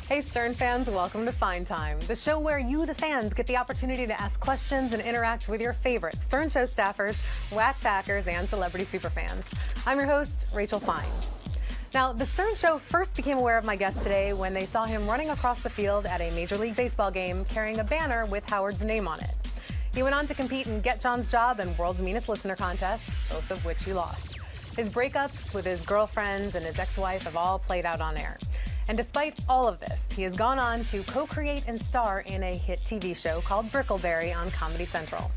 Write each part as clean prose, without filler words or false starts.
Hey Stern fans, welcome to Fine Time, the show where you, the fans, get the opportunity to ask questions and interact with your favorite Stern Show staffers, whack packers, and celebrity superfans. I'm your host, Rachel Fine. Now, the Stern Show first became aware of my guest today when they saw him running across the field at a Major League Baseball game carrying a banner with Howard's name on it. He went on to compete in Get John's Job and World's Meanest Listener contest, both of which he lost. His breakups with his girlfriends and his ex-wife have all played out on air. And despite all of this, he has gone on to co-create and star in a hit TV show called Brickleberry on Comedy Central.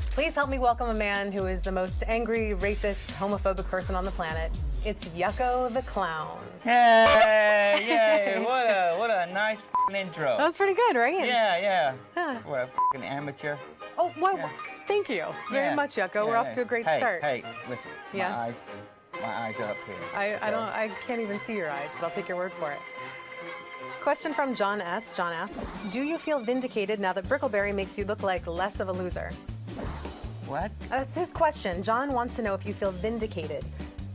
Please help me welcome a man who is the most angry, racist, homophobic person on the planet. It's Yucko the Clown. Yay! Yay! What a nice intro. That was pretty good, right? Yeah. What a fucking amateur. Oh, well, Yeah. Thank you very much, Yucko. We're off to a great start. Hey, listen. Yes. My eyes are up here. I can't even see your eyes, but I'll take your word for it. Question from John S. John asks, do you feel vindicated now that Brickleberry makes you look like less of a loser? What? That's his question. John wants to know if you feel vindicated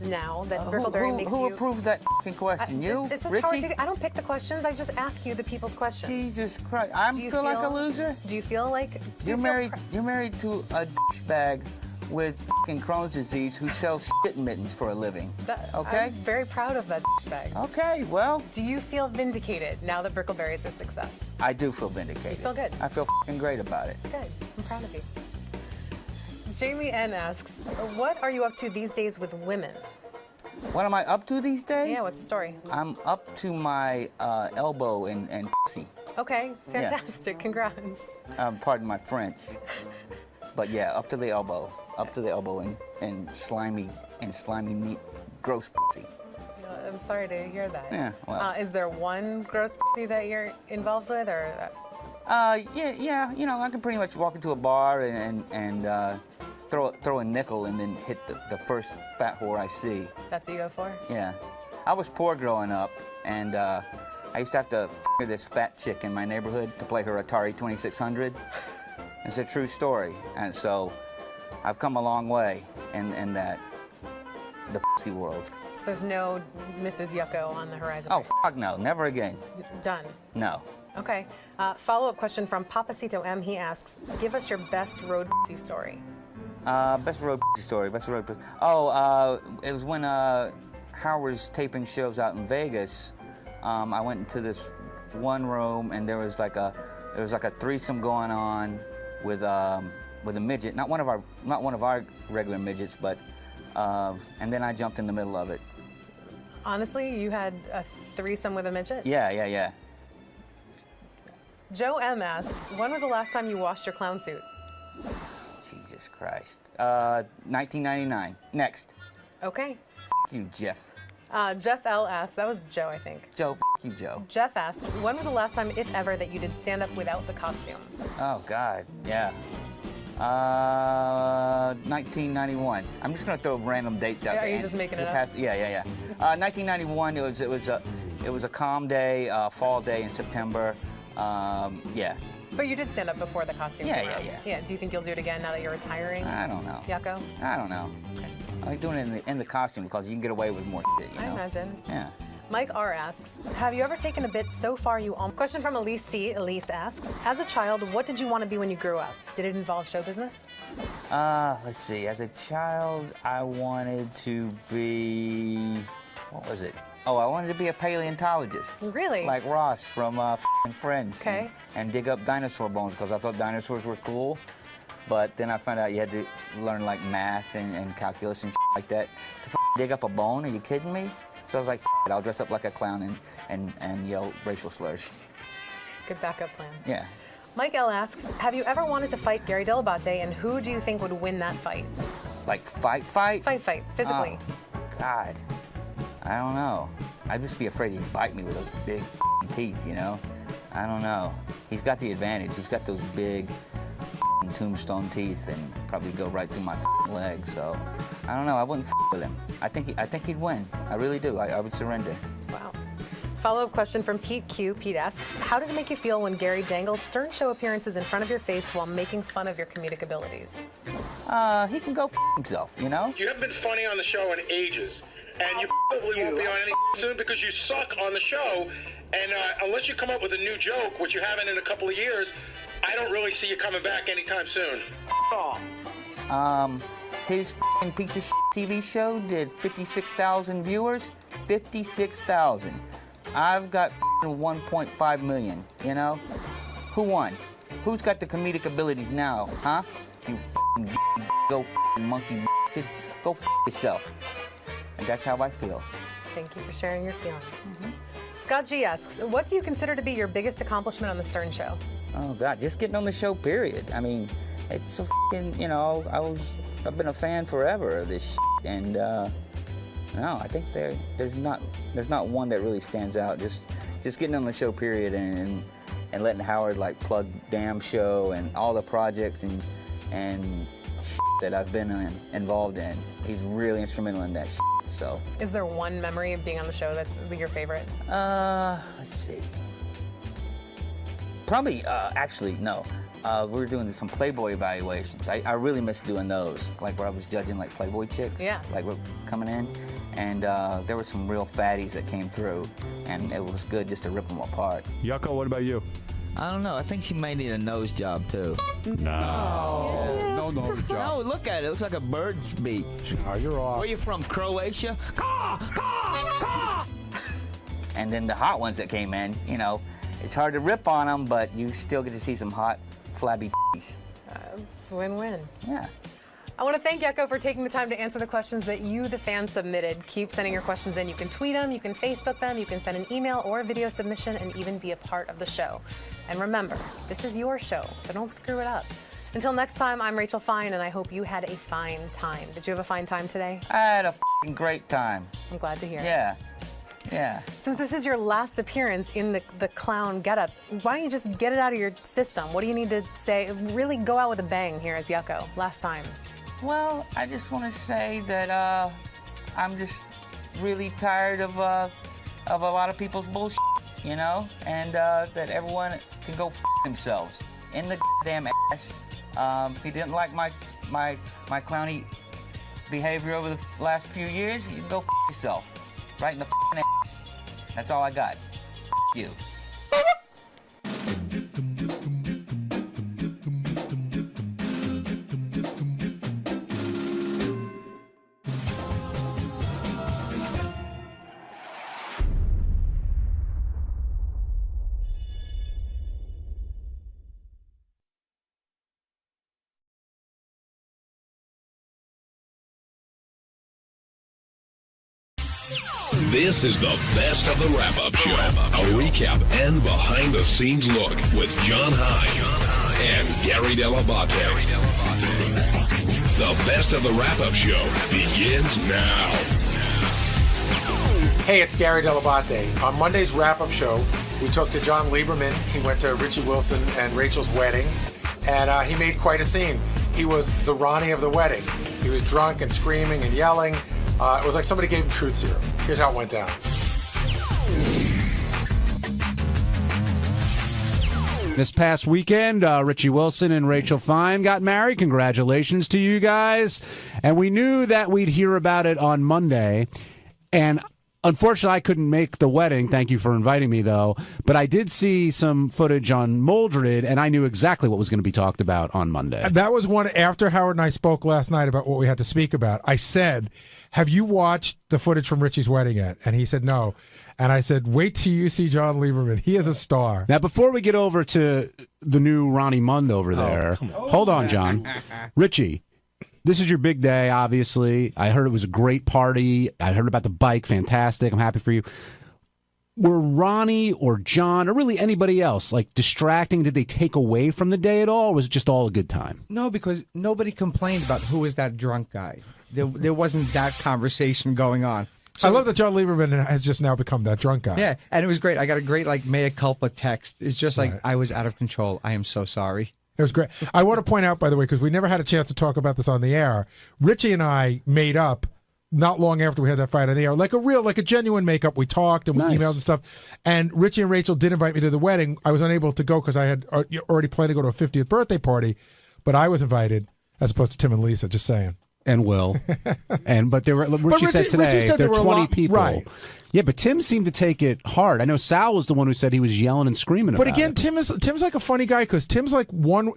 now that Brickleberry makes you... Who approved that fucking question? You? This is Richie? I don't pick the questions. I just ask you the people's questions. Jesus Christ. I feel like a loser? Do you feel like... You're married to a douchebag with fucking Crohn's disease who sells shit mittens for a living. Okay? I'm very proud of that douchebag. Okay, well... Do you feel vindicated now that Brickleberry is a success? I do feel vindicated. You feel good? I feel fucking great about it. Good. I'm proud of you. Jamie N. asks, what are you up to these days with women? What am I up to these days? Yeah, what's the story? I'm up to my elbow and pussy. Okay, fantastic. Yeah. Congrats. Pardon my French. But yeah, up to the elbow and slimy meat, gross pussy. I'm sorry to hear that. Yeah, well. Is there one gross pussy that you're involved with, or? Yeah. You know, I can pretty much walk into a bar and throw a nickel and then hit the first fat whore I see. That's what you go for? Yeah. I was poor growing up, and I used to have to f*** this fat chick in my neighborhood to play her Atari 2600. It's a true story, and so I've come a long way in the pussy world. So there's no Mrs. Yucko on the horizon? Oh, fuck no, never again. Done? No. Okay. Follow-up question from Papacito M. He asks, give us your best road pussy story. Best road pussy story, Oh, it was when Howard was taping shows out in Vegas. I went into this one room, and there was like a threesome going on with a midget, not one of our regular midgets, but and then I jumped in the middle of it. Honestly, you had a threesome with a midget? Yeah. Joe M. asks, when was the last time you washed your clown suit? Jesus Christ. 1999. Next. Okay. F you, Jeff. Jeff L. asks, that was Joe, I think. Joe, f you, Joe. Jeff asks, when was the last time, if ever, that you did stand-up without the costume? Oh, God, yeah. 1991. I'm just gonna throw random dates out there. Are you just making it up? Yeah. 1991. It was a calm day, fall day in September. Yeah. But you did stand up before the costume. Yeah. Do you think you'll do it again now that you're retiring? I don't know. Yucko? I don't know. Okay. I like doing it in the costume because you can get away with more shit, you know? I imagine. Yeah. Mike R. asks, have you ever taken a bit so far you almost... Question from Elise C. Elise asks, as a child, what did you want to be when you grew up? Did it involve show business? Let's see. As a child, I wanted to be... What was it? Oh, I wanted to be a paleontologist. Really? Like Ross from Friends. Okay. And dig up dinosaur bones because I thought dinosaurs were cool. But then I found out you had to learn like math and calculus and like that to dig up a bone. Are you kidding me? So I was like, it, I'll dress up like a clown and yell racial slurs. Good backup plan. Yeah. Mike L. asks, have you ever wanted to fight Gary Delabate, and who do you think would win that fight? Like fight? Fight, physically. Oh, God. I don't know. I'd just be afraid he'd bite me with those big teeth, you know? I don't know. He's got the advantage. He's got those big tombstone teeth and probably go right through my leg, so I don't know. I wouldn't with him. I think he'd win. I really do. I would surrender. Wow. Follow-up question from Pete Q. Pete asks, how does it make you feel when Gary dangles Stern Show appearances in front of your face while making fun of your comedic abilities? He can go himself, you know? You haven't been funny on the show in ages, and you probably won't be on any soon because you suck on the show. And unless you come up with a new joke, which you haven't in a couple of years, I don't really see you coming back anytime soon. His f***ing piece of shit TV show did 56,000 viewers. 56,000. I've got f***ing 1.5 million, you know? Who won? Who's got the comedic abilities now, huh? You f***ing go f***ing monkey shit. Go f*** yourself. And that's how I feel. Thank you for sharing your feelings. Scott G asks, what do you consider to be your biggest accomplishment on the Stern Show? Oh God, just getting on the show, period. I mean, it's a f***ing, you know, I've been a fan forever of this shit, and no, I think there's not one that really stands out. Just getting on the show, period, and letting Howard like plug damn show and all the projects and shit that I've been involved in. He's really instrumental in that shit. So. Is there one memory of being on the show that's your favorite? Let's see. Probably, actually, no. We were doing some Playboy evaluations. I really miss doing those, like where I was judging like Playboy chicks. Yeah. Like we're coming in, and there were some real fatties that came through, and it was good just to rip them apart. Yucko, what about you? I don't know. I think she may need a nose job, too. No. No job. No, look at it. It looks like a bird's beak. Oh, you're off. Where you from, Croatia? And then the hot ones that came in, you know, it's hard to rip on them, but you still get to see some hot, flabby p***s. It's a win-win. Yeah. I want to thank Yucko for taking the time to answer the questions that you, the fans, submitted. Keep sending your questions in. You can tweet them, you can Facebook them, you can send an email or a video submission, and even be a part of the show. And remember, this is your show, so don't screw it up. Until next time, I'm Rachel Fine, and I hope you had a fine time. Did you have a fine time today? I had a f***ing great time. I'm glad to hear. Yeah. Yeah. Since this is your last appearance in the clown getup, why don't you just get it out of your system? What do you need to say? Really go out with a bang here as Yucko. Last time. Well, I just want to say that I'm just really tired of a lot of people's bullshit, you know, and that everyone can go f*** themselves in the damn ass. If you didn't like my clowny behavior over the last few years, you can go f*** yourself, right in the f***ing ass. That's all I got. F*** you. This is the best of the wrap-up show. A recap and behind-the-scenes look with John High and Gary Dell'Abate. The best of the wrap-up show begins now. Hey, it's Gary Dell'Abate. On Monday's wrap-up show, we talked to John Lieberman. He went to Richie Wilson and Rachel's wedding, and he made quite a scene. He was the Ronnie of the wedding. He was drunk and screaming and yelling. It was like somebody gave him truth serum. Here's how it went down. This past weekend, Richie Wilson and Rachel Fine got married. Congratulations to you guys. And we knew that we'd hear about it on Monday. And unfortunately, I couldn't make the wedding. Thank you for inviting me, though. But I did see some footage on Moldred, and I knew exactly what was going to be talked about on Monday. That was one after Howard and I spoke last night about what we had to speak about. I said, have you watched the footage from Richie's wedding yet? And he said no. And I said, wait till you see John Lieberman. He is a star. Now, before we get over to the new Ronnie Mund over there, hold on, John. Richie, this is your big day, obviously. I heard it was a great party. I heard about the bike. Fantastic. I'm happy for you. Were Ronnie or John or really anybody else like distracting? Did they take away from the day at all? Or was it just all a good time? No, because nobody complained about who is that drunk guy. There wasn't that conversation going on. So, I love that John Lieberman has just now become that drunk guy. Yeah, and it was great. I got a great like mea culpa text. It's just like, I was out of control. I am so sorry. It was great. I want to point out, by the way, because we never had a chance to talk about this on the air, Richie and I made up not long after we had that fight on the air, like a genuine makeup. We talked and we emailed and stuff. And Richie and Rachel did invite me to the wedding. I was unable to go because I had already planned to go to a 50th birthday party, but I was invited as opposed to Tim and Lisa, just saying. and Will, but there were. Richie said Richie today said there there are were a 20 lot- people. right. Yeah, but Tim seemed to take it hard. I know Sal was the one who said he was yelling and screaming But about again, it. Tim's like a funny guy because Tim's like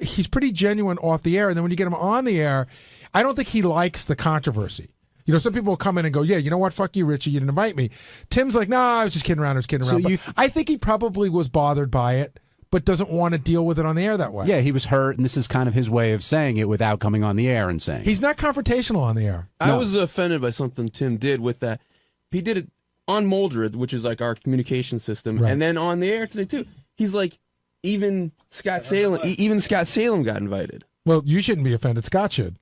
he's pretty genuine off the air, and then when you get him on the air, I don't think he likes the controversy. You know, some people will come in and go, yeah, you know what, fuck you, Richie, you didn't invite me. Tim's like, nah, I was just kidding around, So But I think he probably was bothered by it, but doesn't want to deal with it on the air that way. Yeah, he was hurt, and this is kind of his way of saying it without coming on the air and saying He's not confrontational on the air. I was offended by something Tim did with that. He did it on Moldred, which is like our communication system, Right. and then on the air today too. He's like, even Scott Salem got invited. Well, you shouldn't be offended. Scott should.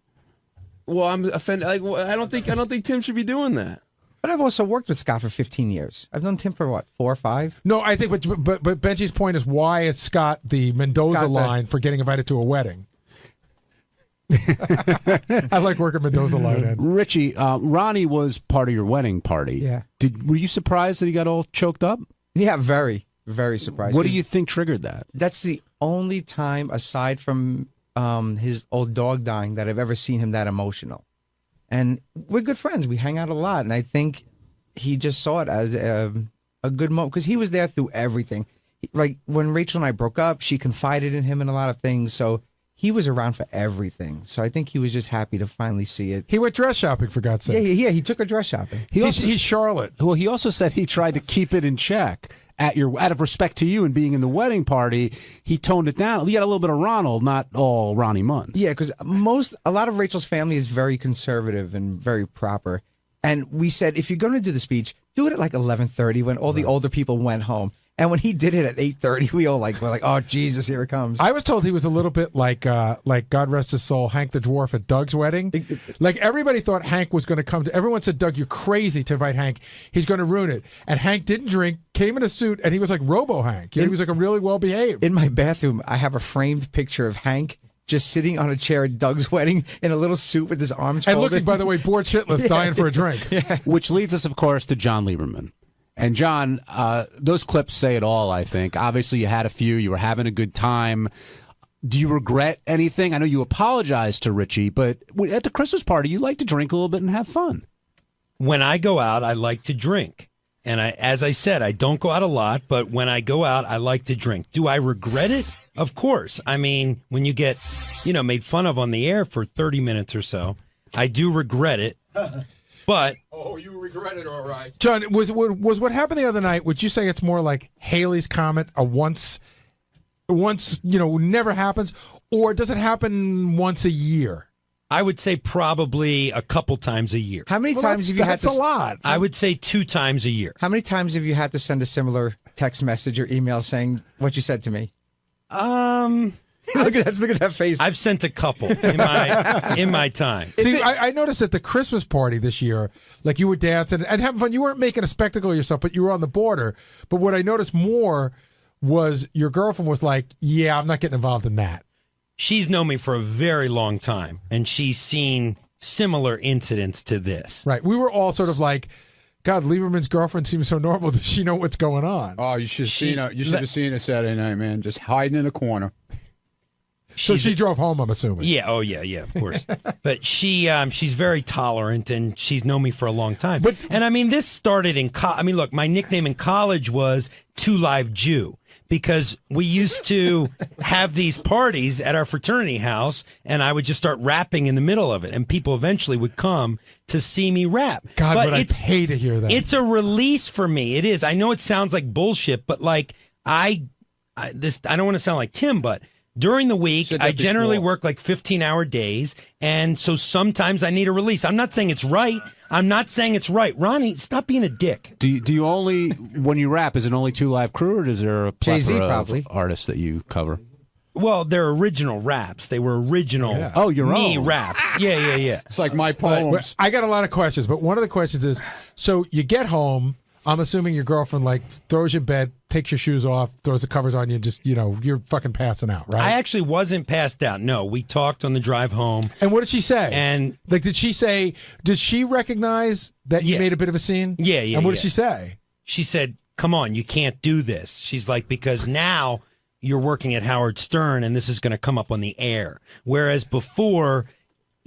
Well, I'm offended. Like, well, I don't think Tim should be doing that. But I've also worked with Scott for 15 years. I've known Tim for what, 4 or 5? No, I think, but Benji's point is why is Scott the Mendoza Scott, line for getting invited to a wedding? I like working Mendoza line in. Richie, Ronnie was part of your wedding party. Yeah. Were you surprised that he got all choked up? Yeah, very, very surprised. What do you think triggered that? That's the only time, aside from his old dog dying, that I've ever seen him that emotional. And we're good friends. We hang out a lot. And I think he just saw it as a good moment because he was there through everything. Like when Rachel and I broke up, she confided in him in a lot of things. So he was around for everything. So I think he was just happy to finally see it. He went dress shopping, for God's sake. Yeah, he took her dress shopping. He's Charlotte. Well, he also said he tried to keep it in check. Out of respect to you and being in the wedding party, he toned it down. He had a little bit of Ronald, not all Ronnie Munn. Yeah, because a lot of Rachel's family is very conservative and very proper. And we said, if you're going to do the speech, do it at like 11:30 when all the older people went home. And when he did it at 8:30, we all were like, oh Jesus, here it comes. I was told he was a little bit like God rest his soul, Hank the Dwarf at Doug's wedding. Like everybody thought Hank was going to come to. Everyone said, Doug, you're crazy to invite Hank. He's going to ruin it. And Hank didn't drink, came in a suit, and he was like Robo Hank. He was like a really well behaved. In my bathroom, I have a framed picture of Hank just sitting on a chair at Doug's wedding in a little suit with his arms And folded. looking, by the way, bored shitless, dying for a drink. Which leads us, of course, to John Lieberman. And John, those clips say it all, I think. Obviously, you had a few. You were having a good time. Do you regret anything? I know you apologized to Richie, but at the Christmas party, you like to drink a little bit and have fun. When I go out, I like to drink. And as I said, I don't go out a lot, but when I go out, I like to drink. Do I regret it? Of course. I mean, when you get, made fun of on the air for 30 minutes or so, I do regret it. But you regret it, all right. John, was what happened the other night, would you say it's more like Haley's comment, a once, never happens, or does it happen once a year? I would say probably a couple times a year. How many times have you had to... That's a lot. I would say 2 times a year. How many times have you had to send a similar text message or email saying what you said to me? Look at that face. I've sent a couple in my time. See, I noticed at the Christmas party this year, like you were dancing and having fun. You weren't making a spectacle of yourself, but you were on the border. But what I noticed more was your girlfriend was like, yeah, I'm not getting involved in that. She's known me for a very long time, and she's seen similar incidents to this. Right. We were all sort of like, God, Lieberman's girlfriend seems so normal. Does she know what's going on? Oh, you should have seen her Saturday night, man. Just hiding in a corner. So she drove home, I'm assuming. Yeah. Oh, yeah, of course. But she's very tolerant, and she's known me for a long time. And I mean, this started in college. I mean, look, my nickname in college was Two Live Jew because we used to have these parties at our fraternity house, and I would just start rapping in the middle of it, and people eventually would come to see me rap. God, but I'd pay to hear that. It's a release for me. It is. I know it sounds like bullshit, but like I don't want to sound like Tim, but during the week, I generally work like 15-hour days, and so sometimes I need a release. I'm not saying it's right. Ronnie, stop being a dick. Do you only, when you rap, is it only Two Live Crew, or is there a plethora of artists that you cover? Well, they're original raps. They were original your me own. raps. Yeah. It's like my poems. I got a lot of questions, but one of the questions is, so you get home, I'm assuming your girlfriend like throws you in bed, takes your shoes off, throws the covers on you, and just, you're fucking passing out, right? I actually wasn't passed out. No, we talked on the drive home. And what did she say? And like, did she recognize that you made a bit of a scene? Yeah. And what did she say? She said, come on, you can't do this. She's like, because now you're working at Howard Stern and this is going to come up on the air. Whereas before,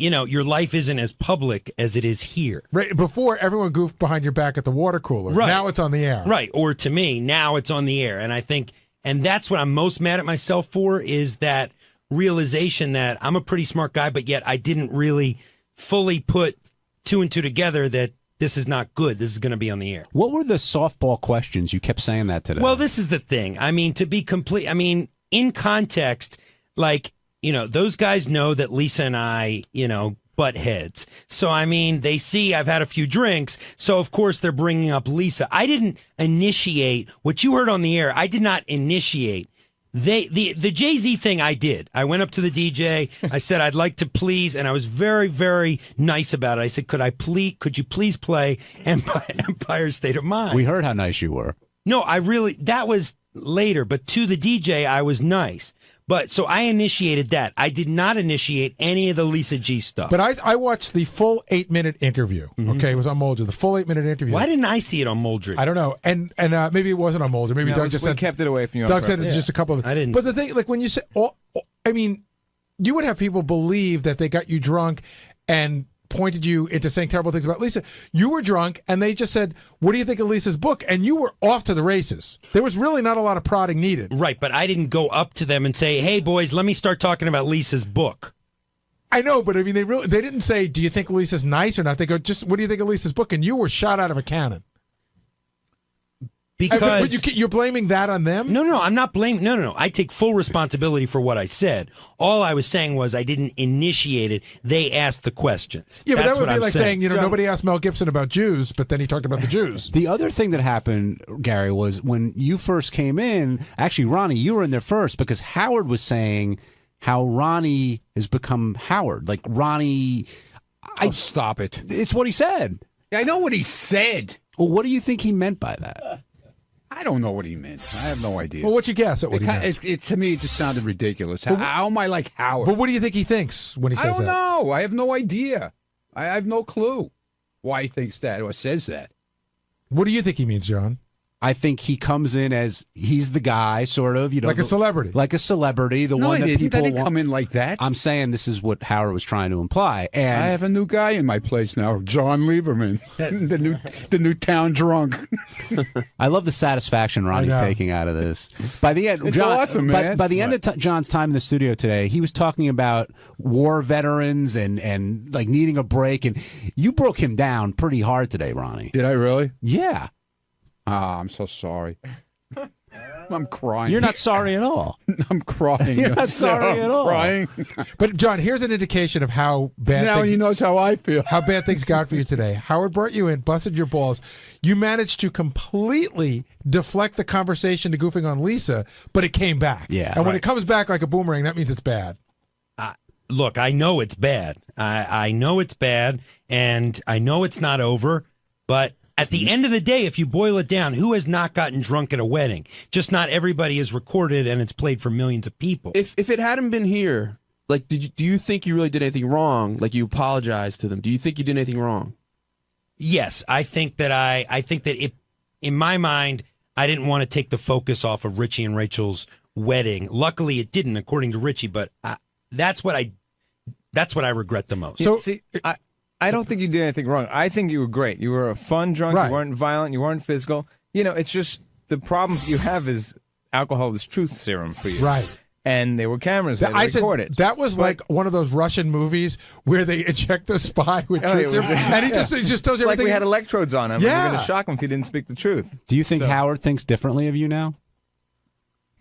your life isn't as public as it is here. Right. Before, everyone goofed behind your back at the water cooler. Right. Now it's on the air. Right. Or to me, now it's on the air. And I think, and that's what I'm most mad at myself for, is that realization that I'm a pretty smart guy, but yet I didn't really fully put two and two together that this is not good. This is going to be on the air. What were the softball questions? You kept saying that today. Well, this is the thing. I mean, to be complete, I mean, in context, like, those guys know that Lisa and I, butt heads. So, I mean, they see I've had a few drinks. So, of course, they're bringing up Lisa. I didn't initiate what you heard on the air. I did not initiate. The Jay-Z thing I did. I went up to the DJ. I said, I'd like to please, and I was very, very nice about it. I said, could you please play Empire State of Mind? We heard how nice you were. No, that was later, but to the DJ, I was nice. But so I initiated that. I did not initiate any of the Lisa G stuff. But I watched the full 8-minute interview. Okay, it was on Moldry. The full 8-minute interview. Why didn't I see it on Moldry? I don't know. And maybe it wasn't on Moldry. Maybe Doug just said kept it away from you. Doug said it's just a couple of. I didn't. But the thing, like when you say, I mean, you would have people believe that they got you drunk and pointed you into saying terrible things about Lisa. You were drunk, and they just said, "What do you think of Lisa's book?" And you were off to the races. There was really not a lot of prodding needed. Right, but I didn't go up to them and say, "Hey, boys, let me start talking about Lisa's book." I know, but I mean, they didn't say, "Do you think Lisa's nice or not?" They go, "Just what do you think of Lisa's book?" And you were shot out of a cannon. Because you're blaming that on them? No, I'm not blaming. No. I take full responsibility for what I said. All I was saying was I didn't initiate it. They asked the questions. Yeah, but That's that would what be I'm like saying, John, nobody asked Mel Gibson about Jews, but then he talked about the Jews. The other thing that happened, Gary, was when you first came in, actually, Ronnie, you were in there first because Howard was saying how Ronnie has become Howard. Like, Ronnie... Stop it. It's what he said. I know what he said. Well, what do you think he meant by that? I don't know what he meant. I have no idea. Well, what's your guess at what he meant? To me, it just sounded ridiculous. How am I like Howard? But what do you think he thinks when he says that? I don't know. I have no idea. I have no clue why he thinks that or says that. What do you think he means, John? I think he comes in as he's the guy, sort of, like a celebrity. Like a celebrity, the one that people didn't come in like that. I'm saying this is what Howard was trying to imply. And I have a new guy in my place now, John Lieberman, the new town drunk. I love the satisfaction Ronnie's taking out of this. By the end, it's awesome, man. By the end of John's time in the studio today, he was talking about war veterans and like needing a break, and you broke him down pretty hard today, Ronnie. Did I really? Yeah. I'm so sorry. I'm crying. You're not sorry at all. I'm crying. You're not sorry at all. Crying. But John, here's an indication of how bad. Now he knows how I feel. How bad things got for you today. Howard brought you in, busted your balls. You managed to completely deflect the conversation to goofing on Lisa, but it came back. Yeah. And when it comes back like a boomerang, that means it's bad. Look, I know it's bad. I know it's bad, and I know it's not over, but at the end of the day, if you boil it down, who has not gotten drunk at a wedding? Just not everybody is recorded and it's played for millions of people. If it hadn't been here, like, do you think you really did anything wrong? Like, you apologized to them? Do you think you did anything wrong? Yes, I think that it, in my mind, I didn't want to take the focus off of Richie and Rachel's wedding. Luckily, it didn't, according to Richie. But that's what I regret the most. So, see, I don't think you did anything wrong. I think you were great. You were a fun drunk. Right. You weren't violent. You weren't physical. It's just the problem you have is alcohol is truth serum for you. Right. And there were cameras that recorded. That was like one of those Russian movies where they eject the spy with truth serum, and he just tells it's everything. like we had electrodes on him. Yeah. And we're going to shock him if he didn't speak the truth. Do you think Howard thinks differently of you now?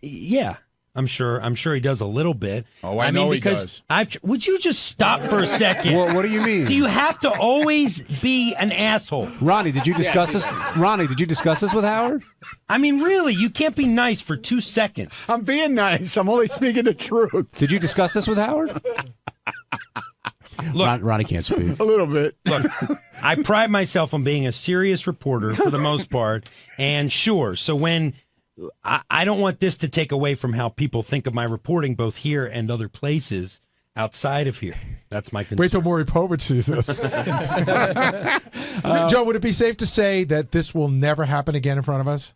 Yeah. I'm sure he does a little bit. Oh, I know he does. Would you just stop for a second? What do you mean? Do you have to always be an asshole? Ronnie, did you discuss this? Ronnie, did you discuss this with Howard? I mean, really, you can't be nice for 2 seconds. I'm being nice. I'm only speaking the truth. Did you discuss this with Howard? Look, Ronnie can't speak. A little bit. Look, I pride myself on being a serious reporter for the most part, and sure, so when I don't want this to take away from how people think of my reporting, both here and other places outside of here. That's my concern. Wait till Maury Povich sees this. Joe, would it be safe to say that this will never happen again in front of us?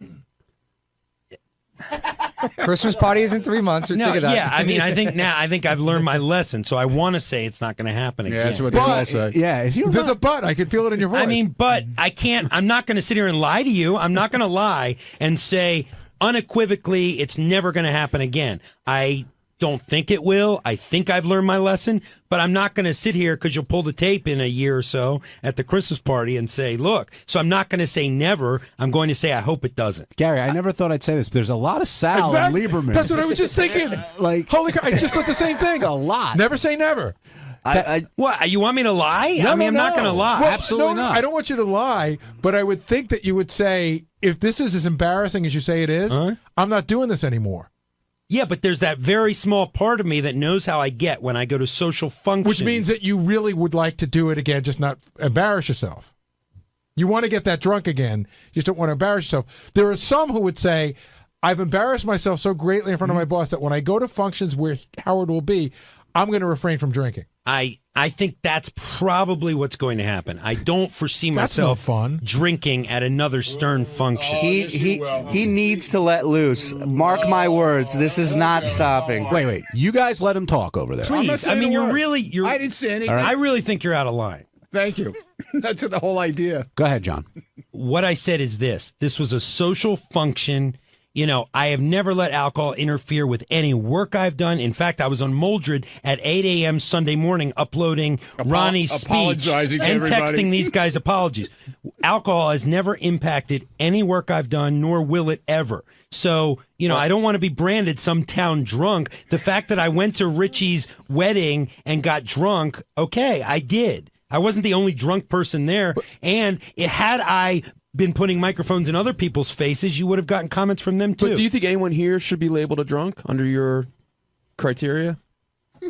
Christmas party is in 3 months. No, Think of that. yeah, I mean, I think I've learned my lesson, so I want to say it's not going to happen again. Yeah, that's what they all say. Yeah, There's a but. I can feel it in your voice. I mean, but I can't. I'm not going to sit here and lie to you. I'm not going to lie and say unequivocally it's never going to happen again. I don't think it will. I think I've learned my lesson, but I'm not going to sit here because you'll pull the tape in a year or so at the Christmas party and say, look. So I'm not going to say never. I'm going to say I hope it doesn't. Gary, I never thought I'd say this, but there's a lot of Sal and Lieberman. That's what I was just thinking. Like, holy crap! I just thought the same thing. A lot. Never say never. What? You want me to lie? No, I mean, I'm not going to lie. Well, Absolutely not. I don't want you to lie, but I would think that you would say, if this is as embarrassing as you say it is, I'm not doing this anymore. Yeah, but there's that very small part of me that knows how I get when I go to social functions. Which means that you really would like to do it again, just not embarrass yourself. You want to get that drunk again, you just don't want to embarrass yourself. There are some who would say, I've embarrassed myself so greatly in front of my boss that when I go to functions where Howard will be, I'm going to refrain from drinking. I think that's probably what's going to happen. I don't foresee myself drinking at another Stern function. He needs to let loose. Mark my words, this is not stopping. Wait. You guys let him talk over there. Please. I mean, you're I didn't say anything. I really think you're out of line. Thank you. That's the whole idea. Go ahead, John. What I said is this. This was a social function. You know, I have never let alcohol interfere with any work I've done. In fact, I was on Moldred at 8 a.m. Sunday morning uploading Ronnie's speech and texting these guys apologies. Alcohol has never impacted any work I've done, nor will it ever. So, you know, I don't want to be branded some town drunk. The fact that I went to Richie's wedding and got drunk, okay, I did. I wasn't the only drunk person there. And had I been putting microphones in other people's faces, you would have gotten comments from them too. But do you think anyone here should be labeled a drunk under your criteria?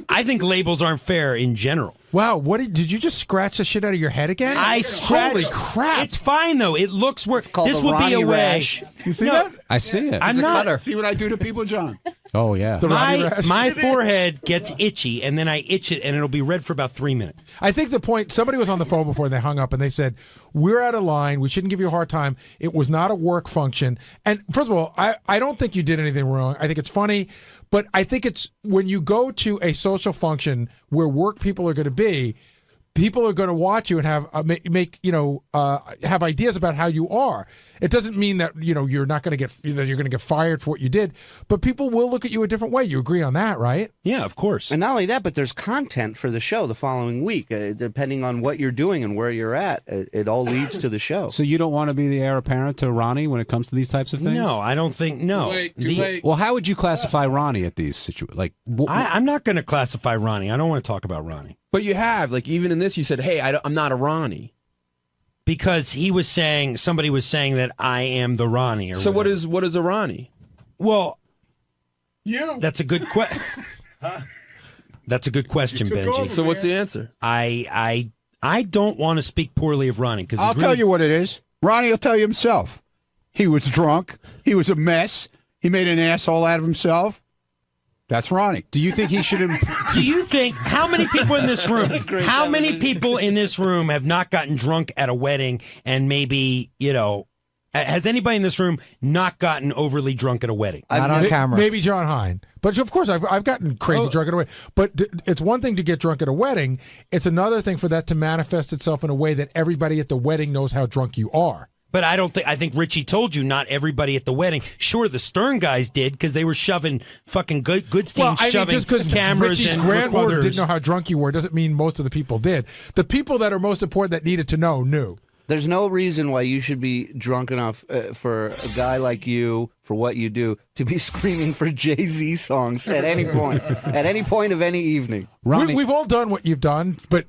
I think labels aren't fair in general. Wow, did you just scratch the shit out of your head again? I scratched. Holy crap! It's fine though. It looks worse. This would be a way. Rash. You see that? I see it. I'm not. See what I do to people, John? Oh yeah. My forehead gets itchy, and then I itch it, and it'll be red for about 3 minutes. I think the point, somebody was on the phone before and they hung up and they said, we're out of line. We shouldn't give you a hard time. It was not a work function. And first of all, I don't think you did anything wrong. I think it's funny, but I think it's when you go to a social function where work people are going to be, people are going to watch you and have have ideas about how you are. It doesn't mean that you're not going to get fired for what you did, but people will look at you a different way. You agree on that, right? Yeah, of course. And not only that, but there's content for the show the following week, depending on what you're doing and where you're at. It all leads to the show. So you don't want to be the heir apparent to Ronnie when it comes to these types of things? No, I don't think. No. Too late. Well, how would you classify Ronnie at these situations? I'm not going to classify Ronnie. I don't want to talk about Ronnie. But you have, like, even in this, you said, hey, I'm not a Ronnie. Because somebody was saying that I am the Ronnie. Or so whatever. what is a Ronnie? Well, that's a good question. That's a good question, Benji. So what's the answer? I don't want to speak poorly of Ronnie because I'll tell you what it is. Ronnie will tell you himself. He was drunk. He was a mess. He made an asshole out of himself. That's Ronnie. Do you think he should? Do you think how many people in this room? How many people in this room have not gotten drunk at a wedding and maybe has anybody in this room not gotten overly drunk at a wedding? Not on camera. Maybe John Hine. But of course, I've gotten crazy drunk at a wedding. But it's one thing to get drunk at a wedding. It's another thing for that to manifest itself in a way that everybody at the wedding knows how drunk you are. But I think Richie told you not everybody at the wedding. Sure, the Stern guys did because they were shoving fucking Goodstein shoving just because cameras Richie's and grandmother recorders. didn't know how drunk you were doesn't mean most of the people did. The people that are most important that needed to know knew. There's no reason why you should be drunk enough for a guy like you, for what you do, to be screaming for Jay-Z songs at any point of any evening. We've all done what you've done, but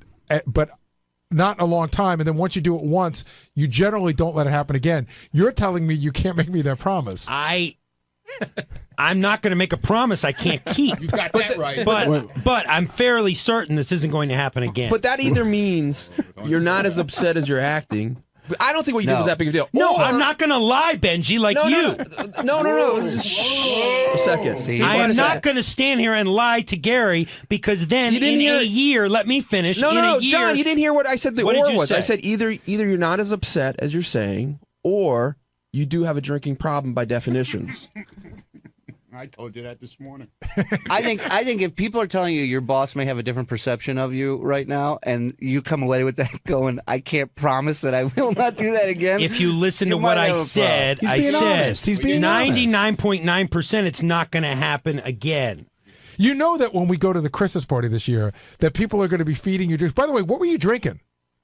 not in a long time. And then once you do it once, you generally don't let it happen again. You're telling me you can't make me that promise. I'm not going to make a promise I can't keep. You got that right. But I'm fairly certain this isn't going to happen again. But that either means you're not as upset as you're acting. I don't think what you did was that big a deal. No, I'm not going to lie, Benji, you. No. Shh. A second. I am not going to stand here and lie to Gary because then in a year, let me finish. No, John, you didn't hear what I said the what or did you was. say? I said either you're not as upset as you're saying, or you do have a drinking problem by definitions. I told you that this morning. I think if people are telling you your boss may have a different perception of you right now, and you come away with that going, I can't promise that I will not do that again. If you listen to what I said, He's being honest. He's being 99.9% it's not going to happen again. You know that when we go to the Christmas party this year, that people are going to be feeding you drinks. By the way, what were you drinking?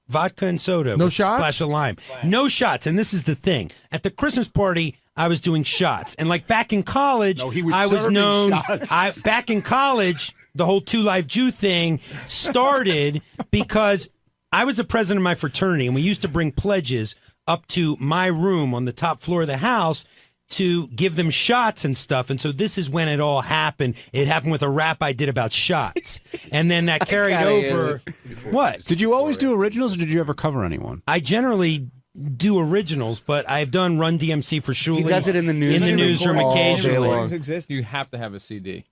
Vodka and soda. No with shots? A splash of lime. No shots. And this is the thing. At the Christmas party, I was doing shots. And like back in college, I was known. Back in college, the whole 2 Live Jew thing started because I was the president of my fraternity, and we used to bring pledges up to my room on the top floor of the house to give them shots and stuff. And so this is when it all happened. It happened with a rap I did about shots. And then that carried over. What? Did you always do originals, or did you ever cover anyone? I generally do originals, but I've done Run DMC for Shuli. He does it in the newsroom. In the newsroom occasionally. If exist, you have to have a CD.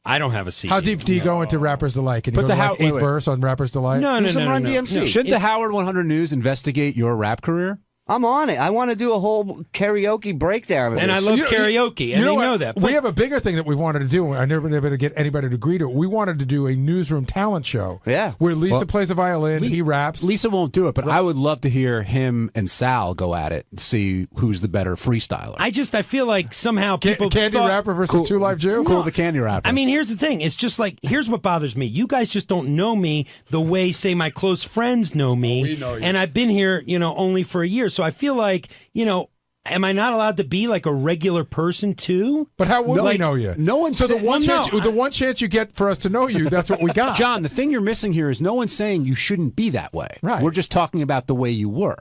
I don't have a CD. How deep do you go into Rappers Delight? Can you go to like 8 verse on Rappers Delight? No. Run DMC. Shouldn't the Howard 100 News investigate your rap career? I'm on it. I want to do a whole karaoke breakdown of And this. I love karaoke, and they know that. We have a bigger thing that we wanted to do. I never been able to get anybody to agree to it. We wanted to do a newsroom talent show. Yeah. Where Lisa plays the violin, he raps. Lisa won't do it, but I would love to hear him and Sal go at it and see who's the better freestyler. I feel like somehow people Candy thought, rapper versus 2 Live Jew? Cool, the candy rapper. I mean, here's the thing. It's just like, here's what bothers me. You guys just don't know me the way, say, my close friends know me. We know you. And I've been here, only for a year. So I feel like, am I not allowed to be like a regular person too? But how would we know you? No one So said, the one chance you get for us to know you, that's what we got. John, the thing you're missing here is no one's saying you shouldn't be that way. Right. We're just talking about the way you were.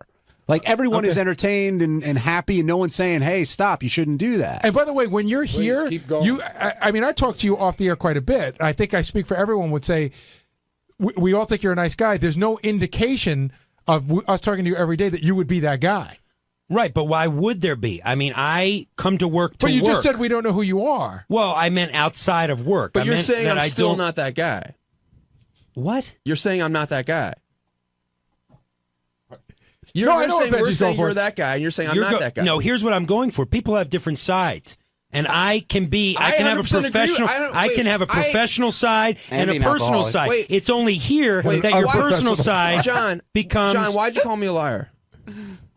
Like, everyone is entertained and happy, and no one's saying, hey, stop, you shouldn't do that. And by the way, when you're here, keep going. I talk to you off the air quite a bit. I think I speak for everyone would say, we all think you're a nice guy. There's no indication of us talking to you every day that you would be that guy. Right, but why would there be? I mean, I come to work to But you work. just said we don't know who you are. Well, I meant outside of work. But I you're meant saying that I'm I still don't... not that guy. What? You're saying I'm not that guy. No, I know what we're Benji's saying going for. you're that guy, and you're saying I'm You're not that guy. No, here's what I'm going for. People have different sides. And I can have a 100% agree. professional. I can have a professional side and a be an personal alcoholic. side. Wait. It's only here that your personal side becomes. John, why'd you call me a liar?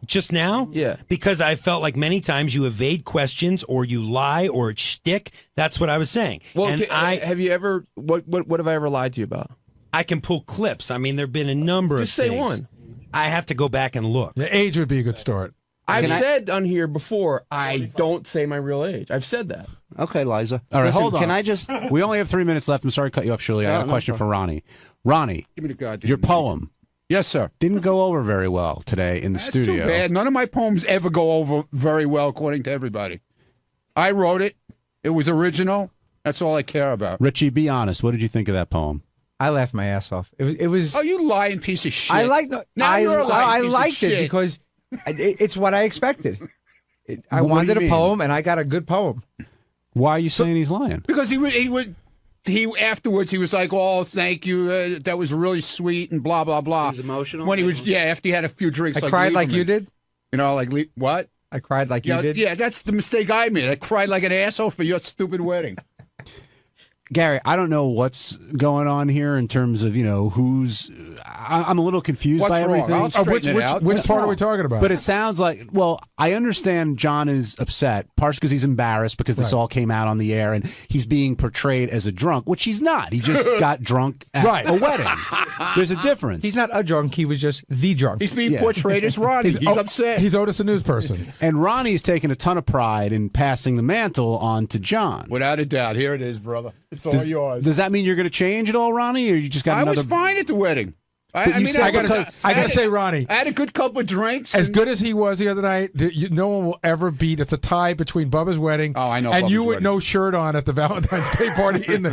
Just now? Yeah. Because I felt like many times you evade questions or you lie or it's shtick. That's what I was saying. Well, and have you ever? What have I ever lied to you about? I can pull clips. I mean, there have been a number Just of say things. one. I have to go back and look. The age would be a good start. I've said on here before, I don't say my real age. I've said that. Okay, Liza. All right, Listen, hold on. Can I just... We only have 3 minutes left. I'm sorry to cut you off, Shirley. I have a question for Ronnie. Ronnie, Give me the goddamn your poem Yes, sir. didn't go over very well today in the That's studio. too bad. None of my poems ever go over very well, according to everybody. I wrote it. It was original. That's all I care about. Richie, be honest. What did you think of that poem? I laughed my ass off. It was. Oh, you lying piece of shit. I like. Now you're a lying I piece of liked it shit. because it's what I expected. I What do wanted you a mean? poem, and I got a good poem. Why are you saying he's lying? Because he afterwards he was like, "Oh, thank you. That was really sweet," and blah blah blah. He was emotional? When he was, after he had a few drinks. I cried like you did. You know, like what? I cried like you did. Yeah, that's the mistake I made. I cried like an asshole for your stupid wedding. Gary, I don't know what's going on here in terms of, who's... I'm a little confused What's by wrong? everything. I'll straighten it out. Which What's part are wrong? we talking about? But it sounds like, well, I understand John is upset, partially because he's embarrassed because this all came out on the air and he's being portrayed as a drunk, which he's not. He just got drunk at a wedding. There's a difference. He's not a drunk. He was just the drunk. He's being portrayed as Ronnie. He's upset. He's Otis, a news person. And Ronnie's taken a ton of pride in passing the mantle on to John. Without a doubt. Here it is, brother. It's all yours. Does that mean you're going to change at all, Ronnie, or you just got I another... was fine at the wedding. I gotta say, Ronnie, I had a good couple of drinks. as good as he was the other night, no one will ever beat. It's a tie between Bubba's wedding. Oh, I know. And Bubba's you with wedding. no shirt on at the Valentine's Day party in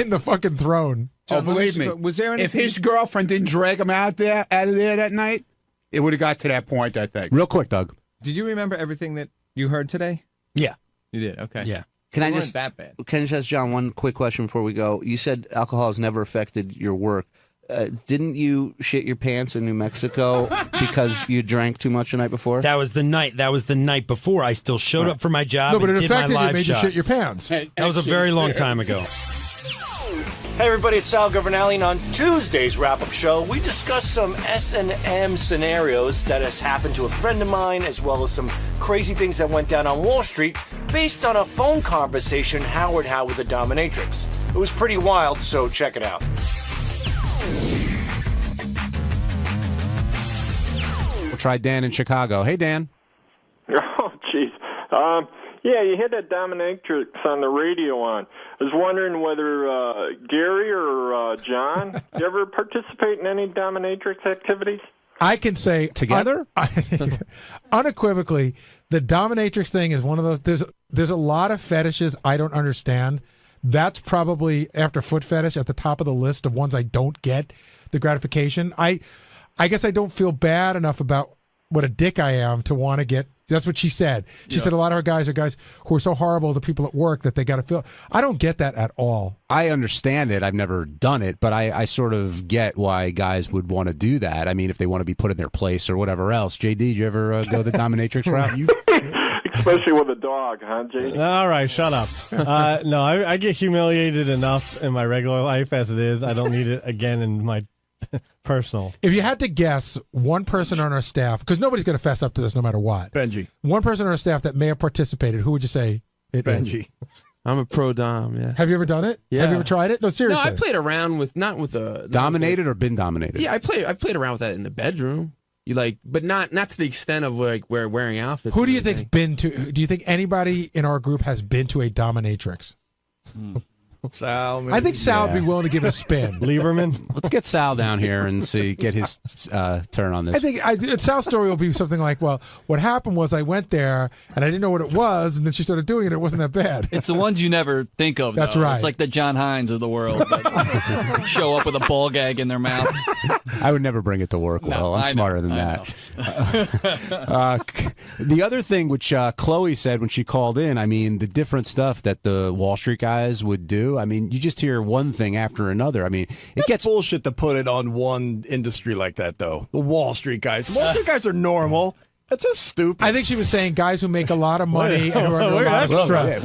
the fucking throne. Oh, believe me. Was there if his girlfriend didn't drag him out of there that night, it would have got to that point, I think. Real quick, Doug. Did you remember everything that you heard today? Yeah. You did. Okay. Yeah. Can I It just wasn't that bad? Can I just ask John one quick question before we go? You said alcohol has never affected your work. didn't you shit your pants in New Mexico because you drank too much the night before? That was the night before. I still showed up for my job. No, but and it did my affected you. live It made you shots. shit your pants. That was a very long time ago. Hey everybody, it's Sal Governale, and on Tuesday's wrap-up show, we discuss some S&M scenarios that has happened to a friend of mine, as well as some crazy things that went down on Wall Street, based on a phone conversation Howard had with the dominatrix. It was pretty wild, so check it out. We'll try Dan in Chicago. Hey, Dan. Oh, jeez. Yeah, you had that dominatrix on the radio on. I was wondering whether Gary or John, you ever participate in any dominatrix activities? I can say together, unequivocally, the dominatrix thing is one of those. There's a lot of fetishes I don't understand. That's probably, after foot fetish, at the top of the list of ones I don't get the gratification. I guess I don't feel bad enough about what a dick I am to want to get. That's what she said. She said a lot of her guys are guys who are so horrible to people at work that they got to feel. I don't get that at all. I understand it. I've never done it, but I sort of get why guys would want to do that. I mean, if they want to be put in their place or whatever else. JD, did you ever go the dominatrix route? Especially with a dog, huh, JD? All right, shut up. No, I get humiliated enough in my regular life as it is. I don't need it again in my personal. If you had to guess one person on our staff, because nobody's going to fess up to this no matter what. Benji. One person on our staff that may have participated, who would you say it is? Benji. I'm a pro dom, yeah. Have you ever done it? Yeah. Have you ever tried it? No, seriously. No, I played around with, not with a... Dominated or been dominated? Yeah, I played around with that in the bedroom. But not to the extent of like wearing outfits. Who do you think's been to? Do you think anybody in our group has been to a dominatrix? Sal, maybe. I think Sal would be willing to give it a spin. Lieberman. Let's get Sal down here and get his turn on this. I think Sal's story will be something like, well, what happened was I went there and I didn't know what it was, and then she started doing it. It wasn't that bad. It's the ones you never think of. That's though. right. It's like the John Hines of the world that show up with a ball gag in their mouth. I would never bring it to work. Well, I'm smarter than that. The other thing, which Chloe said when she called in, I mean, the different stuff that the Wall Street guys would do. I mean, you just hear one thing after another. I mean, it gets bullshit to put it on one industry like that, though. The Wall Street guys. The Wall Street guys are normal. That's just stupid. I think she was saying guys who make a lot of money and who are under a lot of stress.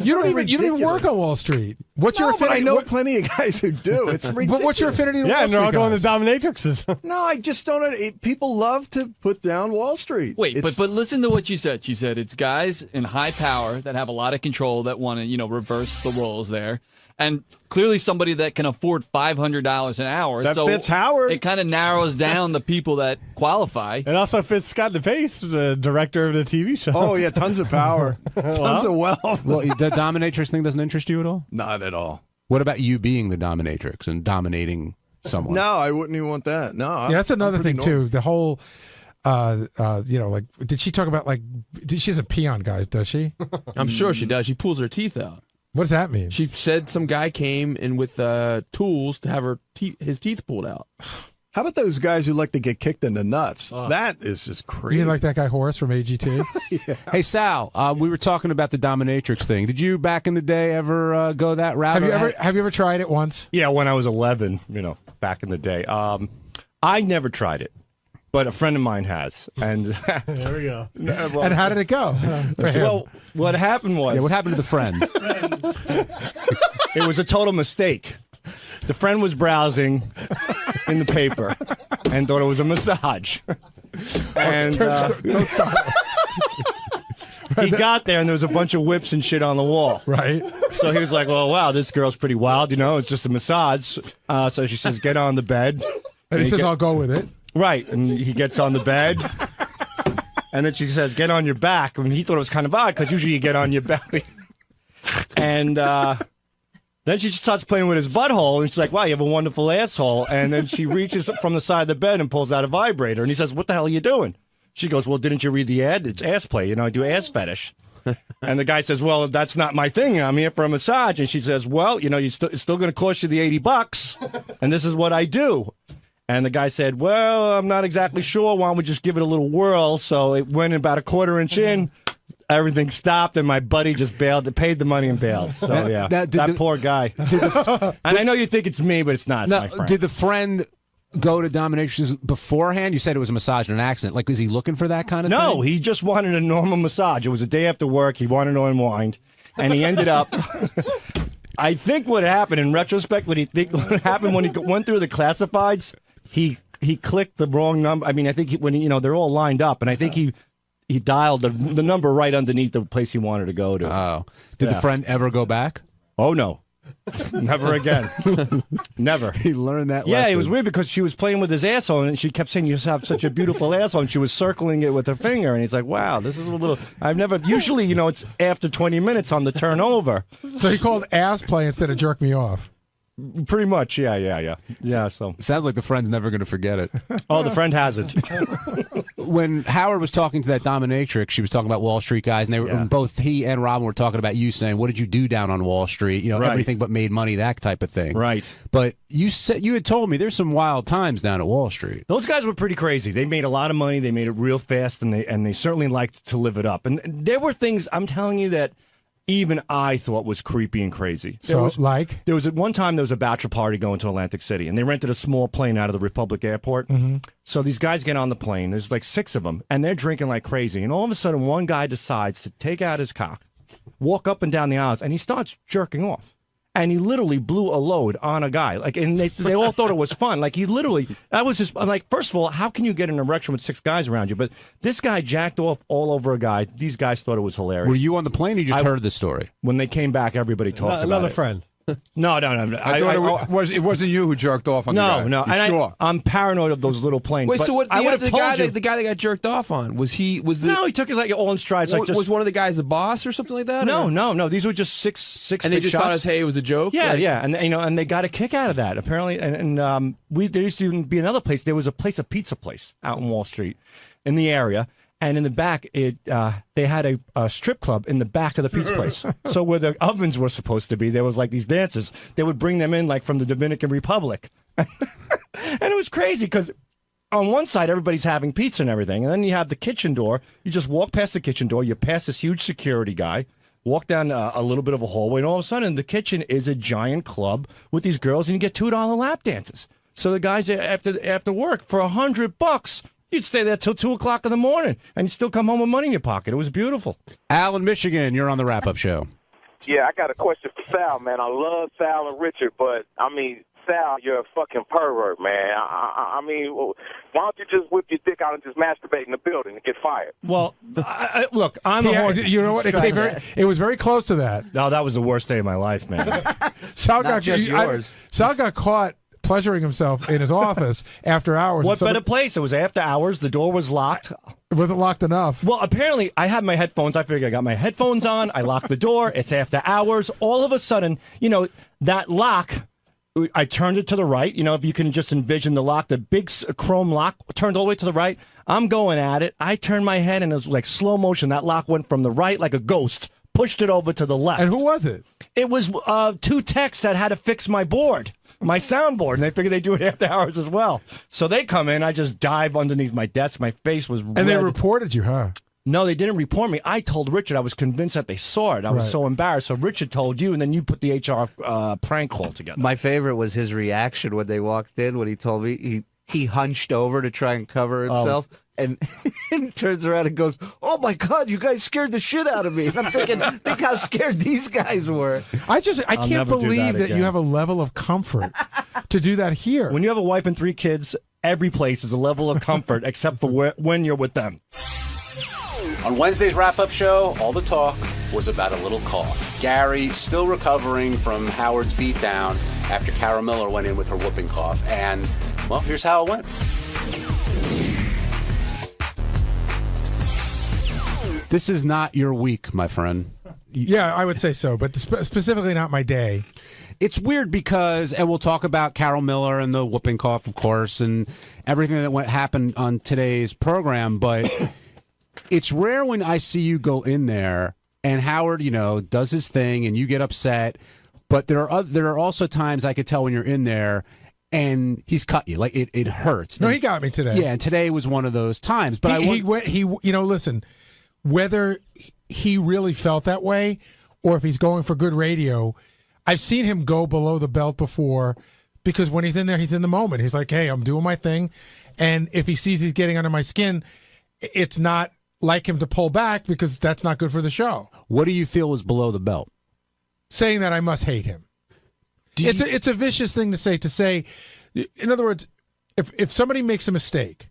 You don't even work on Wall Street. What's your affinity? But I know plenty of guys who do. It's ridiculous. But what's your affinity to yeah, Wall and Street they're all going guys? to dominatrixes. No, I just don't. People love to put down Wall Street. Wait, but listen to what she said. She said it's guys in high power that have a lot of control that want to, reverse the roles there. And clearly somebody that can afford $500 an hour. That so fits Howard. It kind of narrows down the people that qualify. It also fits Scott DePace, the director of the TV show. Oh, yeah, tons of power. Tons of wealth. Well, the dominatrix thing doesn't interest you at all? Not at all. What about you being the dominatrix and dominating someone? No, I wouldn't even want that. No. Yeah, that's another thing, too. The whole, did she talk about, she doesn't pee on guys, does she? I'm sure she does. She pulls her teeth out. What does that mean? She said some guy came in with tools to have his teeth pulled out. How about those guys who like to get kicked in the nuts? That is just crazy. You mean like that guy Horace from AGT? Yeah. Hey, Sal, we were talking about the dominatrix thing. Did you, back in the day, ever go that route? Have you ever tried it once? Yeah, when I was 11, back in the day. I never tried it, but a friend of mine has. And there we go. And how did it go? Well, what happened was... Yeah, what happened to the friend? It was a total mistake. The friend was browsing in the paper and thought it was a massage. And he got there and there was a bunch of whips and shit on the wall. Right. So he was like, well, wow, this girl's pretty wild. It's just a massage. So she says, get on the bed. And he says, I'll go with it. Right. And he gets on the bed. And then she says, get on your back. I mean, he thought it was kind of odd because usually you get on your belly. And then she starts playing with his butthole. And she's like, wow, you have a wonderful asshole. And then she reaches from the side of the bed and pulls out a vibrator. And he says, what the hell are you doing? She goes, well, didn't you read the ad? It's ass play. I do ass fetish. And the guy says, well, that's not my thing. I'm here for a massage. And she says, well, it's still going to cost you the $80. And this is what I do. And the guy said, well, I'm not exactly sure. Why don't we just give it a little whirl? So it went about a quarter inch in. everything stopped, and my buddy just paid the money and bailed. So yeah, that poor guy. And I know you think it's me, but it's not. It's my friend. Did the friend go to dominatrix beforehand? You said it was a massage and an accident. Like, was he looking for that kind of thing? No, he just wanted a normal massage. It was a day after work. He wanted to unwind, and he ended up. I think what happened in retrospect, what happened when he went through the classifieds, he clicked the wrong number. I mean, I think they're all lined up, and I think he dialed the number right underneath the place he wanted to go to. Oh, did the friend ever go back? Oh no. Never again. Never. He learned that lesson. Yeah, it was weird because she was playing with his asshole and she kept saying, "You have such a beautiful asshole," and she was circling it with her finger, and he's like, "Wow, this is a little." I've never. Usually, it's after 20 minutes on the turnover. So he called ass play instead of jerk me off. Pretty much, yeah. So sounds like the friend's never going to forget it. Oh, the friend hasn't. When Howard was talking to that dominatrix, she was talking about Wall Street guys, and they were both he and Robin were talking about you, saying, "What did you do down on Wall Street? Right. Everything but made money, that type of thing." Right. But you had told me there's some wild times down at Wall Street. Those guys were pretty crazy. They made a lot of money. They made it real fast, and they certainly liked to live it up. And there were things I'm telling you that even I thought was creepy and crazy. There was at one time there was a bachelor party going to Atlantic City, and they rented a small plane out of the Republic Airport. Mm-hmm. So these guys get on the plane. There's like 6 of them, and they're drinking like crazy. And all of a sudden, one guy decides to take out his cock, walk up and down the aisles, and he starts jerking off. And he literally blew a load on a guy. And they all thought it was fun. I'm like, first of all, how can you get an erection with 6 guys around you? But this guy jacked off all over a guy. These guys thought it was hilarious. Were you on the plane or you just heard the story? When they came back, everybody talked about it. Another friend. No. I thought it wasn't you who jerked off on the guy. No. You sure? I'm paranoid of those little planes. Wait, but so what? I would have the told guy you. the guy that got jerked off on was he? No, he took it all in strides. Was one of the guys the boss or something like that? No. These were just six. And they just shots. thought, hey, it was a joke. Yeah, and they got a kick out of that apparently. And there used to be another place. There was a pizza place out in Wall Street, in the area. And in the back, they had a strip club in the back of the pizza place. So where the ovens were supposed to be, there was like these dancers. They would bring them in like from the Dominican Republic. And it was crazy because on one side, everybody's having pizza and everything. And then you have the kitchen door. You just walk past the kitchen door. You pass this huge security guy. Walk down a little bit of a hallway. And all of a sudden, the kitchen is a giant club with these girls. And you get $2 lap dances. So the guys, after work, for $100... You'd stay there till 2 o'clock in the morning, and you'd still come home with money in your pocket. It was beautiful. Al in Michigan, you're on the wrap-up show. Yeah, I got a question for Sal, man. I love Sal and Richard, but, Sal, you're a fucking pervert, man. I mean, why don't you just whip your dick out and just masturbate in the building and get fired? Well, look, I'm a horny. You know what? It was very close to that. No, that was the worst day of my life, man. Sal got caught pleasuring himself in his office after hours. What better place? It was after hours. The door was locked. It wasn't locked enough. Well, apparently, I had my headphones. I figured I got my headphones on. I locked the door. It's after hours. All of a sudden, that lock, I turned it to the right. If you can just envision the lock, the big chrome lock turned all the way to the right. I'm going at it. I turned my head, and it was like slow motion. That lock went from the right like a ghost, pushed it over to the left. And who was it? It was 2 techs that had to fix my board. My soundboard, and they figured they'd do it after hours as well. So they come in, I just dive underneath my desk. My face was red. And they reported you, huh? No, they didn't report me. I told Richard. I was convinced that they saw it. I was so embarrassed. So Richard told you, and then you put the HR prank call together. My favorite was his reaction when they walked in, when he told me he hunched over to try and cover himself. And turns around and goes, "Oh my God, you guys scared the shit out of me." And I'm thinking, think how scared these guys were. I can't believe that you have a level of comfort to do that here. When you have a wife and 3 kids, every place is a level of comfort except for when you're with them. On Wednesday's wrap-up show, all the talk was about a little cough. Gary still recovering from Howard's beatdown after Cara Miller went in with her whooping cough. And, well, here's how it went. This is not your week, my friend. Yeah, I would say so, but specifically not my day. It's weird because, and we'll talk about Carol Miller and the whooping cough, of course, and everything that happened on today's program, but it's rare when I see you go in there and Howard, does his thing and you get upset, but there are also times I could tell when you're in there and he's cut you. Like, it hurts. No, he got me today. Yeah, and today was one of those times. But listen, whether he really felt that way or if he's going for good radio. I've seen him go below the belt before because when he's in there, he's in the moment. He's like, hey, I'm doing my thing. And if he sees he's getting under my skin, it's not like him to pull back because that's not good for the show. What do you feel was below the belt? Saying that I must hate him. It's a vicious thing to say. In other words, if somebody makes a mistake,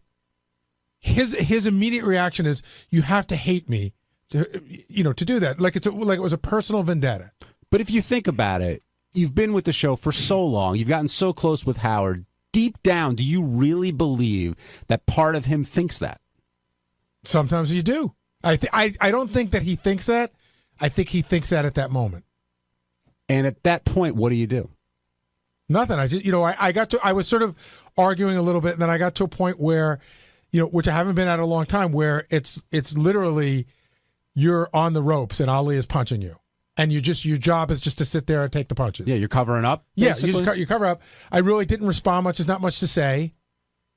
his immediate reaction is, you have to hate me to do that. Like it was a personal vendetta. But if you think about it, you've been with the show for so long, you've gotten so close with Howard. Deep down, do you really believe that part of him thinks that? Sometimes you do. I don't think that he thinks that. I think he thinks that at that moment. And at that point, what do you do? Nothing. I was sort of arguing a little bit, and then I got to a point where, which I haven't been at a long time, where it's literally you're on the ropes and Ali is punching you. And your job is just to sit there and take the punches. Yeah, you're covering up. Yeah, basically? you cover up. I really didn't respond much. There's not much to say.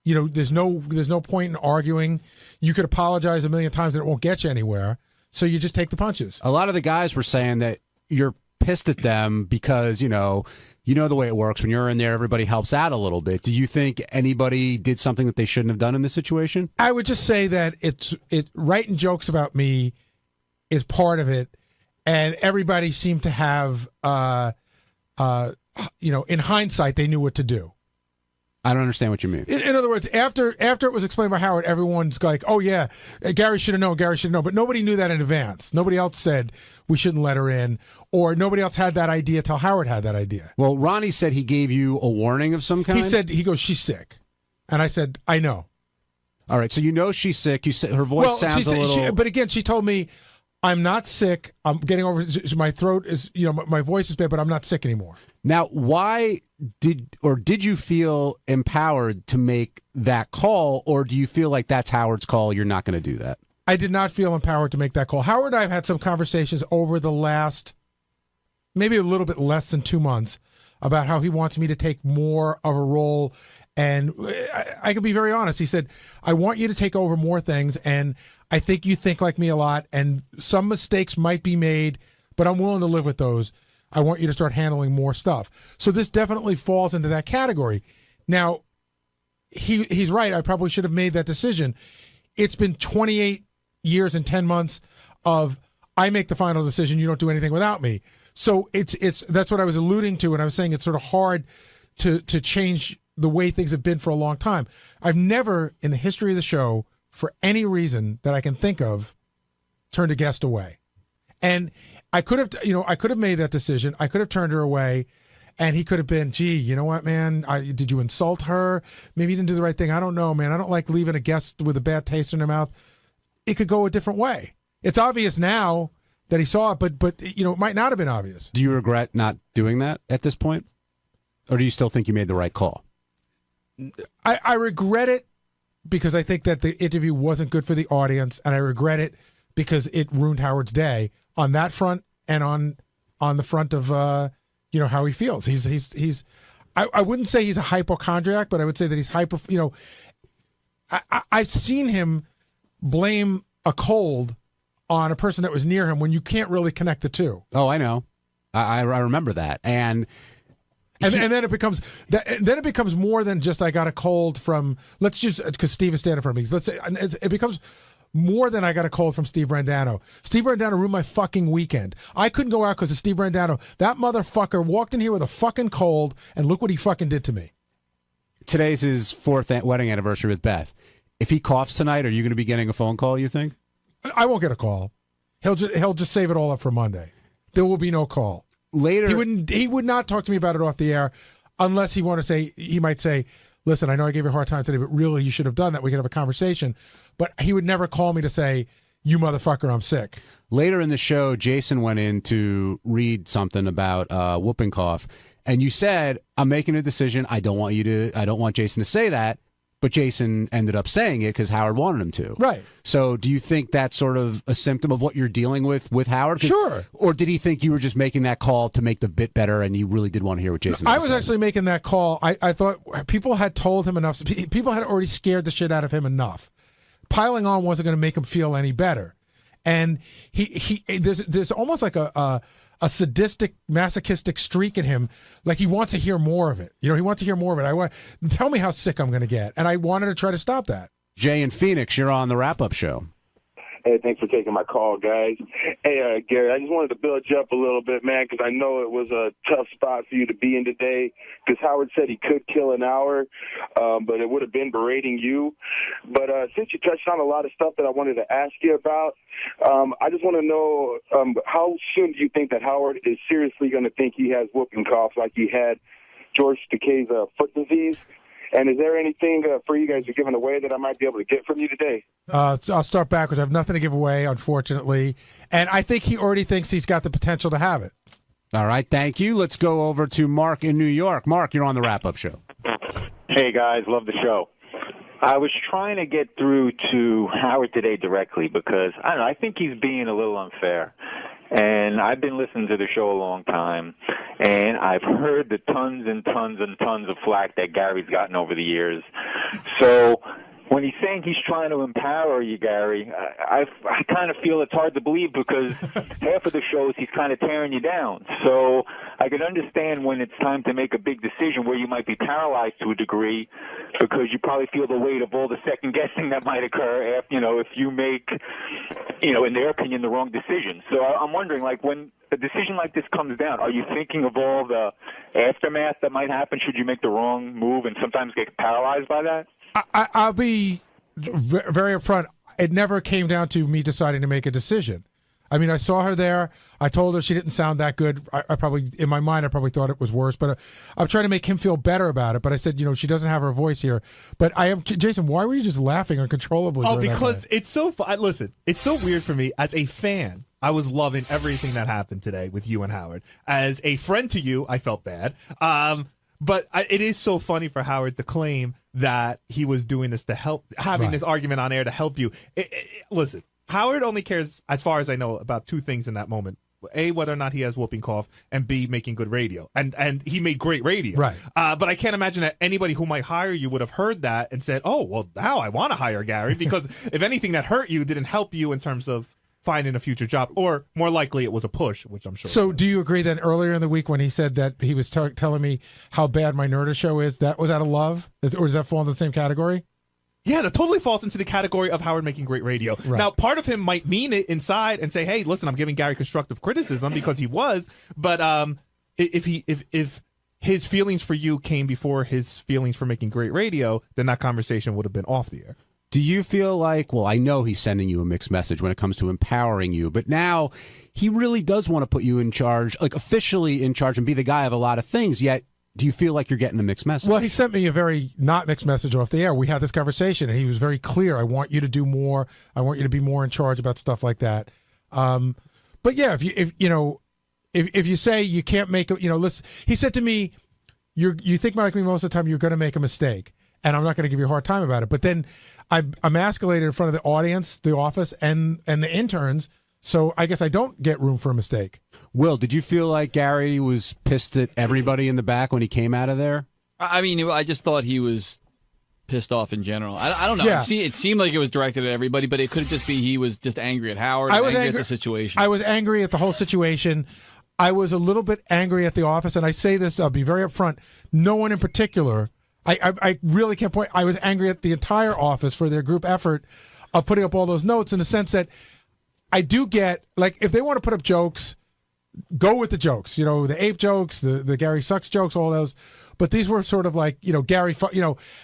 There's no point in arguing. You could apologize a million times and it won't get you anywhere. So you just take the punches. A lot of the guys were saying that you're pissed at them because you know the way it works. When you're in there, everybody helps out a little bit. Do you think anybody did something that they shouldn't have done in this situation? I would just say that writing jokes about me is part of it. And everybody seemed to have, in hindsight, they knew what to do. I don't understand what you mean. In other words, after it was explained by Howard, everyone's like, oh, yeah, Gary should have known, But nobody knew that in advance. Nobody else said we shouldn't let her in, or nobody else had that idea till Howard had that idea. Well, Ronnie said he gave you a warning of some kind? He goes, she's sick. And I said, I know. All right, so you know she's sick. You said her voice sounds a little... But again, she told me, I'm not sick. I'm getting over my throat is, my voice is bad, but I'm not sick anymore. Now, why did you feel empowered to make that call, or do you feel like that's Howard's call? You're not going to do that? I did not feel empowered to make that call. Howard and I have had some conversations over the last, maybe a little bit less than 2 months, about how he wants me to take more of a role. And I can be very honest. He said, I want you to take over more things, and I think you think like me a lot, and some mistakes might be made, but I'm willing to live with those. I want you to start handling more stuff. So this definitely falls into that category. Now, he's right. I probably should have made that decision. It's been 28 years and 10 months of I make the final decision. You don't do anything without me. So it's that's what I was alluding to, and I was saying it's sort of hard to change the way things have been for a long time. I've never, in the history of the show, for any reason that I can think of, turned a guest away. And I could have made that decision. I could have turned her away, and he could have been, gee, you know what, man? Did you insult her? Maybe you didn't do the right thing. I don't know, man. I don't like leaving a guest with a bad taste in their mouth. It could go a different way. It's obvious now that he saw it, but it might not have been obvious. Do you regret not doing that at this point? Or do you still think you made the right call? I regret it because I think that the interview wasn't good for the audience, and I regret it because it ruined Howard's day on that front and on the front of how he feels. He's I wouldn't say he's a hypochondriac, but I would say that he's hyper. I've seen him blame a cold on a person that was near him when you can't really connect the two. Oh, I know. I remember that. And then it becomes more than just I got a cold from, let's just, because Steve is standing for me. Let's say it becomes more than I got a cold from Steve Brandano. Steve Brandano ruined my fucking weekend. I couldn't go out because of Steve Brandano. That motherfucker walked in here with a fucking cold, and look what he fucking did to me. Today's his 4th wedding anniversary with Beth. If he coughs tonight, are you going to be getting a phone call, you think? I won't get a call. He'll just save it all up for Monday. There will be no call. Later, he would not talk to me about it off the air unless he might say, listen, I know I gave you a hard time today, but really you should have done that. We could have a conversation. But he would never call me to say, you motherfucker, I'm sick. Later in the show, Jason went in to read something about whooping cough, and you said, I'm making a decision. I don't want Jason to say that. But Jason ended up saying it because Howard wanted him to. Right. So do you think that's sort of a symptom of what you're dealing with Howard? Sure. Or did he think you were just making that call to make the bit better and you really did want to hear what Jason had to say? I was actually making that call. I thought people had told him enough. People had already scared the shit out of him enough. Piling on wasn't going to make him feel any better. and there's almost like a sadistic, masochistic streak in him. Like he wants to hear more of it. You know, he wants to hear more of it. Tell me how sick I'm going to get, and I wanted to try to stop that. Jay in Phoenix, you're on the wrap-up show. Hey, thanks for taking my call, guys. Hey, Gary, I just wanted to build you up a little bit, man, because I know it was a tough spot for you to be in today, because Howard said he could kill an hour, but it would have been berating you. But since you touched on a lot of stuff that I wanted to ask you about, I just want to know how soon do you think that Howard is seriously going to think he has whooping cough like he had George Takei's foot disease? And is there anything for you guys you're giving away that I might be able to get from you today? So I'll start backwards. I have nothing to give away, unfortunately. And I think he already thinks he's got the potential to have it. All right, thank you. Let's go over to Mark in New York. Mark, you're on the wrap-up show. Hey, guys, love the show. I was trying to get through to Howard today directly because, I don't know, I think he's being a little unfair. And I've been listening to the show a long time, and I've heard the tons and tons and tons of flack that Gary's gotten over the years. So when he's saying he's trying to empower you, Gary, I kind of feel it's hard to believe because half of the shows he's kind of tearing you down. So I could understand when it's time to make a big decision where you might be paralyzed to a degree because you probably feel the weight of all the second guessing that might occur after, if you make, in their opinion, the wrong decision. So I'm wondering, like, when a decision like this comes down, are you thinking of all the aftermath that might happen should you make the wrong move and sometimes get paralyzed by that? I'll be very upfront. It never came down to me deciding to make a decision. I mean, I saw her there. I told her she didn't sound that good. I probably, in my mind, I probably thought it was worse. But I'm trying to make him feel better about it. But I said, she doesn't have her voice here. But Jason, why were you just laughing uncontrollably? Oh, because it's so fun. Listen, it's so weird for me as a fan. I was loving everything that happened today with you and Howard. As a friend to you, I felt bad. But it is so funny for Howard to claim that he was doing this to help, having this argument on air to help you. Listen, Howard only cares, as far as I know, about two things in that moment. A, whether or not he has whooping cough, and B, making good radio. And he made great radio. Right. But I can't imagine that anybody who might hire you would have heard that and said, oh, well, now I want to hire Gary, because if anything that hurt you didn't help you in terms of finding a future job, or more likely it was a push, which I'm sure. So do you agree then earlier in the week when he said that he was telling me how bad my Nerdist show is, that was out of love? Or does that fall in the same category? Yeah, that totally falls into the category of Howard making great radio. Right. Now, part of him might mean it inside and say, hey, listen, I'm giving Gary constructive criticism because he was, but if his feelings for you came before his feelings for making great radio, then that conversation would have been off the air. Do you feel like, well, I know he's sending you a mixed message when it comes to empowering you, but now he really does want to put you in charge, like officially in charge and be the guy of a lot of things, yet do you feel like you're getting a mixed message? Well, he sent me a very not mixed message off the air. We had this conversation, and he was very clear. I want you to do more. I want you to be more in charge about stuff like that. But yeah, if you say you can't make listen, he said to me, you think like me most of the time, you're going to make a mistake, and I'm not going to give you a hard time about it. But then I'm escalated in front of the audience, the office, and the interns. So I guess I don't get room for a mistake. Will, did you feel like Gary was pissed at everybody in the back when he came out of there? I mean, I just thought he was pissed off in general. I don't know. Yeah. It seemed like it was directed at everybody, but it could just be he was just angry at Howard. I was angry at the situation. I was angry at the whole situation. I was a little bit angry at the office, and I say this, I'll be very upfront. No one in particular. I really can't point. I was angry at the entire office for their group effort of putting up all those notes, in the sense that I do get, like, if they want to put up jokes, go with the jokes. The ape jokes, the Gary sucks jokes, all those. But these were sort of like, Gary,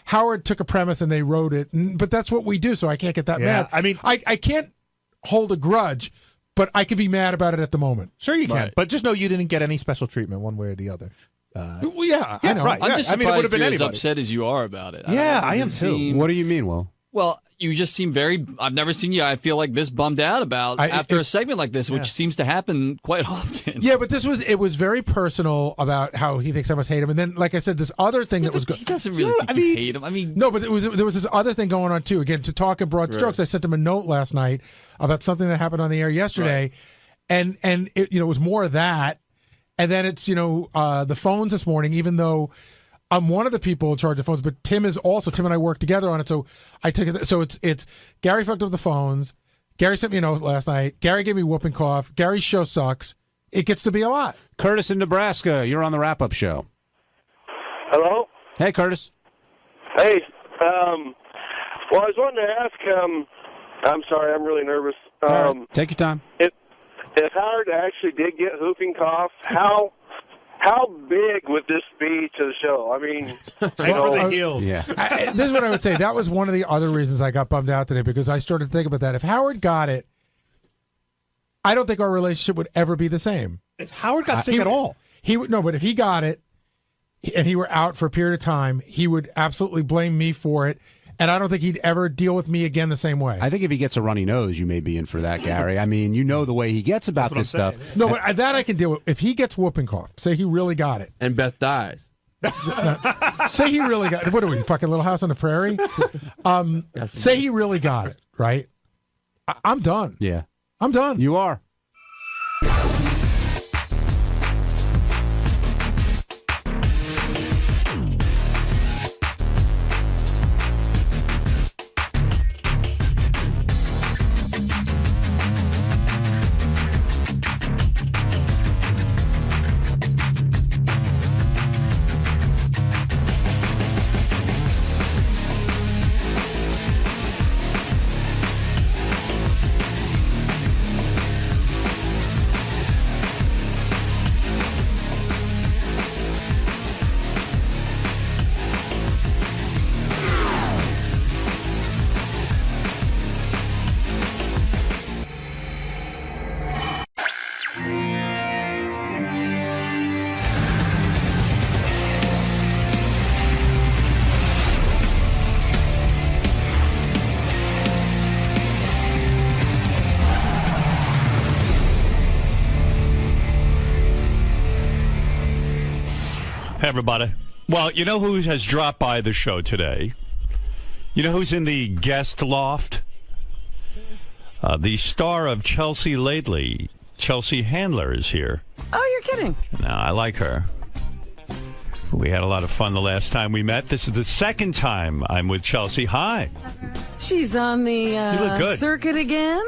Howard took a premise and they wrote it. But that's what we do, so I can't get that mad. I mean, I can't hold a grudge, but I can be mad about it at the moment. Sure you can. Right. But just know you didn't get any special treatment one way or the other. Well, yeah, I know. Right. I'm just I mean, it would have surprised been you're as anybody. upset as you are about it. I am too. What do you mean, Will? Well, you just seem very. I've never seen you. I feel like this bummed out about after a segment like this, which seems to happen quite often. Yeah, but it was very personal about how he thinks I must hate him, and then, like I said, this other thing that was He doesn't really think you hate him. I mean, no, but there was this other thing going on too. Again, to talk in broad strokes, I sent him a note last night about something that happened on the air yesterday, and it was more of that, and then it's the phones this morning, even though I'm one of the people in charge of phones, but Tim and I work together on it. So I took it. So it's Gary fucked up the phones. Gary sent me a note last night. Gary gave me whooping cough. Gary's show sucks. It gets to be a lot. Curtis in Nebraska, you're on the wrap-up show. Hello? Hey, Curtis. Hey, well, I was wanting to ask, I'm sorry, I'm really nervous. Take your time. If Howard actually did get whooping cough, how big would this be to the show? I mean, This is what I would say. That was one of the other reasons I got bummed out today, because I started to think about that. If Howard got it, I don't think our relationship would ever be the same. If Howard got sick at all, he would no. But if he got it and he were out for a period of time, he would absolutely blame me for it, and I don't think he'd ever deal with me again the same way. I think if he gets a runny nose, you may be in for that, Gary. I mean, you know the way he gets about this stuff. No, but that I can deal with. If he gets whooping cough, say he really got it, and Beth dies. Say he really got it. What are we, fucking Little House on the Prairie? Say he really got it, right? I'm done. Yeah. I'm done. You are. Hey, everybody. Well, you know who has dropped by the show today? You know who's in the guest loft? The star of Chelsea Lately, Chelsea Handler, is here. Oh, you're kidding. No, I like her. We had a lot of fun the last time we met. This is the second time I'm with Chelsea. Hi. She's on the look good. circuit again.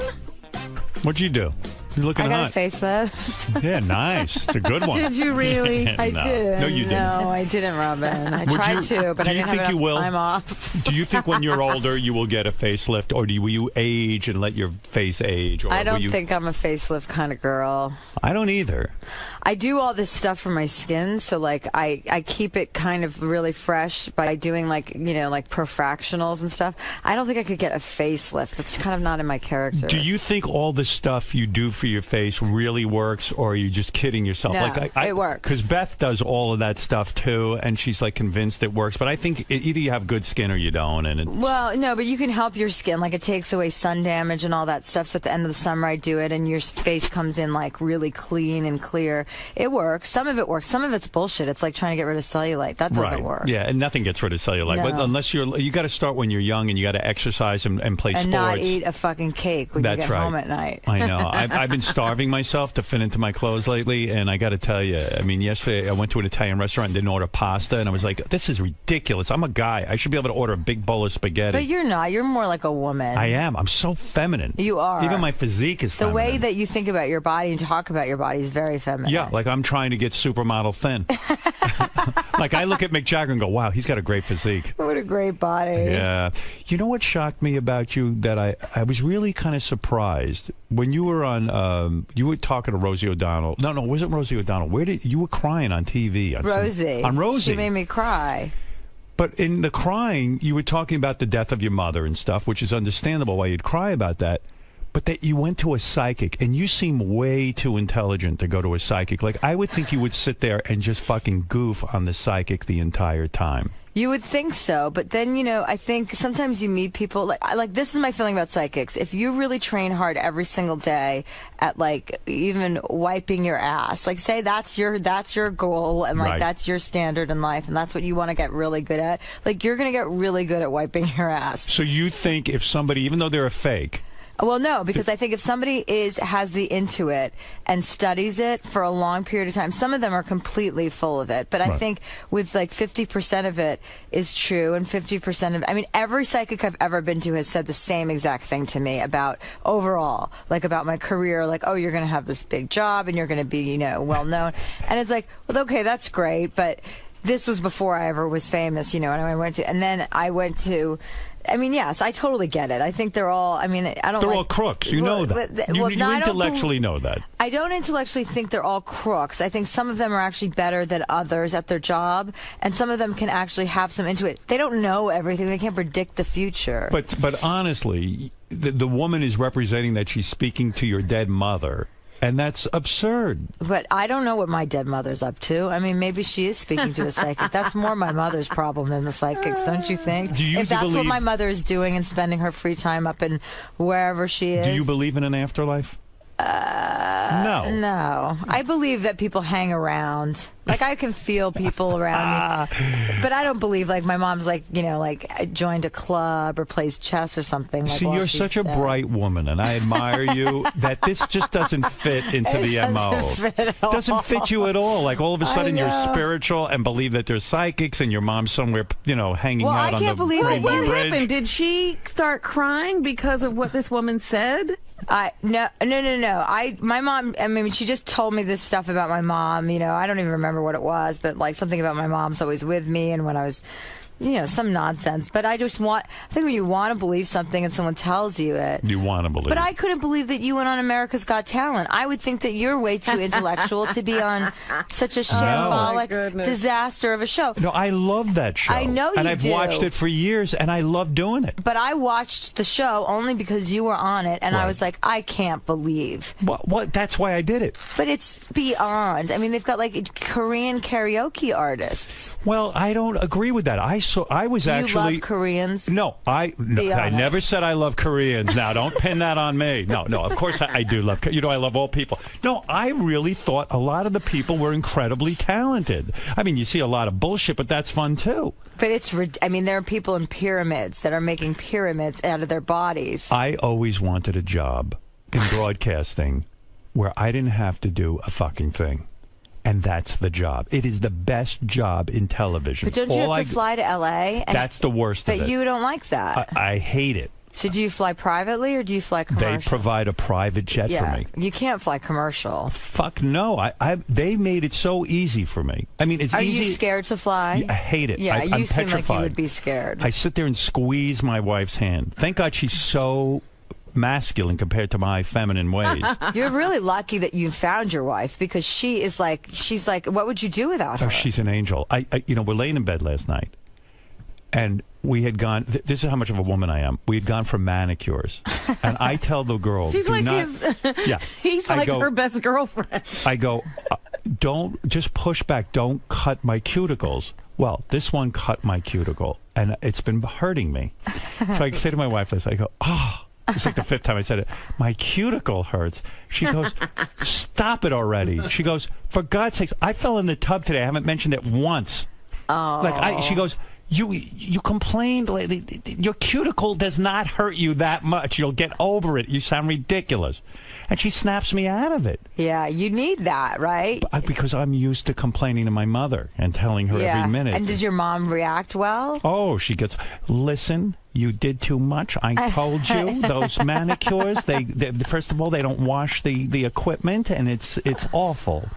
What'd you do? You're looking I got hot. a facelift. Yeah, nice. It's a good one. Did you really? I did. No, you didn't. No, I didn't, Robin. I Would tried you- to, but do I you didn't think have you enough will? time off. Do you think when you're older you will get a facelift, or will you age and let your face age? Or I will don't you... think I'm a facelift kind of girl. I don't either. I do all this stuff for my skin, so like I keep it kind of really fresh by doing like like profractionals and stuff. I don't think I could get a facelift. That's kind of not in my character. Do you think all the stuff you do for your face really works, or are you just kidding yourself? No, like it works. Because Beth does all of that stuff too, and she's like convinced it works. But I think either you have good skin or you don't. And Well, no, but you can help your skin. Like it takes away sun damage and all that stuff. So at the end of the summer, I do it, and your face comes in like really clean and clear. It works. Some of it works. Some of it's bullshit. It's like trying to get rid of cellulite. That doesn't right. work. Yeah, and nothing gets rid of cellulite. No. But unless you got to start when you're young, and you got to exercise and play And sports. not eat a fucking cake when That's you get right. home at night. I know. I've been starving myself to fit into my clothes lately, and I got to tell you, I mean, yesterday I went to an Italian restaurant and didn't order pasta, and I was like, this is ridiculous. I'm a guy. I should be able to order a big bowl of spaghetti. But you're not. You're more like a woman. I am. I'm so feminine. You are. Even my physique is The feminine. way that you think about your body and talk about your body is very feminine. Yeah, like I'm trying to get supermodel thin. Like I look at Mick Jagger and go, wow, he's got a great physique. What a great body. Yeah. You know what shocked me about you that I was really kind of surprised when you were on you were talking to Rosie O'Donnell. No, it wasn't Rosie O'Donnell. Where did you were crying on TV? Rosie. On Rosie. She made me cry. But in the crying, you were talking about the death of your mother and stuff, which is understandable why you'd cry about that. But that you went to a psychic, and you seem way too intelligent to go to a psychic. Like, I would think you would sit there and just fucking goof on the psychic the entire time. You would think so, but then, I think sometimes you meet people, like this is my feeling about psychics. If you really train hard every single day at, like, even wiping your ass, like, say that's your goal, and, like, Right. that's your standard in life, and that's what you want to get really good at, like, you're going to get really good at wiping your ass. So you think if somebody, even though they're a fake, Well, no, because I think if somebody has the intuit and studies it for a long period of time, some of them are completely full of it. But I think with like 50% of it is true, and 50% of, I mean, every psychic I've ever been to has said the same exact thing to me about overall, like about my career, like, oh, you're going to have this big job and you're going to be, you know, well known. And it's like, well, okay, that's great, but this was before I ever was famous, you know, and then I went to. I mean, yes, I totally get it. I think they're all, I mean, I don't They're like, all crooks. You know that. You intellectually know that. I don't intellectually think they're all crooks. I think some of them are actually better than others at their job, and some of them can actually have some intuition. They don't know everything. They can't predict the future. But honestly, the woman is representing that she's speaking to your dead mother. And that's absurd. But I don't know what my dead mother's up to. I mean, maybe she is speaking to a psychic. That's more my mother's problem than the psychics, don't you think? If that's what my mother is doing and spending her free time up in wherever she is. Do you believe in an afterlife? No. No. I believe that people hang around. Like, I can feel people around me. But I don't believe, like, my mom's, like, you know, like, joined a club or plays chess or something. Like, see, you're such a bright woman, and I admire you, that this just doesn't fit into the MO. It doesn't fit you at all. Like, all of a sudden, you're spiritual and believe that there's psychics and your mom's somewhere, you know, hanging out on the Rainbow Bridge. What happened? Did she start crying because of what this woman said? No. My mom, I mean, she just told me this stuff about my mom. You know, I don't even remember what it was, but like something about my mom's always with me, and when I was, you know, some nonsense. But I think when you want to believe something and someone tells you it, you want to believe. But I couldn't believe that you went on America's Got Talent. I would think that you're way too intellectual to be on such a shambolic disaster of a show. No, I love that show. I know you do. And I've watched it for years, and I love doing it. But I watched the show only because you were on it, and I was like, I can't believe. What? That's why I did it. But it's beyond. I mean, they've got like Korean karaoke artists. Well, I don't agree with that. I was actually. You love Koreans? No, I never said I love Koreans. Now, don't pin that on me. No, of course I do love. You know, I love all people. No, I really thought a lot of the people were incredibly talented. I mean, you see a lot of bullshit, but that's fun too. But I mean, there are people in pyramids that are making pyramids out of their bodies. I always wanted a job in broadcasting where I didn't have to do a fucking thing. And that's the job. It is the best job in television. But don't you have to fly to L.A.? That's the worst of it. But you don't like that. I hate it. So do you fly privately or do you fly commercial? They provide a private jet for me. You can't fly commercial. Fuck no. They made it so easy for me. I mean, it's Are easy. Are you scared to fly? I hate it. Yeah, I'm you seem petrified. like you would be scared. I sit there and squeeze my wife's hand. Thank God she's so masculine compared to my feminine ways. You're really lucky that you found your wife, because she's like, what would you do without her? Oh, she's an angel. You know, we're laying in bed last night, and we had gone. This is how much of a woman I am. We had gone for manicures, and I tell the girl, she's like he's like her best girlfriend. I go, don't just push back. Don't cut my cuticles. Well, this one cut my cuticle, and it's been hurting me. So I say to my wife this. I go, oh. It's like the fifth time I said it. My cuticle hurts. She goes, stop it already. She goes, for God's sakes, I fell in the tub today. I haven't mentioned it once. Oh. She goes, you complained. Your cuticle does not hurt you that much. You'll get over it. You sound ridiculous. And she snaps me out of it. Yeah, you need that, right? Because I'm used to complaining to my mother and telling her every minute. And did your mom react well? Oh, she gets, listen, you did too much. I told you, those manicures, they first of all, they don't wash the equipment, and it's awful.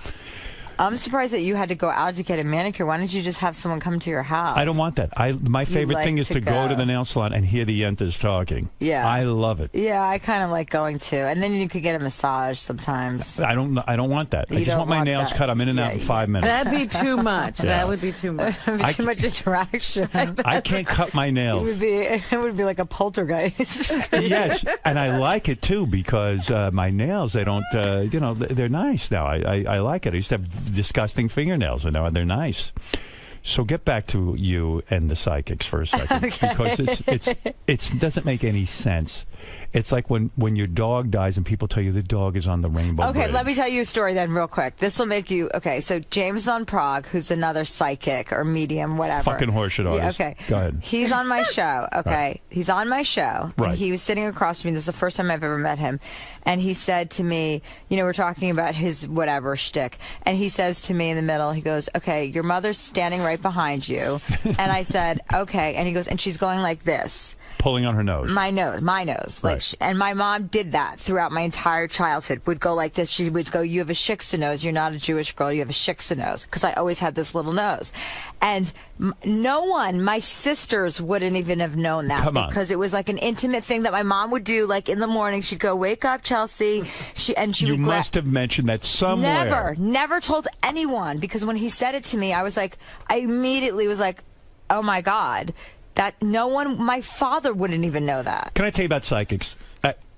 I'm surprised that you had to go out to get a manicure. Why don't you just have someone come to your house? I don't want that. My favorite thing is to go to the nail salon and hear the yentas talking. Yeah. I love it. Yeah, I kind of like going to. And then you could get a massage sometimes. I don't want that. I just want my nails cut. I'm in and out in 5 minutes. That'd be too much. Yeah. That would be too much. Too much interaction. I can't cut my nails. It would be like a poltergeist. Yes, and I like it too, because my nails, they don't, they're nice now. I like it. I used to have disgusting fingernails, and now they're nice. So get back to you and the psychics for a second, because it doesn't make any sense. It's like when your dog dies and people tell you the dog is on the rainbow Okay, bridge. let me tell you a story then real quick. This will make you... Okay, so James Von Prague, who's another psychic or medium, whatever. Fucking horseshit artist. Yeah, okay. Go ahead. He's on my show, okay? Right. He's on my show. Right. And he was sitting across from me. This is the first time I've ever met him. And he said to me, we're talking about his whatever shtick. And he says to me in the middle, he goes, okay, your mother's standing right behind you. And I said, okay. And he goes, and she's going like this. Pulling on her nose. My nose. Like, Right. and my mom did that throughout my entire childhood. Would go like this. She would go, you have a shiksa nose. You're not a Jewish girl. You have a shiksa nose. Because I always had this little nose. And no one, my sisters wouldn't even have known that. Come on. Because it was like an intimate thing that my mom would do. Like in the morning, she'd go, wake up, Chelsea. She You would must have mentioned that somewhere. Never told anyone. Because when he said it to me, I immediately was like, oh my God. That no one, my father wouldn't even know that. Can I tell you about psychics?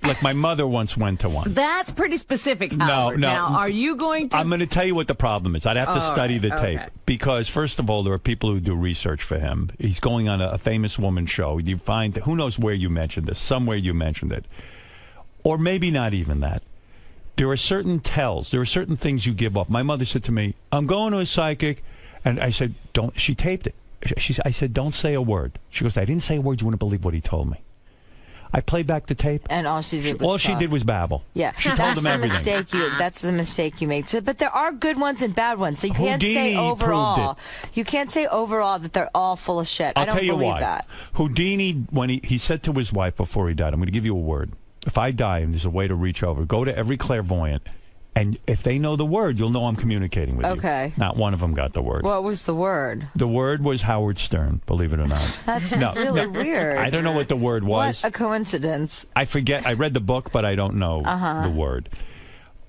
Like my mother once went to one. That's pretty specific, Howard. No. Now, are you going to... I'm going to tell you what the problem is. I'd have to study the tape. okay. Because, first of all, there are people who do research for him. He's going on a famous woman show. You find, who knows where you mentioned this. Somewhere you mentioned it. Or maybe not even that. There are certain tells. There are certain things you give up. My mother said to me, I'm going to a psychic. And I said, don't. She taped it. I said, don't say a word. She goes, I didn't say a word. You wouldn't believe what he told me. I played back the tape. And all she did was she did was babble. Yeah, She told him everything. That's the mistake you make. But there are good ones and bad ones. So you can't Houdini say overall. proved You can't say overall that they're all full of shit. I'll I don't tell you believe why. that. Houdini, when he said to his wife before he died, I'm going to give you a word. If I die and there's a way to reach over, go to every clairvoyant, and if they know the word, you'll know I'm communicating with you. Okay. Not one of them got the word. What was the word? The word was Howard Stern, believe it or not. That's really weird. I don't know what the word was. What a coincidence. I forget. I read the book, but I don't know the word.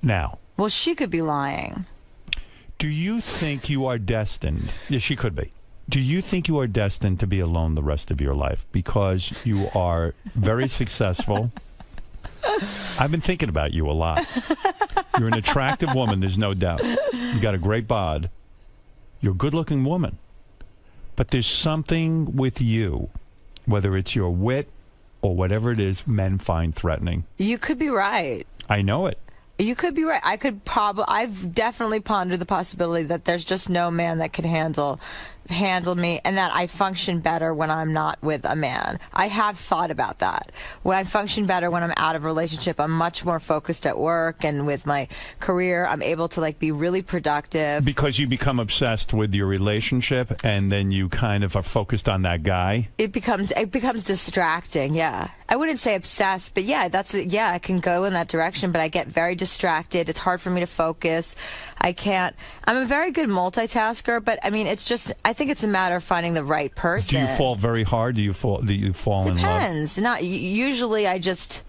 Now. Well, she could be lying. Do you think you are destined? Yes, she could be. Do you think you are destined to be alone the rest of your life? Because you are very successful. I've been thinking about you a lot. You're an attractive woman, there's no doubt. You got a great bod. You're a good-looking woman. But there's something with you, whether it's your wit or whatever it is, men find threatening. You could be right. I know it. You could be right. I've definitely pondered the possibility that there's just no man that could handle me, and that I function better when I'm not with a man. I have thought about that. When I function better when I'm out of a relationship, I'm much more focused at work and with my career. I'm able to be really productive. Because you become obsessed with your relationship, and then you kind of are focused on that guy. It becomes distracting. Yeah, I wouldn't say obsessed, but yeah, I can go in that direction. But I get very distracted. It's hard for me to focus. I'm a very good multitasker, but I mean, I think it's a matter of finding the right person. Do you fall very hard? Do you fall in love? Depends. Not usually. I just,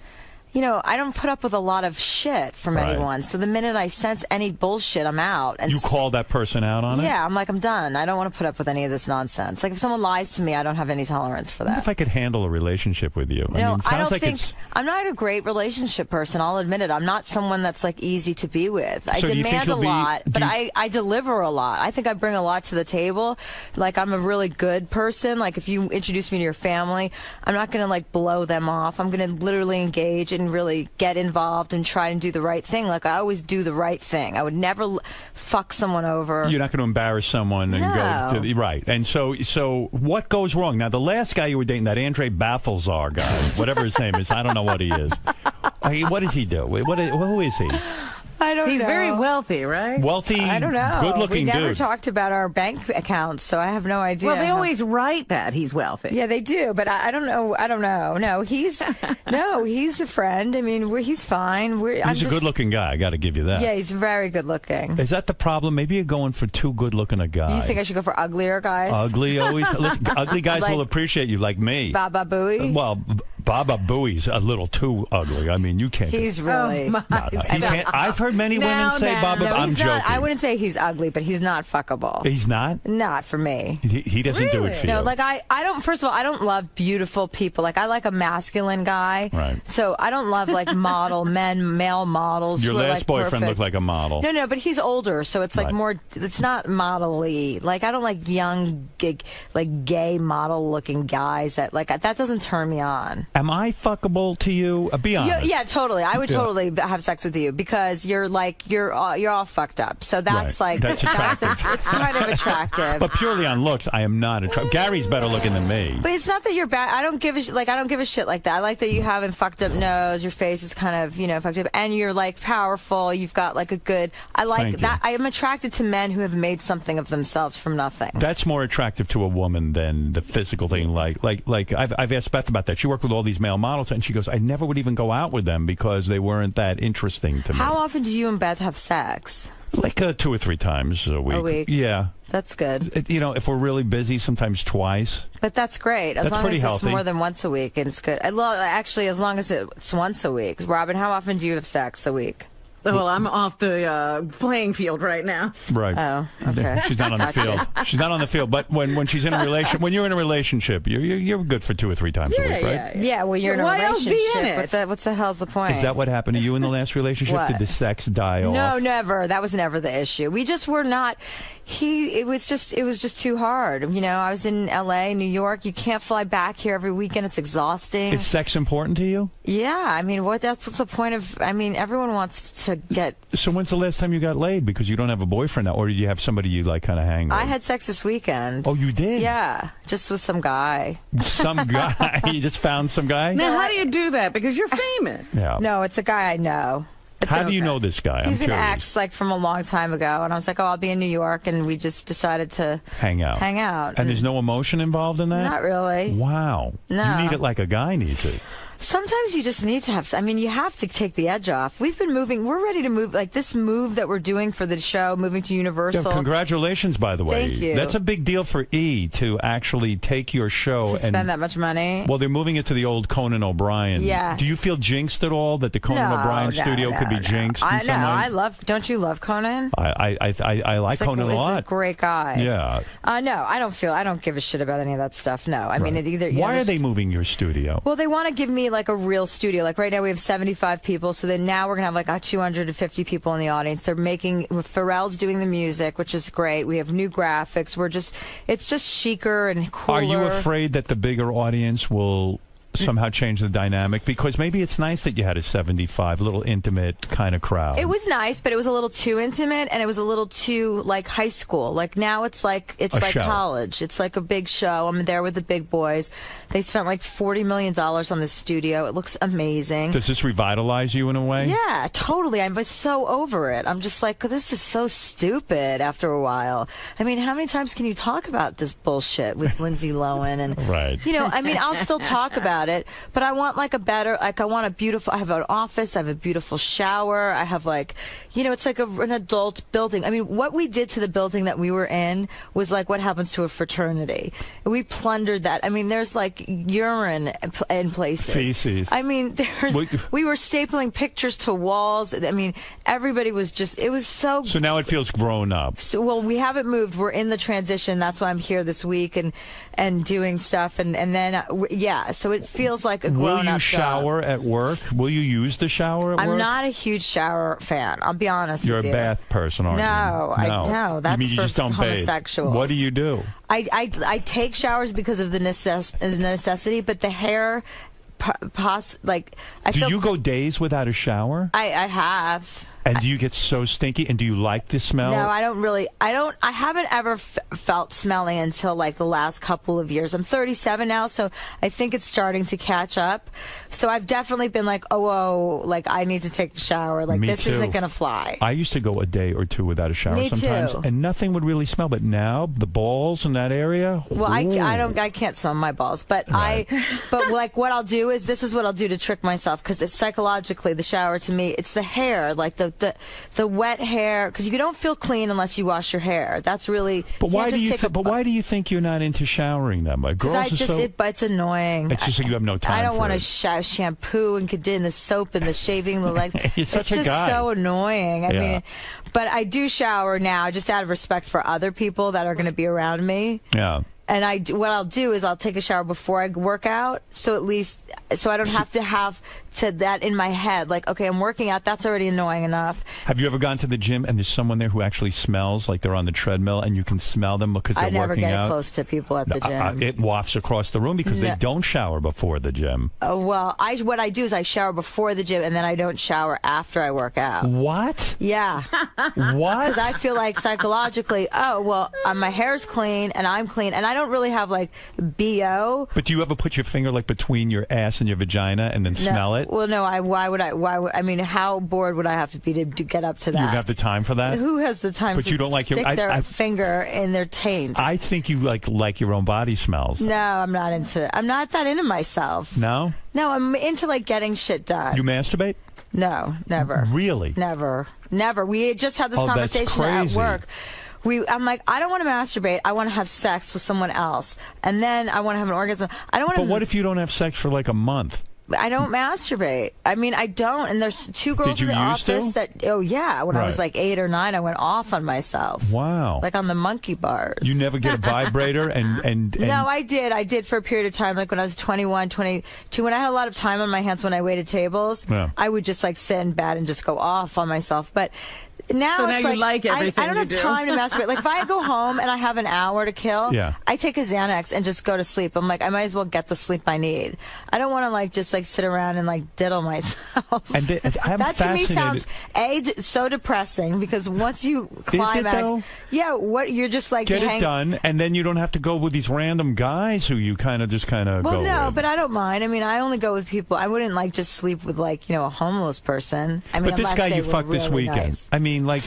I don't put up with a lot of shit from anyone. So the minute I sense any bullshit, I'm out. And you call that person out on it? Yeah, I'm like, I'm done. I don't want to put up with any of this nonsense. Like if someone lies to me, I don't have any tolerance for that. If I could handle a relationship with you. No, I don't think I'm not a great relationship person. I'll admit it. I'm not someone that's easy to be with. I demand a lot, but I deliver a lot. I think I bring a lot to the table. I'm a really good person. If you introduce me to your family, I'm not going to blow them off. I'm going to literally engage and really get involved and try and do the right thing. I always do the right thing. I would never fuck someone over. You're not going to embarrass someone and go to the right. And so what goes wrong? Now, the last guy you were dating, that Andre Baffelzar guy, whatever his name is, I don't know what he is. What does he do? Who is he? I don't know. He's very wealthy, right? Wealthy, I don't know. good-looking dude. We never talked about our bank accounts, so I have no idea. Well, they always write that he's wealthy. Yeah, they do, but I don't know. I don't know. No, he's a friend. I mean, he's fine. He's a good-looking guy. I got to give you that. Yeah, he's very good-looking. Is that the problem? Maybe you're going for too good-looking a guy. You think I should go for uglier guys? Ugly always. Listen, ugly guys will appreciate you, like me. Baba Booey. Well, Baba Booey's a little too ugly. I mean, you can't. He's really. No, I've heard many women say Baba. No, I'm joking. I wouldn't say he's ugly, but he's not fuckable. He's not. Not for me. He doesn't do it for you. No, I don't. First of all, I don't love beautiful people. I like a masculine guy. Right. So I don't love male models. Your last boyfriend looked like a model. No, but he's older, so it's more. It's not model-y. I don't like young, gay model-looking guys. That that doesn't turn me on. Am I fuckable to you? Be honest. Yeah, totally. I would totally have sex with you because you're all fucked up. So that's Right. like That's attractive. it's kind of attractive. But purely on looks, I am not attractive. Gary's better looking than me. But it's not that you're bad. I don't give a shit like that. I like that you have a fucked up nose. Your face is kind of fucked up, and you're like powerful. You've got like a good. I like Thank that. I am attracted to men who have made something of themselves from nothing. That's more attractive to a woman than the physical thing. Like I've asked Beth about that. She worked with all these male models, and she goes, I never would even go out with them because they weren't that interesting to me. How often do you and Beth have sex? Like 2 or 3 times a week. A week. Yeah. That's good. If we're really busy, sometimes twice. But that's great. As That's long pretty as healthy. it's more than once a week, and it's good. Actually, as long as it's once a week. Robin, how often do you have sex a week? Well, I'm off the playing field right now. Right. Oh, okay. She's not on the field. She's not on the field. But when she's in a when you're in a relationship, you're good for 2 or 3 times a week, right? Yeah, well, you're in a Why else relationship. be in it? What's the hell's the point? Is that what happened to you in the last relationship? What? Did the sex die off? No, never. That was never the issue. We just were not. It was just too hard. I was in L.A., New York. You can't fly back here every weekend. It's exhausting. Is sex important to you? Yeah, I mean, what's the point of? I mean, everyone wants to get. So when's the last time you got laid? Because you don't have a boyfriend now, or did you have somebody you like kind of hang with? I had sex this weekend. Oh, you did? Yeah, just with some guy. Some guy? You just found some guy? Now, how do you do that? Because you're famous. Yeah. No, it's a guy I know. How do you know this guy? He's I'm an curious. ex, like from a long time ago, and I was like, "Oh, I'll be in New York," and we just decided to Hang out. And there's no emotion involved in that? Not really. Wow. No. You need it like a guy needs it. Sometimes you just need to have. I mean, you have to take the edge off. We've been moving. We're ready to move. Like this move that we're doing for the show, moving to Universal. Yeah, congratulations, by the way. Thank you. That's a big deal for E to actually take your show To and spend that much money. Well, they're moving it to the old Conan O'Brien. Yeah. Do you feel jinxed at all that the Conan O'Brien studio could be jinxed? I in know. some way? I love. Don't you love Conan? I like Conan a He's lot. a great guy. Yeah. No, I don't give a shit about any of that stuff. No, I mean either. Why are they moving your studio? Well, they want to give me like a real studio. Like right now we have 75 people, so then now we're gonna have like 250 people in the audience. They're making Pharrell's doing the music, which is great. We have new graphics. It's just chicer and cooler. Are you afraid that the bigger audience will somehow change the dynamic? Because maybe it's nice that you had a 75, little intimate kind of crowd. It was nice, but it was a little too intimate, and it was a little too like high school. Like now it's like show. college. It's like a big show. I'm there with the big boys. They spent like $40 million on the studio. It looks amazing. Does this revitalize you in a way? Yeah, totally. I'm so over it. I'm just like, this is so stupid after a while. I mean, how many times can you talk about this bullshit with Lindsay Lohan? And, right. I mean, I'll still talk about it, but I want like I want a beautiful, I have an office, I have a beautiful shower, I have like, it's like an adult building. I mean, what we did to the building that we were in was like what happens to a fraternity. We plundered that. I mean, there's like urine in places. Feces. I mean, we were stapling pictures to walls. I mean, everybody was it was so. So now it feels grown up. So, well, we haven't moved. We're in the transition. That's why I'm here this week and doing stuff. And then, so it feels like a grown-up Will you shower job. at work? Will you use the shower at work? I'm not a huge shower fan. I'll be honest You're with a you. bath person, aren't No, you? no. That's you mean you for just don't homosexuals. bathe? What do you do? I take showers because of the necessity, but the hair, Do you go days without a shower? I have. And do you get so stinky? And do you like the smell? No, I don't really. I haven't ever felt smelly until like the last couple of years. I'm 37 now, so I think it's starting to catch up. So I've definitely been like, like I need to take a shower. Like Me this too. isn't gonna fly. I used to go a day or two without a shower Me sometimes, too. and nothing would really smell. But now the balls in that area. Well, ooh. I can't smell my balls, but but like what I'll do is this is what I'll do to trick myself, because it's psychologically the shower to me, it's the hair, like the wet hair, because you don't feel clean unless you wash your hair. That's really. But why do you? But why do you think you're not into showering that much? Girls are so. It's annoying. It's just like you have no time. I don't for want it. to shampoo and condition the soap and the shaving the legs. You're such it's a just guy. so annoying. I Yeah. mean, but I do shower now just out of respect for other people that are going to be around me. Yeah. And what I'll do is I'll take a shower before I work out, so at least I don't have to have to that in my head. Like, okay, I'm working out. That's already annoying enough. Have you ever gone to the gym and there's someone there who actually smells like they're on the treadmill and you can smell them because they're working out? I never get close to people at the gym. It wafts across the room because they don't shower before the gym. Well, what I do is I shower before the gym and then I don't shower after I work out. What? Yeah. What? Because I feel like psychologically, my hair's clean and I'm clean and I don't really have like BO. But do you ever put your finger like between your ass and your vagina and then smell it? Well, no. Why would I mean, how bored would I have to be to get up to that? You have the time for that? Who has the time? But to you don't like stick their finger in their taint? I think you like your own body smells. No, I'm not that into myself. No? No, I'm into like getting shit done. You masturbate? No, never. Really? Never. We just had this conversation at work. I'm like, I don't want to masturbate. I want to have sex with someone else, and then I want to have an orgasm. I don't want to. But what if you don't have sex for like a month? I don't masturbate. I mean, I don't. And there's two girls in the office that. Oh yeah, when I was like 8 or 9, I went off on myself. Wow. Like on the monkey bars. You never get a vibrator and No, I did. I did for a period of time. Like when I was 21, 22, when I had a lot of time on my hands when I waited tables, I would just like sit in bed and just go off on myself. But now it's you like everything I don't have time to masturbate. Like if I go home and I have an hour to kill, I take a Xanax and just go to sleep. I'm like, I might as well get the sleep I need. I don't want to like just like sit around and like diddle myself. And that to me sounds so depressing because once you climax, you're just like get it done, and then you don't have to go with these random guys who you kind of go with. But I don't mind. I mean, I only go with people. I wouldn't like just sleep with like a homeless person. I mean, but this guy you fucked this weekend. Nice. I mean, like,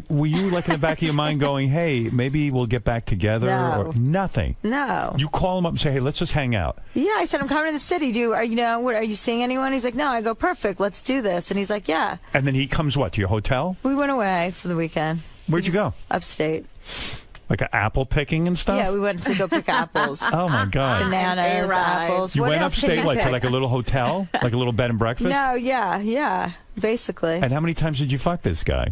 were you like in the back of your mind going, "Hey, maybe we'll get back together"? No. Or nothing. No. You call him up and say, "Hey, let's just hang out." Yeah, I said I'm coming to the city. Are you seeing anyone? He's like, "No." I go, "Perfect. Let's do this." And he's like, "Yeah." And then he comes to your hotel? We went away for the weekend. Where'd you go? Upstate. Like apple picking and stuff? Yeah, we went to go pick apples. Oh my God! Bananas, apples. You what went else upstate can you for pick? like a little hotel, like a little bed and breakfast. No, yeah, basically. And how many times did you fuck this guy?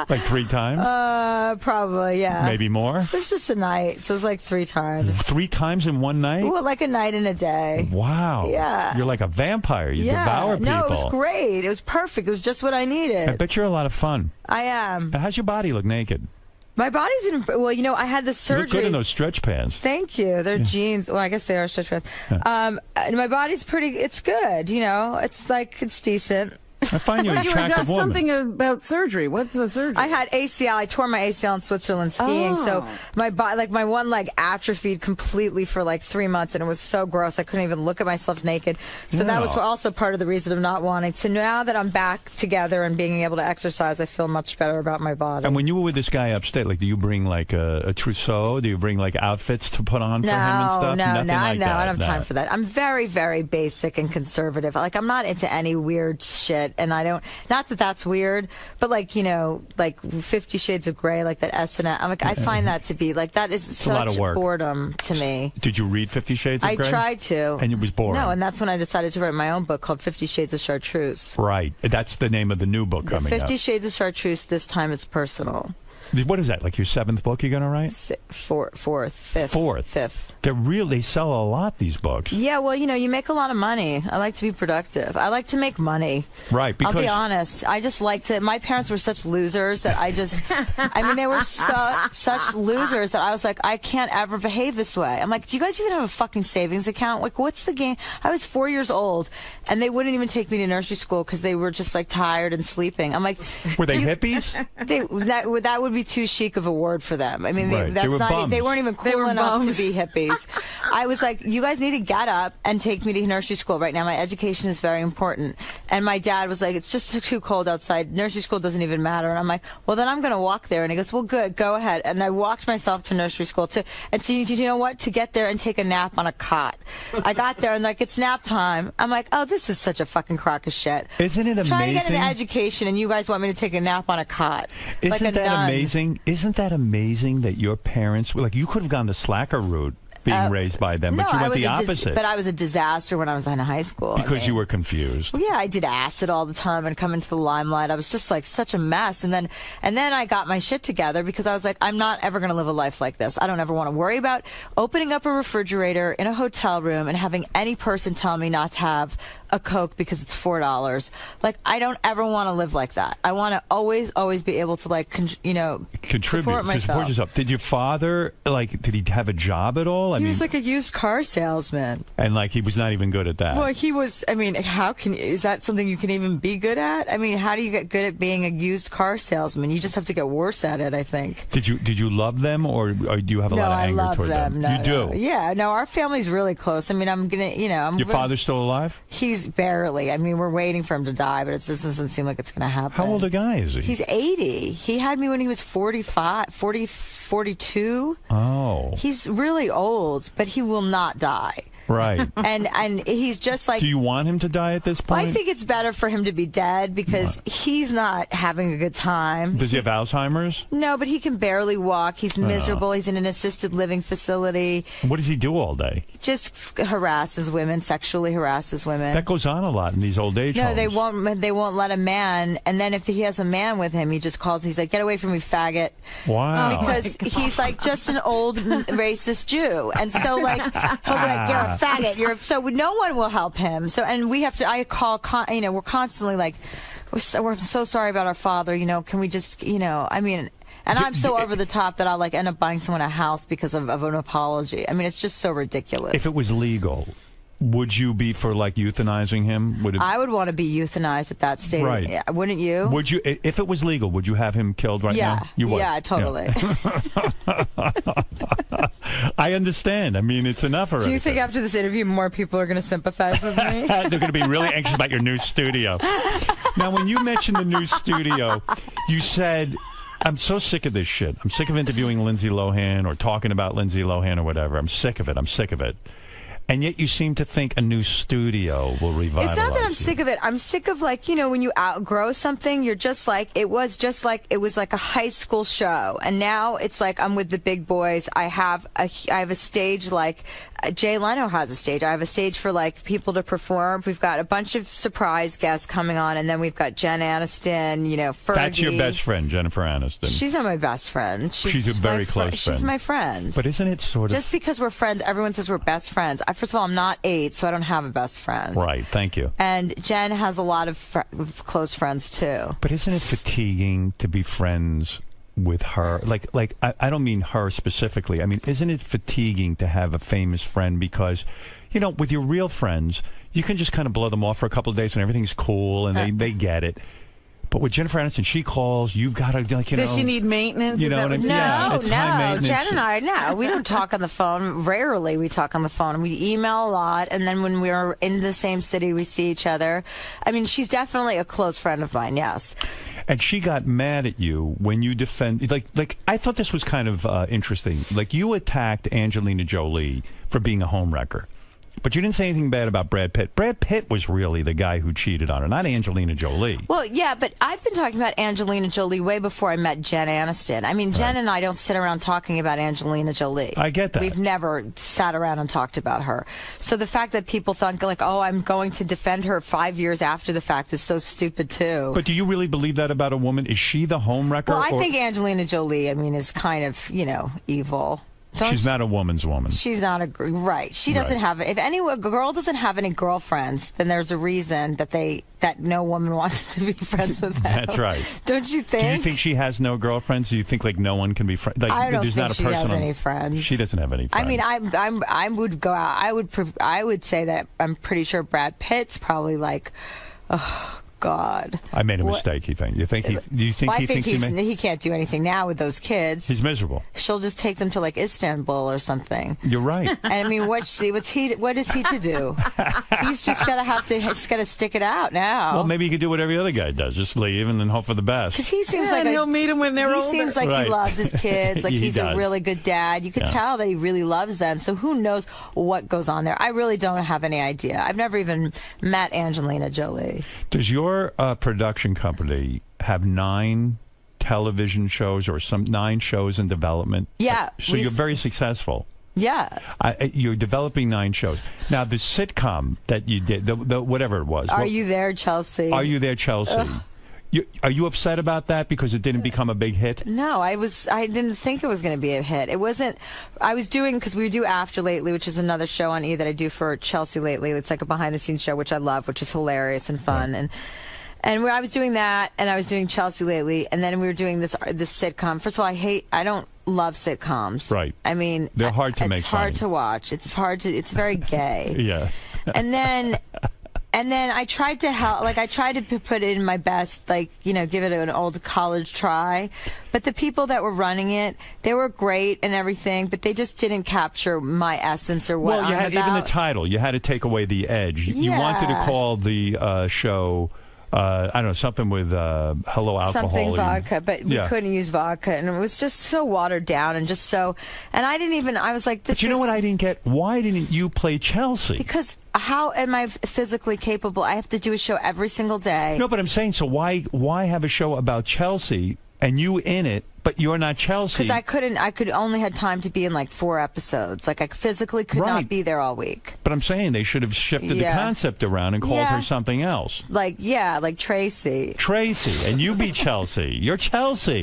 Like 3 times? Probably, yeah. Maybe more? It was just a night, so it was like 3 times. 3 times in one night? Well, like a night and a day. Wow. Yeah. You're like a vampire. You devour people. No, it was great. It was perfect. It was just what I needed. I bet you're a lot of fun. I am. And how's your body look naked? My body's in. Well, I had this surgery. You look good in those stretch pants. Thank you. They're jeans. Well, I guess they are stretch pants. And my body's pretty. It's good. It's decent. I find you an attractive woman. Something about surgery. What's the surgery? I had ACL. I tore my ACL in Switzerland skiing. So my my one leg atrophied completely for like 3 months, and it was so gross. I couldn't even look at myself naked. So that was also part of the reason of not wanting. So now that I'm back together and being able to exercise, I feel much better about my body. And when you were with this guy upstate, like, do you bring like a trousseau? Do you bring like outfits to put on for him and stuff? No, Nothing like that. I don't have time for that. I'm very, very basic and conservative. Like, I'm not into any weird shit. And I don't, not that that's weird, but like 50 Shades of Grey, like that S&M. I'm like, I find that to be like, that is it's such a lot of work. Boredom to me. Did you read 50 Shades of Grey? I tried to. And it was boring. No, and that's when I decided to write my own book called 50 Shades of Chartreuse. Right. That's the name of the new book coming 50 up. Shades of Chartreuse, this time it's personal. What is that? Like your 7th book you're going to write? Fifth. They sell a lot, these books. Yeah, well, you make a lot of money. I like to be productive. I like to make money. Right, because... I'll be honest. I just like to... My parents were such losers that they were such losers that I was like, I can't ever behave this way. I'm like, do you guys even have a fucking savings account? Like, what's the game? I was 4 years old, and they wouldn't even take me to nursery school because they were just, like, tired and sleeping. I'm like... Were they hippies? That would be too chic of a word for them. I mean, right. they weren't even cool enough bums. to be hippies. I was like, you guys need to get up and take me to nursery school right now. My education is very important. And my dad was like, it's just too cold outside. Nursery school doesn't even matter. And I'm like, well, then I'm going to walk there. And he goes, well, good, go ahead. And I walked myself to nursery school to you know what? To get there and take a nap on a cot. I got there and like, it's nap time. I'm like, oh, this is such a fucking crock of shit. Isn't it amazing? Trying to get an education and you guys want me to take a nap on a cot. Isn't that amazing? Isn't that amazing that your parents, like, you could have gone the slacker route being raised by them, but you went the opposite. But I was a disaster when I was in high school. Because you were confused. Well, yeah, I did acid all the time and come into the limelight. I was just like such a mess. And then I got my shit together because I was like, I'm not ever going to live a life like this. I don't ever want to worry about opening up a refrigerator in a hotel room and having any person tell me not to have a Coke because it's $4. Like, I don't ever want to live like that. I want to always be able to, like, contribute, support myself. Support yourself. Did your father, like, did he have a job at all? He was like a used car salesman. And, like, he was not even good at that. Well, he was, I mean, is that something you can even be good at? I mean, how do you get good at being a used car salesman? You just have to get worse at it, I think. Did you love them, or do you have a lot of anger toward them? No, you do? Yeah, no, our family's really close. I mean, Your father's still alive? He's barely. I mean, we're waiting for him to die, but it just doesn't seem like it's going to happen. How old a guy is he? He's 80. He had me when he was 42. Oh. He's really old, but he will not die. Right. And he's just like... Do you want him to die at this point? Well, I think it's better for him to be dead because he's not having a good time. Does he have Alzheimer's? No, but he can barely walk. He's miserable. He's in an assisted living facility. What does he do all day? Just harasses women, sexually harasses women. That goes on a lot in these old age homes. They won't let a man, and then if he has a man with him, he just calls, he's like, get away from me, faggot. Wow. Because he's like just an old racist Jew. And so like, he'll be like, you're a faggot. So no one will help him. So, and we have to, we're constantly like, we're so sorry about our father, can we just, I mean, and I'm so over the top that I'll like end up buying someone a house because of an apology. I mean, it's just so ridiculous. If it was legal, would you be for like euthanizing him? I would want to be euthanized at that stage. Right. Wouldn't you? Would you, if it was legal, would you have him killed right now? You would. Yeah, totally. Yeah. I understand. I mean, it's enough already. Do you think after this interview more people are going to sympathize with me? They're going to be really anxious about your new studio. Now, when you mentioned the new studio, you said, I'm so sick of this shit. I'm sick of interviewing Lindsay Lohan or talking about Lindsay Lohan or whatever. I'm sick of it. And yet you seem to think a new studio will revitalize It's not that I'm sick of it. I'm sick of, like, when you outgrow something, you're just like, it was like a high school show. And now it's like I'm with the big boys. I have a stage like Jay Leno has a stage. I have a stage for, like, people to perform. We've got a bunch of surprise guests coming on. And then we've got Jen Aniston, Fergie. That's your best friend, Jennifer Aniston. She's not my best friend. She's a very close friend. She's my friend. But isn't it sort of... Just because we're friends, everyone says we're best friends. First of all, I'm not 8, so I don't have a best friend. Right, thank you. And Jen has a lot of close friends, too. But isn't it fatiguing to be friends with her? Like I don't mean her specifically. I mean, isn't it fatiguing to have a famous friend? Because, with your real friends, you can just kind of blow them off for a couple of days and everything's cool and they get it. But with Jennifer Aniston, she calls, you've got to, Does she need maintenance? You know what I mean? No, Jen and I, we don't talk on the phone. Rarely we talk on the phone. We email a lot, and then when we're in the same city, we see each other. I mean, she's definitely a close friend of mine, yes. And she got mad at you when you like I thought this was kind of interesting. Like, you attacked Angelina Jolie for being a homewrecker. But you didn't say anything bad about Brad Pitt. Brad Pitt was really the guy who cheated on her, not Angelina Jolie. Well, yeah, but I've been talking about Angelina Jolie way before I met Jen Aniston. I mean, Jen and I don't sit around talking about Angelina Jolie. I get that. We've never sat around and talked about her. So the fact that people think, like, oh, I'm going to defend her 5 years after the fact is so stupid, too. But do you really believe that about a woman? Is she the homewrecker? Well, I think Angelina Jolie, is kind of, evil. She's not a woman's woman. She's not right. She doesn't have. If a girl doesn't have any girlfriends, then there's a reason that no woman wants to be friends with them. That's right. Don't you think? Do you think she has no girlfriends? Do you think like no one can be friends? Like, I don't there's think not a she person has any friends. She doesn't have any friends. I mean, I would go out. I would say that I'm pretty sure Brad Pitt's probably like, oh God. I made a mistake. Do you think he thinks he can't do anything now with those kids? He's miserable. She'll just take them to like Istanbul or something. You're right. And I mean, what is he to do? He's just gotta stick it out now. Well, maybe he could do what every other guy does, just leave and then hope for the best. Because he seems and he'll meet them when they're older. He seems like he loves his kids. Like he's does. a really good dad. You could tell that he really loves them. So who knows what goes on there? I really don't have any idea. I've never even met Angelina Jolie. Does your production company have 9 television shows or 9 shows in development? Yeah. So you're very successful. Yeah. You're developing 9 shows. Now, the sitcom that you did, the whatever it was. Are You There, Chelsea? Are You There, Chelsea? Are you upset about that because it didn't become a big hit? No, I didn't think it was going to be a hit. It wasn't. I was doing, because we do After Lately, which is another show on E that I do for Chelsea lately. It's like a behind-the-scenes show, which I love, which is hilarious and fun. Right. And where I was doing that, and I was doing Chelsea lately, and then we were doing this sitcom. First of all, I don't love sitcoms. Right. I mean, they're hard to make. It's hard to watch. It's very gay. Yeah. And then I tried to help, like I tried to put it in my best, like, you know, give it an old college try. But the people that were running it, they were great and everything, but they just didn't capture my essence or what I'm you had about. even the title. You had to take away the edge. You wanted to call the show, I don't know, something with hello alcohol. Something vodka, but we couldn't use vodka, and it was just so watered down and just so. And I didn't even. I was like, this. But you know what I didn't get? Why didn't you play Chelsea? Because how am I physically capable? I have to do a show every single day. No, but I'm saying, so why have a show about Chelsea and you in it, but you're not Chelsea? Because I could only had time to be in like 4 episodes. Like I physically could not be there all week. But I'm saying they should have shifted the concept around and called her something else. Like Tracy. Tracy, and you be Chelsea. You're Chelsea.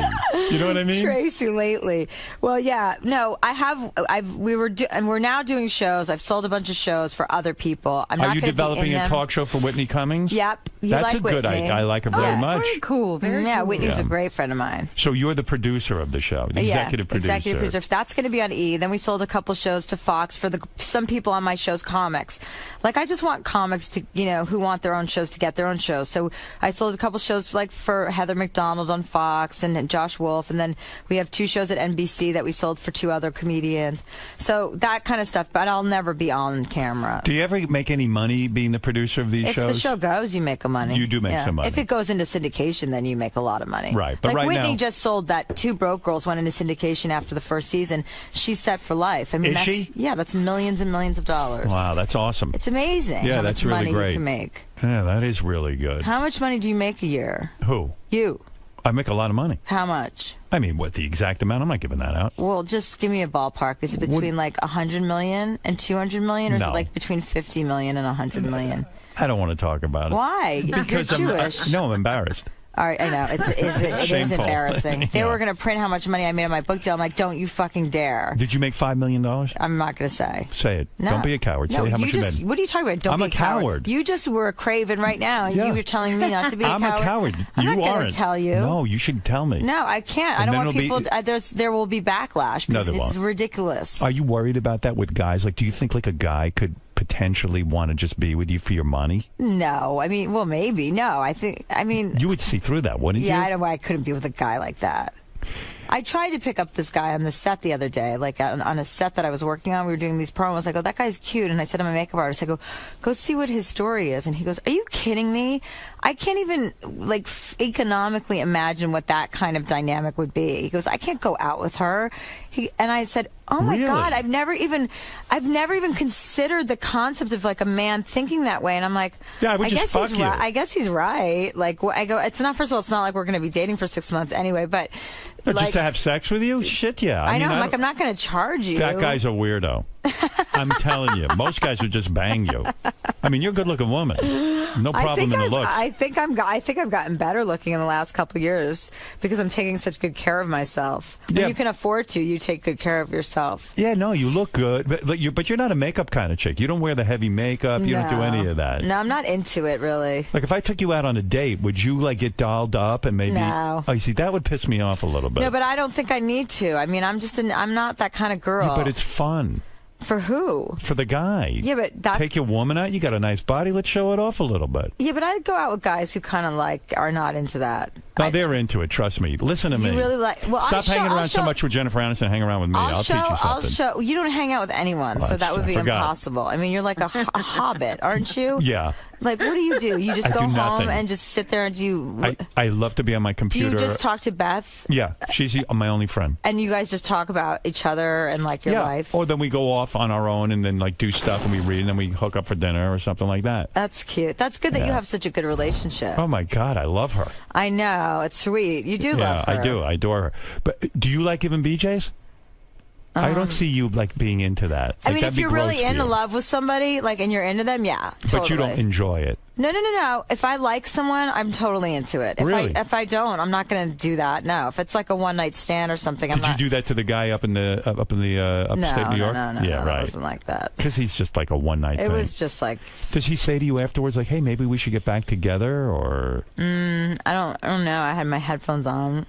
You know what I mean? Tracy lately. Well, yeah. No, and we're now doing shows. I've sold a bunch of shows for other people. I'm not Are you developing a talk show for Whitney Cummings? Yep. That's a good idea. I like her very much. Very cool. Very cool. Whitney's a great friend of mine. So you're the producer of the show, the executive producer. Executive producer. That's going to be on E. Then we sold a couple shows to Fox for some people on my show's comics. Like I just want comics to, who want their own shows to get their own shows. So I sold a couple shows like for Heather McDonald on Fox and Josh Wolf, and then we have 2 shows at NBC that we sold for 2 other comedians. So that kind of stuff. But I'll never be on camera. Do you ever make any money being the producer of these shows? If the show goes, you make money. You do make some money. If it goes into syndication, then you make a lot of money. Right, but like right Whitney now, just sold that 2 Broke Girls went into syndication after the first season. She's set for life. I mean, Is she? Yeah, that's millions and millions of dollars. Wow, that's awesome. It's amazing. Yeah, how that's much really money great. You can make. Yeah, that is really good. How much money do you make a year? Who? You. I make a lot of money. How much? I mean, what, the exact amount? I'm not giving that out. Well, just give me a ballpark. Is it between like 100 million and 200 million, or is it like between 50 million and 100 million? I don't want to talk about it. Why? Because You're Jewish. I'm embarrassed. All right, I know. It is embarrassing. They were going to print how much money I made on my book deal. I'm like, don't you fucking dare. Did you make $5 million? I'm not going to say. Say it. No. Don't be a coward. Say how much you made. What are you talking about? Don't I'm be a coward. You just were a craven right now. Yeah. You were telling me not to be a coward. I'm a coward. I'm you not aren't. going to tell you. No, you should tell me. No, I can't. I don't want people. There will be backlash. No, there it's won't. ridiculous. Are you worried about that with guys? Like, do you think like a guy could potentially want to just be with you for your money? No, I mean, well, maybe. No, I mean, you would see through that, wouldn't you? Yeah, I don't know why I couldn't be with a guy like that. I tried to pick up this guy on the set the other day, like on a set that I was working on. We were doing these promos. I go, that guy's cute. And I said, I'm a makeup artist. I go see what his story is. And he goes, are you kidding me? I can't even like economically imagine what that kind of dynamic would be. He goes, I can't go out with her. And I said, oh my God, I've never even considered the concept of like a man thinking that way. And I'm like, yeah, I would just fuck you. I guess he's right. Like I go, it's not. First of all, it's not like we're going to be dating for 6 months anyway. But like, just to have sex with you? Shit, yeah. I know. I'm not going to charge you. That guy's a weirdo. I'm telling you, most guys would just bang you. I mean, you're a good-looking woman. No problem in the looks. I think I've gotten better looking in the last couple of years because I'm taking such good care of myself. When you can afford to, you take good care of yourself. Yeah, no, you look good, but you're not a makeup kind of chick. You don't wear the heavy makeup. You don't do any of that. No, I'm not into it really. Like if I took you out on a date, would you like get dolled up and maybe? No. Oh, you see, that would piss me off a little bit. No, but I don't think I need to. I mean, I'm not that kind of girl. Yeah, but it's fun. For who? For the guy. Yeah, but take your woman out. You got a nice body. Let's show it off a little bit. Yeah, but I go out with guys who kind of like are not into that. No, they're into it. Trust me. Listen to me. You really like? Well, stop hanging around so much with Jennifer Aniston. Hang around with me. I'll teach you something. You don't hang out with anyone, so that would be impossible. I mean, you're like a hobbit, aren't you? Yeah. Like, what do? You just go home and just sit there and do. I love to be on my computer. Do you just talk to Beth? Yeah, she's my only friend. And you guys just talk about each other and like your life. Or then we go off on our own and then like do stuff and we read and then we hook up for dinner or something like that. That's cute. That's good that you have such a good relationship. Oh my God, I love her. I know, it's sweet. You do love her. Yeah, I do. I adore her. But do you like giving BJs? I don't see you like being into that. I Like, mean, that'd if be you're gross really for in you. love with somebody, like, and you're into them, yeah, totally. But you don't enjoy it. No. If I like someone, I'm totally into it. Really? If I don't, I'm not going to do that. No. If it's like a one night stand or something, I'm Did not. you do that to the guy up in the upstate New York? No, yeah, right. It wasn't like that. Because he's just like a one night It thing. was just like. Does he say to you afterwards, like, "Hey, maybe we should get back together," or? I don't know. I had my headphones on.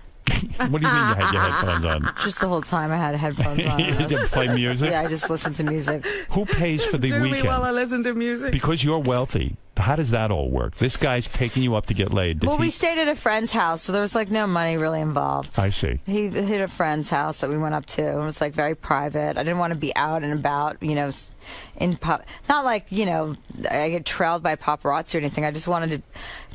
What do you mean you had your headphones on? Just the whole time I had headphones on. You didn't play music? Yeah, I just listened to music. Who pays for the Do me weekend? while I listen to music. Because you're wealthy. How does that all work? This guy's taking you up to get laid. Does Well, he... we stayed at a friend's house, so there was like no money really involved. I see. He hit a friend's house that we went up to. It was like very private. I didn't want to be out and about, in not like, I get trailed by paparazzi or anything. I just wanted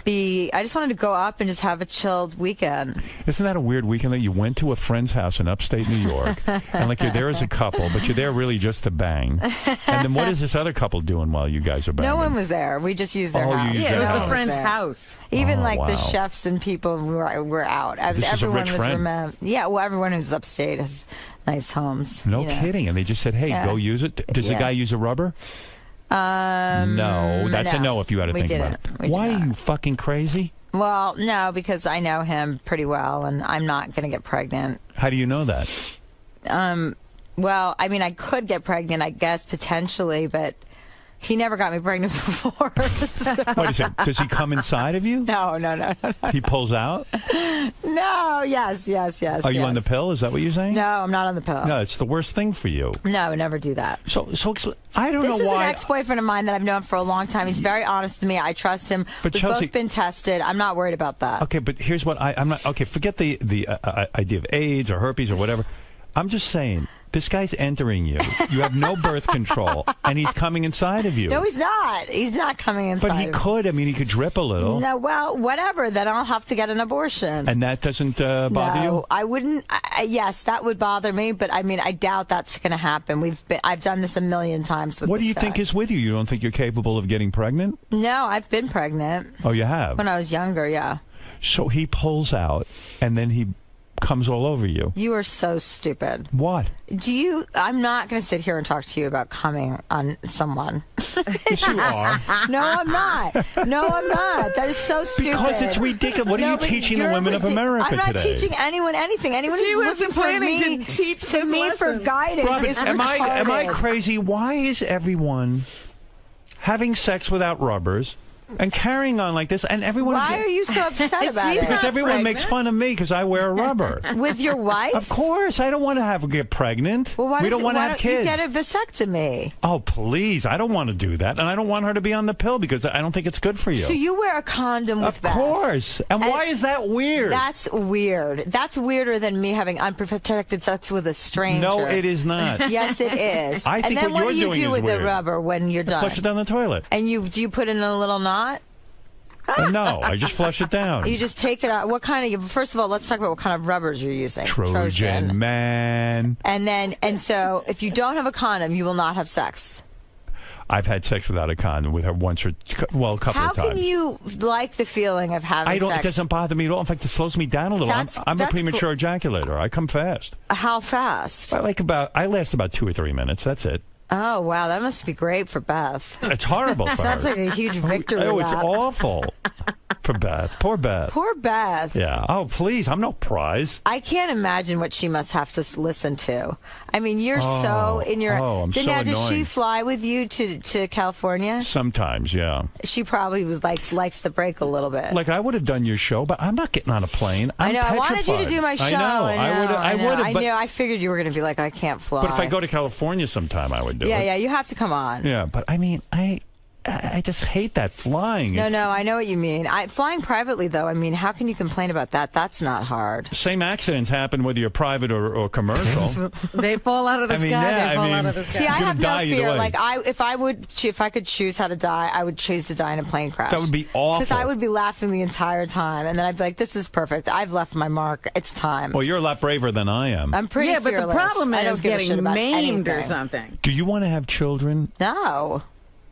to go up and just have a chilled weekend. Isn't that a weird weekend that you went to a friend's house in upstate New York and like you're there as a couple, but you're there really just to bang? And then what is this other couple doing while you guys are banging? No one was there. We just used their Oh, you house. used Yeah, it their was house. the friend's there. house. Even Oh, like the wow. chefs and people were out. This is a Everyone rich was friend. everyone who's upstate has nice homes. No kidding. And they just said, hey, Yeah. go use it. Does the Yeah. guy use a rubber? No, that's a no if you had to we think didn't. about it. We did Why not. are you fucking crazy? Well, no, because I know him pretty well, and I'm not going to get pregnant. How do you know that? Well, I mean, I could get pregnant, I guess, potentially, but he never got me pregnant before. So. Wait a second. Does he come inside of you? No. He pulls out? No, yes. Are you on the pill? Is that what you're saying? No, I'm not on the pill. No, it's the worst thing for you. No, I would never do that. So I don't know This is why. an ex-boyfriend of mine that I've known for a long time. He's very honest with me. I trust him. But We've Chelsea- both been tested. I'm not worried about that. Okay, but here's what I'm not. Okay, forget the idea of AIDS or herpes or whatever. I'm just saying, this guy's entering you. You have no birth control, and he's coming inside of you. No, he's not. He's not coming inside. But he could. I mean, he could drip a little. No, well, whatever. Then I'll have to get an abortion. And that doesn't bother no, you? I wouldn't. Yes, that would bother me, but I mean, I doubt that's going to happen. I've done this a million times with What do this you guy. think is with you? You don't think you're capable of getting pregnant? No, I've been pregnant. Oh, you have? When I was younger, yeah. So he pulls out, and then he comes all over you. You are so stupid. What? I'm not going to sit here and talk to you about coming on someone. Yes, you are. No, I'm not. That is so stupid. Because it's ridiculous. What are you but teaching the you're women of America I'm not today? teaching anyone anything. Anyone She who's wasn't looking for planning me to teach to this me for lesson. guidance Robin, is am I retarded. crazy? Why is everyone having sex without rubbers and carrying on like this? And everyone. Why are you so upset about it? Because everyone makes fun of me because I wear a rubber. With your wife? Of course, I don't want to get pregnant. Well, we don't want to have kids. You get a vasectomy. Oh, please! I don't want to do that, and I don't want her to be on the pill because I don't think it's good for you. So you wear a condom with Of course. And why is that weird? That's weird. That's weirder than me having unprotected sex with a stranger. No, it is not. Yes, it is. I think and then what what do you're you doing do is with weird. the rubber when you're done? Flush it down the toilet. And do you put it in a little knot? No, I just flush it down. You just take it out. What kind of? First of all, let's talk about what kind of rubbers you're using. Trojan man. And so if you don't have a condom, you will not have sex. I've had sex without a condom with her once or a couple How of times. can you like the feeling of having I don't. sex? It doesn't bother me at all. In fact, it slows me down a little. I'm a that's premature ejaculator. I come fast. How fast? I last about 2 or 3 minutes. That's it. Oh, wow. That must be great for Beth. It's horrible for Sounds her. like a huge victory. Oh, it's lap. awful for Beth. Poor Beth. Poor Beth. Yeah. Oh, please. I'm no prize. I can't imagine what she must have to listen to. I mean, you're so in your. I'm so now, does she annoying. fly with you to California? Sometimes, yeah. She probably likes the break a little bit. Like I would have done your show, but I'm not getting on a plane. I I'm know. I wanted you to petrified. do my show. I know. I would have. I knew. I figured you were going to be like, I can't fly. But if I go to California sometime, I would do it. Yeah, you have to come on. Yeah, but I mean, I just hate that flying. No, It's- I know what you mean. Flying privately, though, I mean, how can you complain about that? That's not hard. Same accidents happen whether you're private or commercial. They fall out of the I mean, sky. yeah, They fall I mean, out of the sky. See, I You're have gonna no die either fear. way. Like if I could choose how to die, I would choose to die in a plane crash. That would be awful. Because I would be laughing the entire time, and then I'd be like, "This is perfect. I've left my mark. It's time." Well, you're a lot braver than I am. I'm pretty Yeah, but the fearless. problem I don't is give a shit getting about maimed or anything. something. Do you want to have children? No.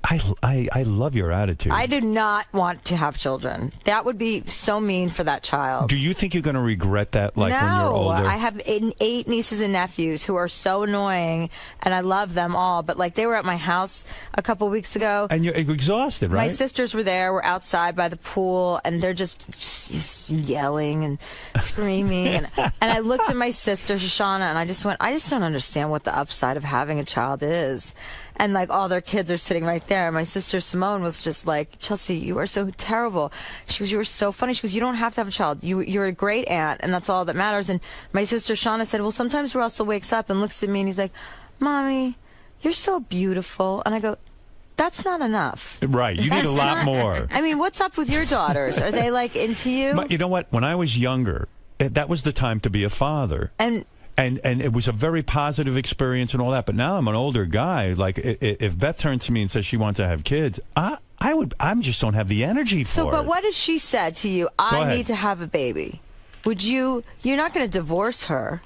I love your attitude. I do not want to have children. That would be so mean for that child. Do you think you're going to regret that, like, when you're older? No, I have 8 nieces and nephews who are so annoying, and I love them all. But, like, they were at my house a couple weeks ago. And you're exhausted, right? My sisters were there. We're outside by the pool, and they're just yelling and screaming. and I looked at my sister, Shoshana, and I just went, I just don't understand what the upside of having a child is. And, like, all their kids are sitting right there. My sister Simone was just like, Chelsea, you are so terrible. She goes, you were so funny. She goes, you don't have to have a child. You're a great aunt, and that's all that matters. And my sister Shauna said, well, sometimes Russell wakes up and looks at me, and he's like, Mommy, you're so beautiful. And I go, that's not enough. Right. You need a lot more. I mean, what's up with your daughters? Are they, like, into you? But you know what? When I was younger, that was the time to be a father. And it was a very positive experience and all that. But now I'm an older guy. Like, if Beth turns to me and says she wants to have kids, I just don't have the energy for it. But what if she said to you, I need to have a baby? Would you're not going to divorce her.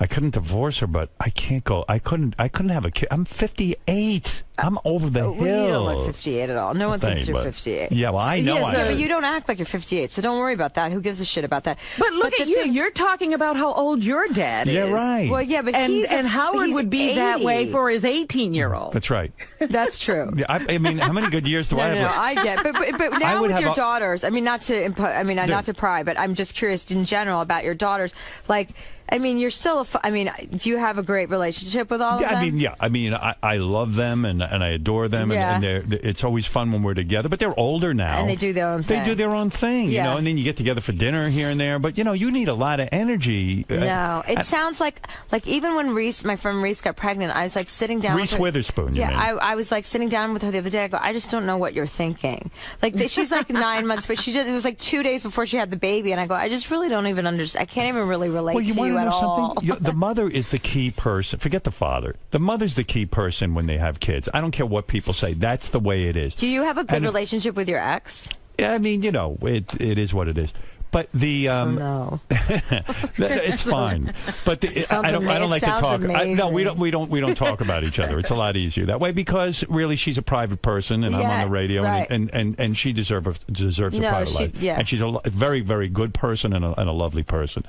I couldn't divorce her, but I can't go. I couldn't have a kid. I'm 58. I'm over the hill. Well, you don't look 58 at all. No one thinks you're 58. Yeah, well, I know I am. But you don't act like you're 58, so don't worry about that. Who gives a shit about that? But look at you. You're talking about how old your dad is. Yeah, right. Well, yeah, but and Howard would be 80. that way for his 18-year-old. That's right. That's true. Yeah, I mean, how many good years do I have? No, I get. But now with your daughters, I mean, not to pry, but I'm just curious in general about your daughters. Like, I mean, you're still do you have a great relationship with all of them? I mean, I love them and I adore them, and it's always fun when we're together. But they're older now, and they do their own thing. They do their own thing, you know. And then you get together for dinner here and there. But you need a lot of energy. No, it sounds like even when my friend Reese got pregnant, I was like sitting down. Reese Witherspoon. Yeah, I was like sitting down with her the other day. I go, I just don't know what you're thinking. Like she's like 9 months, but it was like 2 days before she had the baby, and I go, I just really don't even understand. I can't even really relate to you at all. The mother is the key person. Forget the father. The mother's the key person when they have kids. I don't care what people say. That's the way it is. Do you have a good relationship with your ex? Yeah, I mean, it is what it is. But the no, it's fine. But I don't like to talk. No, we don't talk about each other. It's a lot easier that way because really she's a private person and I'm on the radio, right. and she deserves a private life. Yeah. And she's a very, very good person and a lovely person.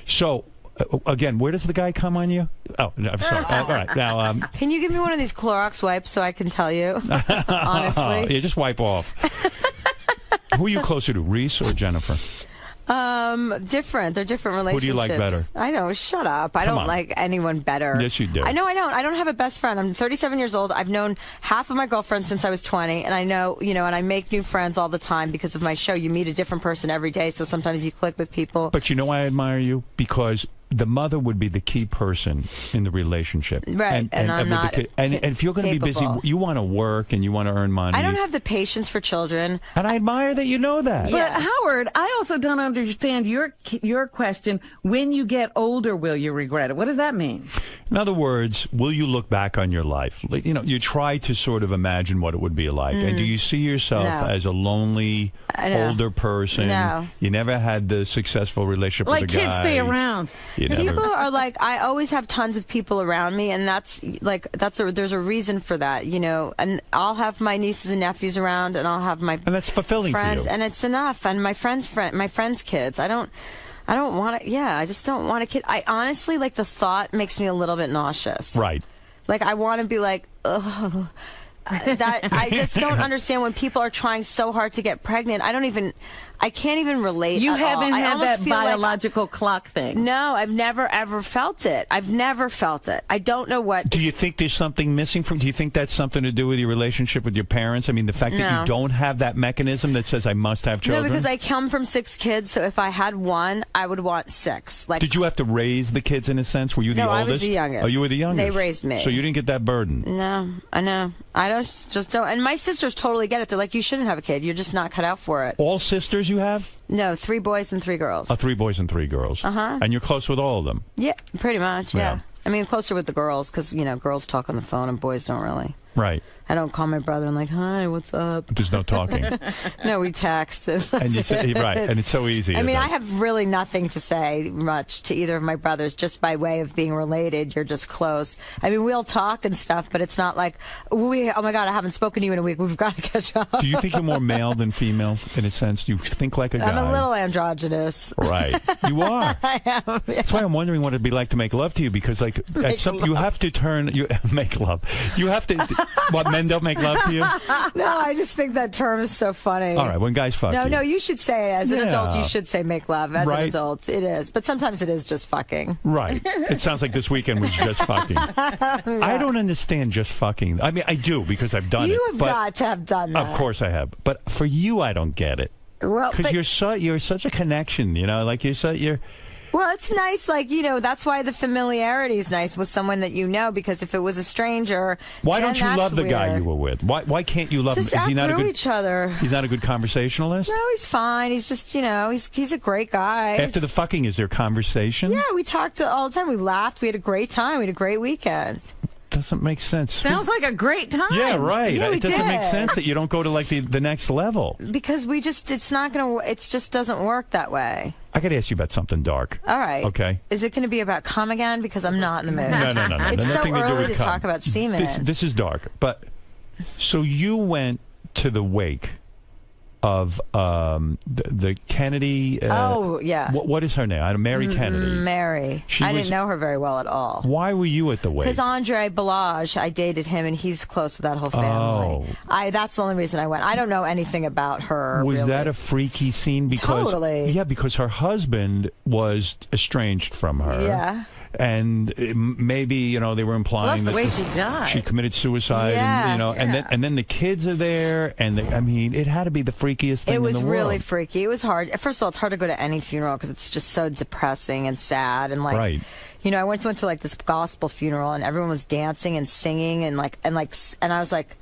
So. Again, where does the guy come on you? Oh, no, I'm sorry. All right, now. Can you give me one of these Clorox wipes so I can tell you? Honestly, yeah, just wipe off. Who are you closer to, Reese or Jennifer? Different. They're different relationships. Who do you like better? I know. Shut up. I don't like anyone better. Yes, you do. I know. I don't. I don't have a best friend. I'm 37 years old. I've known half of my girlfriends since I was 20, and I know, and I make new friends all the time because of my show. You meet a different person every day, so sometimes you click with people. But you know why I admire you? Because the mother would be the key person in the relationship. Right. And I'm not and if you're going to be busy, you want to work and you want to earn money. I don't have the patience for children. And I admire that you know that. But Howard, I also don't understand your question. When you get older, will you regret it? What does that mean? In other words, will you look back on your life? You try to sort of imagine what it would be like. And do you see yourself as a lonely, older person? No. You never had the successful relationship with a guy. Like kids stay around. People are like, I always have tons of people around me, and there's a reason for that, and I'll have my nieces and nephews around, and I'll have my and that's fulfilling friends, for you. and it's enough, and my friends' kids. I don't want to. Yeah, I just don't want a kid. I honestly the thought makes me a little bit nauseous. Right. Like I want to be like, ugh. That I just don't understand when people are trying so hard to get pregnant. I can't even relate. You at haven't all. had that biological clock thing. No, I've never ever felt it. I've never felt it. I don't know what. Do you think there's something missing from? Do you think that's something to do with your relationship with your parents? I mean, the fact that you don't have that mechanism that says I must have children. No, because I come from 6 kids. So if I had one, I would want 6. Did you have to raise the kids in a sense? Were you the oldest? No, I was the youngest. Oh, you were the youngest. They raised me. So you didn't get that burden. No, I know. I just don't. And my sisters totally get it. They're like, you shouldn't have a kid. You're just not cut out for it. All sisters you have? No, 3 boys and 3 girls. 3 boys and 3 girls. Uh-huh. And you're close with all of them? Yeah, pretty much, yeah. I mean, closer with the girls because, girls talk on the phone and boys don't really. Right. I don't call my brother and like, hi, what's up? There's no talking. No, we text. And you say, right, and it's so easy. I mean, isn't I it? have really nothing to say much to either of my brothers, just by way of being related. You're just close. I mean, we'll talk and stuff, but it's not like, oh my God, I haven't spoken to you in a week. We've got to catch up. Do you think you're more male than female in a sense? Do you think like a guy? I'm a little androgynous. Right. You are. I am. Yeah. That's why I'm wondering what it'd be like to make love to you, because like at some you have to turn you make love. You have to what, men don't make love to you? No, I just think that term is so funny. All right, when guys fuck you. No, you should say it. As an Yeah. adult, you should say make love. As Right. an adult, it is. But sometimes it is just fucking. Right. It sounds like this weekend was just fucking. I don't understand just fucking. I mean, I do because I've done it. You have but got to have done that. Of course I have. But for you, I don't get it. Well, because you're such a connection, you know, like you're. Well, it's nice, like, you know, that's why the familiarity is nice with someone that you know, because if it was a stranger, Why then don't you that's love the guy weird. you were with? Why can't you love Just him? Is he not a outgrew good? each other. He's not a good conversationalist. No, he's fine. He's just, you know, he's a great guy. After the fucking, is there conversation? Yeah, we talked all the time. We laughed. We had a great time. We had a great weekend. Doesn't make sense. Sounds like a great time. Yeah, right. Yeah, we It doesn't make did. sense that you don't go to like the next level. Because it's not going to, it just doesn't work that way. I got to ask you about something dark. All right. Okay. Is it going to be about cum again? Because I'm not in the mood. No. It's so Nothing to do early with to cum. talk about semen. This is dark. But so you went to the wake of the Kennedy. Oh, yeah. What is her name? Mary Kennedy. Mary. I didn't know her very well at all. Why were you at the wake? Because Andre Balazs, I dated him, and he's close with that whole family. That's the only reason I went. I don't know anything about her. Was really. that a freaky scene? Because, Totally. Yeah, because her husband was estranged from her. Yeah. And maybe, you know, they were implying Plus the that way she died. she committed suicide. Yeah. And, you know, and then the kids are there, and I mean, it had to be the freakiest thing It was in the world. really freaky. It was hard. First of all, it's hard to go to any funeral because it's just so depressing and sad and like. Right. You know, I went to like this gospel funeral and everyone was dancing and singing and I was like,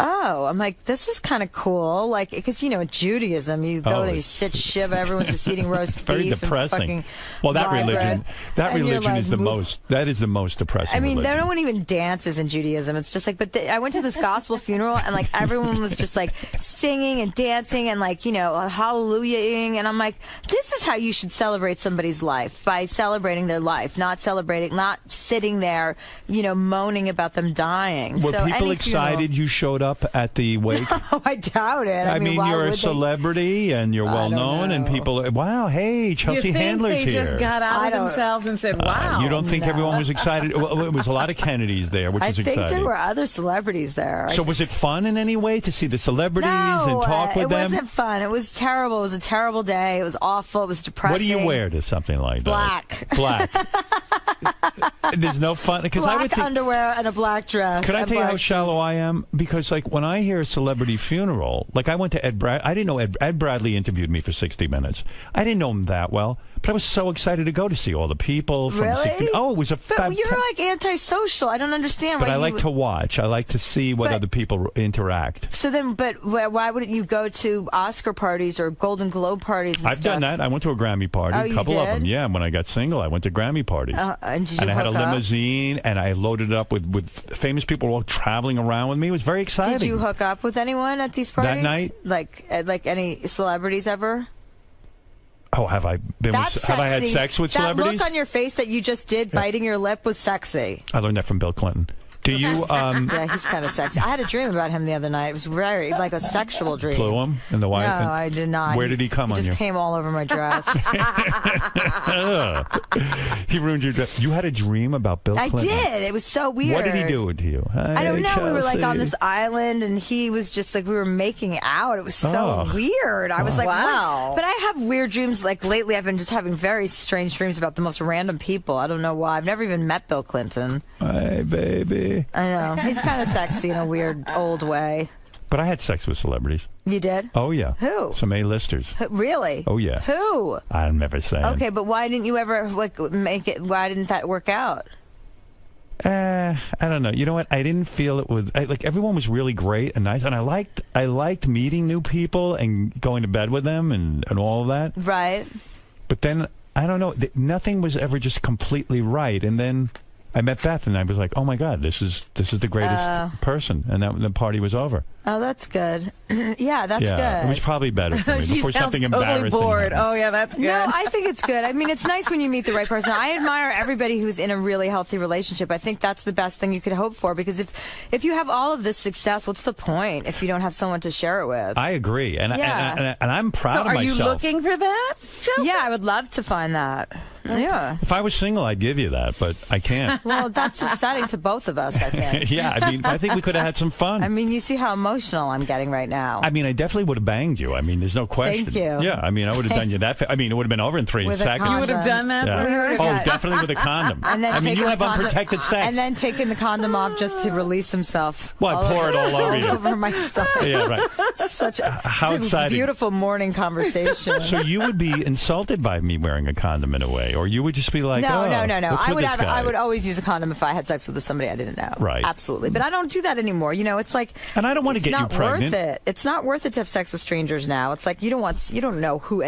oh, I'm like, this is kind of cool. Like, because, you know, in Judaism, you go there, you sit shiva, everyone's just eating roast It's very beef. depressing. And fucking Well, that rye religion, bread. And you're like, that is the most depressing. I mean, religion. no one even dances in Judaism. It's just like, I went to this gospel funeral and like everyone was just like singing and dancing and like, you know, hallelujahing. And I'm like, this is how you should celebrate somebody's life, by celebrating their life, not sitting there, you know, moaning about them dying. Were so people any excited you showed up at the wake? Oh, I doubt it. I mean, why you're a would they? celebrity and you're well known, and people, wow, hey, Chelsea you think Handler's they here. just got out of themselves and said, wow. You don't think everyone was excited? Well, it was a lot of Kennedys there, which I is think exciting. there were other celebrities there. So was it fun in any way to see the celebrities and talk with it them? wasn't fun. It was terrible. It was a terrible day. It was awful. It was depressing. What do you wear to something like Black. that? Black. There's no fun because I would Black think. underwear and a black dress. Can I and tell you how black shallow I am? Because like when I hear a celebrity funeral, like I went to Ed I didn't know Ed Bradley interviewed me for 60 Minutes. I didn't know him that well, but I was so excited to go to see all the people from Really? 60. Oh, it was a But you're like antisocial. I don't understand. But why I you like would- to watch. I like to see what But- other people interact. So then, but why wouldn't you go to Oscar parties or Golden Globe parties and I've stuff? done that. I went to a Grammy party, Oh, a you couple of them. did? Yeah, when I got single, I went to Grammy parties. And did you I had a hook up? limousine, and I loaded it up with famous people all traveling around with me. It was very exciting. Did you hook up with anyone at these parties? That night? Like any celebrities ever? Oh, have I been? That's Have I had sexy. sex with that celebrities? look on your face that you just did, biting your lip, was sexy. I learned that from Bill Clinton. Do you Yeah, he's kind of sexy. I had a dream about him the other night. It was very like a sexual dream. flew him in the White? No, I did not. Where did he come he on just you? came all over my dress. He ruined your dress. You had a dream about Bill I Clinton. did. It was so weird. What did he do to you? I don't know. We were like on Chelsea. this island, and he was just like we were making out. It was so Oh. weird. I was like, Wow. what? But I have weird dreams. Like lately, I've been just having very strange dreams about the most random people. I don't know why. I've never even met Bill Clinton. Hey, baby. I know he's kind of sexy in a weird old way. But I had sex with celebrities. You did? Oh, yeah. Who? Some A-listers. Really? Oh, yeah. Who? I'm never saying. Okay, but why didn't you ever like make it? Why didn't that work out? I don't know. You know what? I didn't feel it was like everyone was really great and nice, and I liked meeting new people and going to bed with them and all of that. Right. But then I don't know. Nothing was ever just completely right, and then I met Beth, and I was like, "Oh my God, this is the greatest person," and the party was over. Oh, that's good. Yeah, that's good. It was probably better for me She before sounds something totally embarrassing bored. happened. Oh yeah, that's good. No, I think it's good. I mean, it's nice when you meet the right person. I admire everybody who's in a really healthy relationship. I think that's the best thing you could hope for, because if you have all of this success, what's the point if you don't have someone to share it with? I agree, and I'm proud of So are myself. you looking for that? Yeah, I would love to find that. Yeah. If I was single, I'd give you that, but I can't. Well, that's upsetting to both of us, I think. Yeah, I mean, I think we could have had some fun. I mean, you see how emotional I'm getting right now. I mean, I definitely would have banged you. I mean, there's no question. Thank you. Yeah, I mean, I would have done you that. I mean, it would have been over in 3 With a seconds. condom. You would have done that? Yeah. We would have Oh, had- definitely with a condom. And then I mean, taking you the have condom- unprotected sex. And then taking the condom off just to release himself. Well, I pour it all over you. All over my stomach. Yeah, right. Such a, How such a exciting. beautiful morning conversation. So you would be insulted by me wearing a condom in a way, or you would just be like, no. oh, what's I with would this guy? I would always use a condom if I had sex with somebody I didn't know. Right. Absolutely. But I don't do that anymore. You know, it's like, And I don't want to it's get you not pregnant. worth it. It's not worth it to have sex with strangers now. It's like you don't know what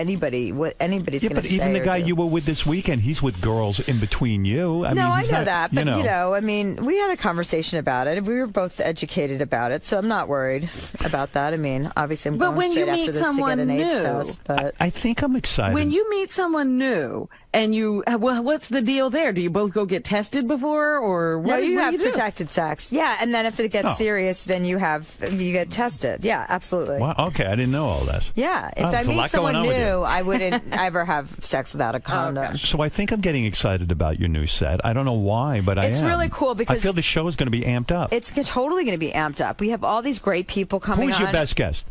anybody's Yeah, going to but say. even the or guy do. you were with this weekend, he's with girls in between you. I mean, I he's know not- that, but I mean, we had a conversation about it. We were both educated about it, so I'm not worried about that. I mean, obviously, I'm But going when you straight after meet this to get someone an AIDS new- test. But I think I'm excited. When you meet someone new and what's the deal there? Do you both go get tested before, or what? no, you what have do you do? protected sex. Yeah, and then if it gets Oh. serious, then you get tested. Yeah, absolutely. Wow, okay, I didn't know all that. Yeah, if I there's a meet lot someone going on with you. new, I wouldn't ever have sex without a condom. So I think I'm getting excited about your new set. I don't know why, but I am. It's really cool because I feel the show is going to be amped up. It's totally going to be amped up. We have all these great people coming Who's on. your best guest?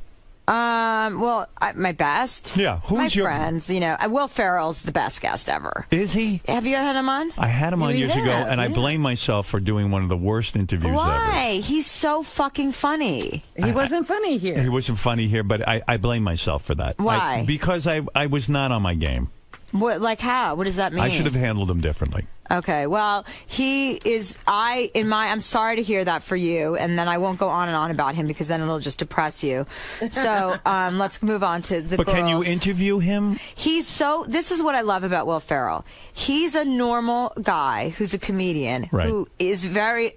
My best. Yeah, who's my your friends? You know, Will Ferrell's the best guest ever. Is he? Have you had him on? I had him on You years ago, have, and I yeah. blame myself for doing one of the worst interviews ever. Why? He's so fucking funny. He wasn't funny here. He wasn't funny here, but I blame myself for that. Why? Because I was not on my game. What? Like how? What does that mean? I should have handled him differently. Okay, well, he is. I'm sorry to hear that for you, and then I won't go on and on about him because then it'll just depress you. So let's move on to the But girls. can you interview him? This is what I love about Will Ferrell. He's a normal guy who's a comedian Right. who is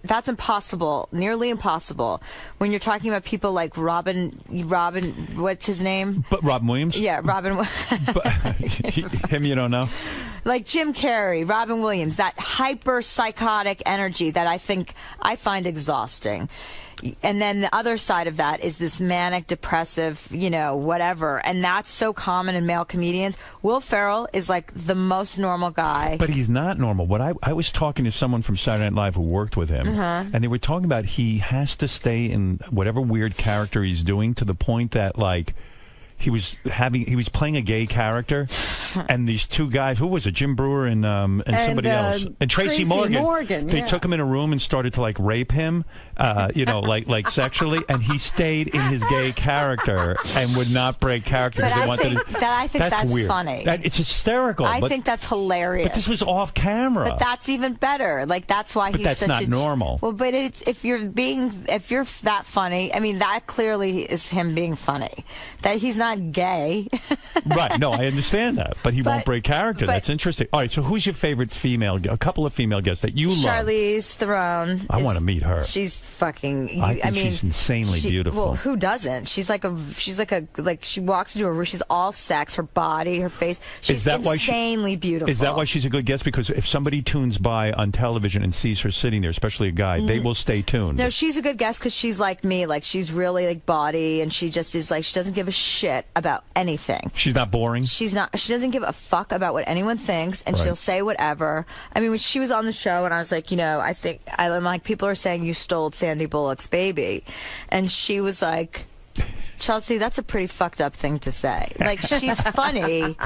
that's impossible, nearly impossible, when you're talking about people like Robin, what's his name? But Robin Williams? Yeah, Robin. Him you don't know? Like Jim Carrey, Robin Williams, that hyper psychotic energy that I find exhausting. And then the other side of that is this manic, depressive, whatever. And that's so common in male comedians. Will Ferrell is like the most normal guy. But he's not normal. I was talking to someone from Saturday Night Live who worked with him, Uh-huh. and they were talking about he has to stay in whatever weird character he's doing to the point that, like, he was playing a gay character, and these two guys, who was it, Jim Brewer and somebody else, and Tracy Morgan. They took him in a room and started to like rape him, like sexually, and he stayed in his gay character and would not break character. But because they I wanted think that's weird. funny. It's hysterical. I but, think that's hilarious. But this was off camera. But that's even better. Like that's why But he's that's such not a normal. Well, but if you're that funny, I mean that clearly is him being funny. That he's not gay. Right. No, I understand that, but he won't break character. That's interesting. All right. So who's your favorite female? A couple of female guests that you love. Charlize Theron. I want to meet her. She's fucking. I think she's insanely beautiful. Well, who doesn't? She walks into a room. She's all sex. Her body, her face. She's insanely beautiful. Is that why she's a good guest? Because if somebody tunes by on television and sees her sitting there, especially a guy, they will stay tuned. No, she's a good guest because she's like me. Like she's really like body, and she just is like she doesn't give a shit about anything. She's not boring. She's not. She doesn't give a fuck about what anyone thinks, and she'll say whatever. I mean, when she was on the show, and I was like, I'm like, people are saying you stole Sandy Bullock's baby, and she was like, Chelsea, that's a pretty fucked up thing to say. Like she's funny,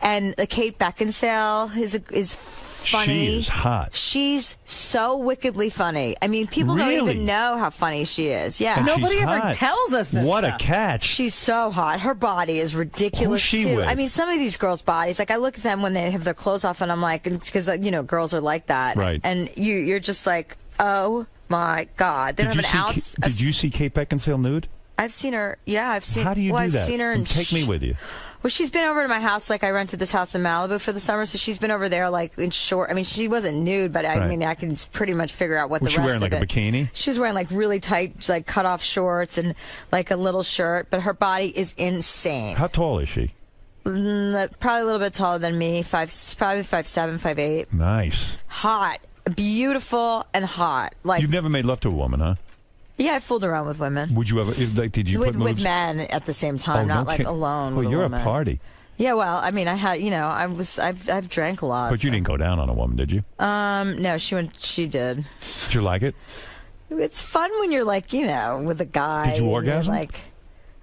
and Kate Beckinsale is funny. She is hot. She's so wickedly funny. I mean, people don't even know how funny she is. Yeah, And Nobody she's ever hot. tells us this What stuff. a catch. She's so hot. Her body is ridiculous Who's she too. with? I mean, some of these girls' bodies, like I look at them when they have their clothes off, and I'm like, because girls are like that, Right. And you're just like, oh my god, they don't have an ounce. Did you see Kate Beckinsale nude? I've seen her. Yeah, I've seen. How do you do I've that? seen her and Take me with you. Well, she's been over to my house. Like, I rented this house in Malibu for the summer, so she's been over there, like, in short. I mean, she wasn't nude, but I Right. mean, I can pretty much figure out what Was the she rest wearing of like it. a bikini? She was wearing like really tight, like cut-off shorts and like a little shirt, but her body is insane. How tall is she? Probably a little bit taller than me. Probably 5'7", 5'8". Nice. Hot, beautiful, and hot. Like, You've never made love to a woman, huh? yeah, I fooled around with women. Would you ever? Like, did you with put moves? men at the same time, Oh, not no like kid- alone. Well, with you're a woman. a party, Yeah, well, I mean, I had, I've drank a lot. but you didn't go down on a woman, did you? No, she did. Did you like it? It's fun when you're like, with a guy. Did you and you're orgasm? Like,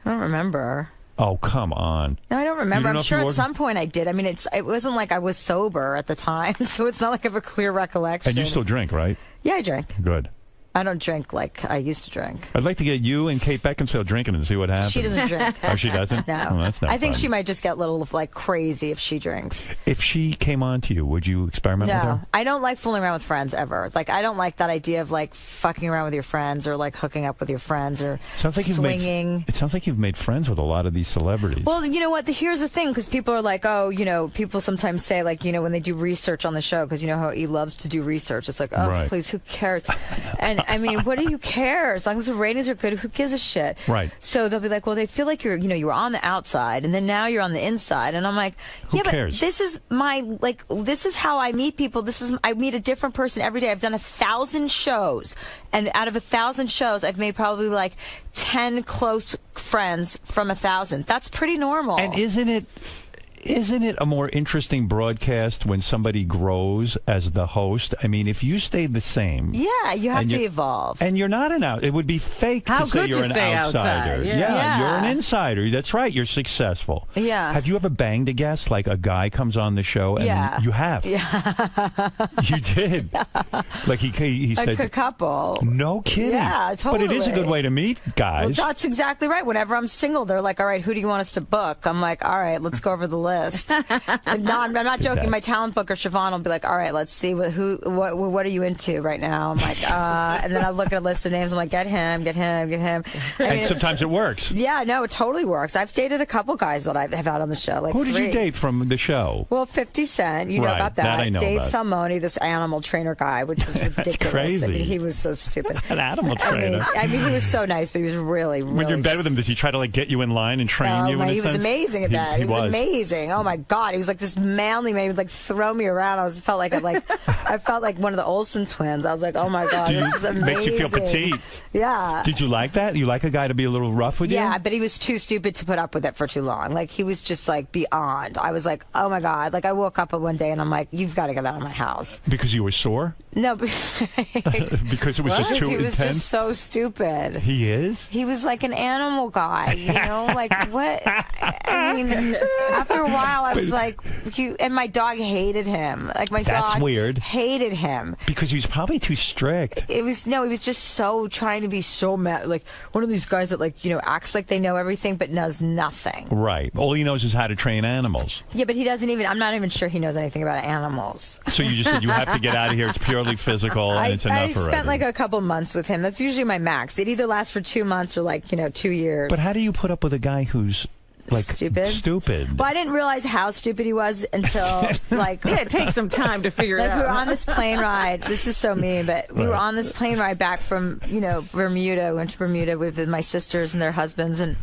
I don't remember. Oh, come on. No, I don't remember. You don't know I'm if sure you at some point I did. I mean, it wasn't like I was sober at the time, so it's not like I have a clear recollection. And you still drink, right? Yeah, I drink. Good. I don't drink like I used to drink. I'd like to get you and Kate Beckinsale drinking and see what happens. She doesn't drink. Oh, she doesn't? No. Oh, that's not I think fun. she might just get a little like crazy if she drinks. If she came on to you, would you experiment with No, her? I don't like fooling around with friends ever. Like, I don't like that idea of like fucking around with your friends or like hooking up with your friends or Sounds like swinging. it sounds like you've made friends with a lot of these celebrities. Well, you know what? Here's the thing, because people are like, oh, people sometimes say, like, when they do research on the show, because you know how he loves to do research. It's like, oh, Right. please, who cares? And I mean, what do you care? As long as the ratings are good, who gives a shit? Right. So they'll be like, well, they feel like you were on the outside, and then now you're on the inside. And I'm like, Who yeah, cares? but this is how I meet people. I meet a different person every day. I've done 1,000 shows, and out of 1,000 shows, I've made probably like 10 close friends from 1,000. That's pretty normal. And isn't it a more interesting broadcast when somebody grows as the host? I mean, if you stayed the same. Yeah, you have and to you're- evolve. And you're not an out. It would be fake How to say good you're to an stay outsider. outside, yeah. You're an insider. That's right. You're successful. Yeah. Have you ever banged a guest? Like a guy comes on the show and Yeah. you have. Yeah. You did. Like he Like said. a couple. No kidding. Yeah, But it is a good totally. way to meet Well, guys. that's exactly right. Whenever I'm single, they're like, all right, who do you want us to book? I'm like, all right, let's go over the list. And no, I'm not joking. My talent booker, Siobhan, will be like, all right, let's see what are you into right now? I'm like, and then I look at a list of names. I'm like, get him. I and mean, it's- sometimes it works. Yeah, no, it totally works. I've dated a couple guys that I have had on the show. Like Who did 3. you date from the show? Well, 50 Cent, you know Right, about that. that I know Dave about. Salmoni, this animal trainer guy, which was ridiculous. crazy. I mean, he was so stupid. An animal trainer. I mean, he was so nice, but he was really, really. When you're in bed with him, does he try to like get you in line and train you? Oh, in a he was sense? amazing at that. He was was amazing. Oh my God, he was like this manly man. He would like throw me around. I felt like I felt like one of the Olsen twins. I was like, oh my God, Do you- this is amazing. makes you feel petite. Yeah. Did you like that? You like a guy to be a little rough with you? Yeah, but he was too stupid to put up with it for too long. Like, he was just like beyond. I was like, oh my God. Like, I woke up one day and I'm like, you've got to get out of my house. Because you were sore? No, Because it was just too he was intense? just so stupid. He is? He was like an animal guy, like what? I mean, after a while, I was like, and my dog hated him. Like, my That's dog weird. hated him. Because he was probably too strict. He was just so trying to be so mad, like one of these guys that acts like they know everything but knows nothing. Right. All he knows is how to train animals. Yeah, but he doesn't even. I'm not even sure he knows anything about animals. So you just said you have to get out of here. It's purely physical and it's enough I already. spent like a couple months with him. That's usually my max. It either lasts for 2 months or 2 years. But how do you put up with a guy who's like stupid? Well, I didn't realize how stupid he was until it takes some time to figure it out. We were on this plane ride. This is so mean, but we were on this plane ride back from Bermuda. We went to Bermuda with my sisters and their husbands, and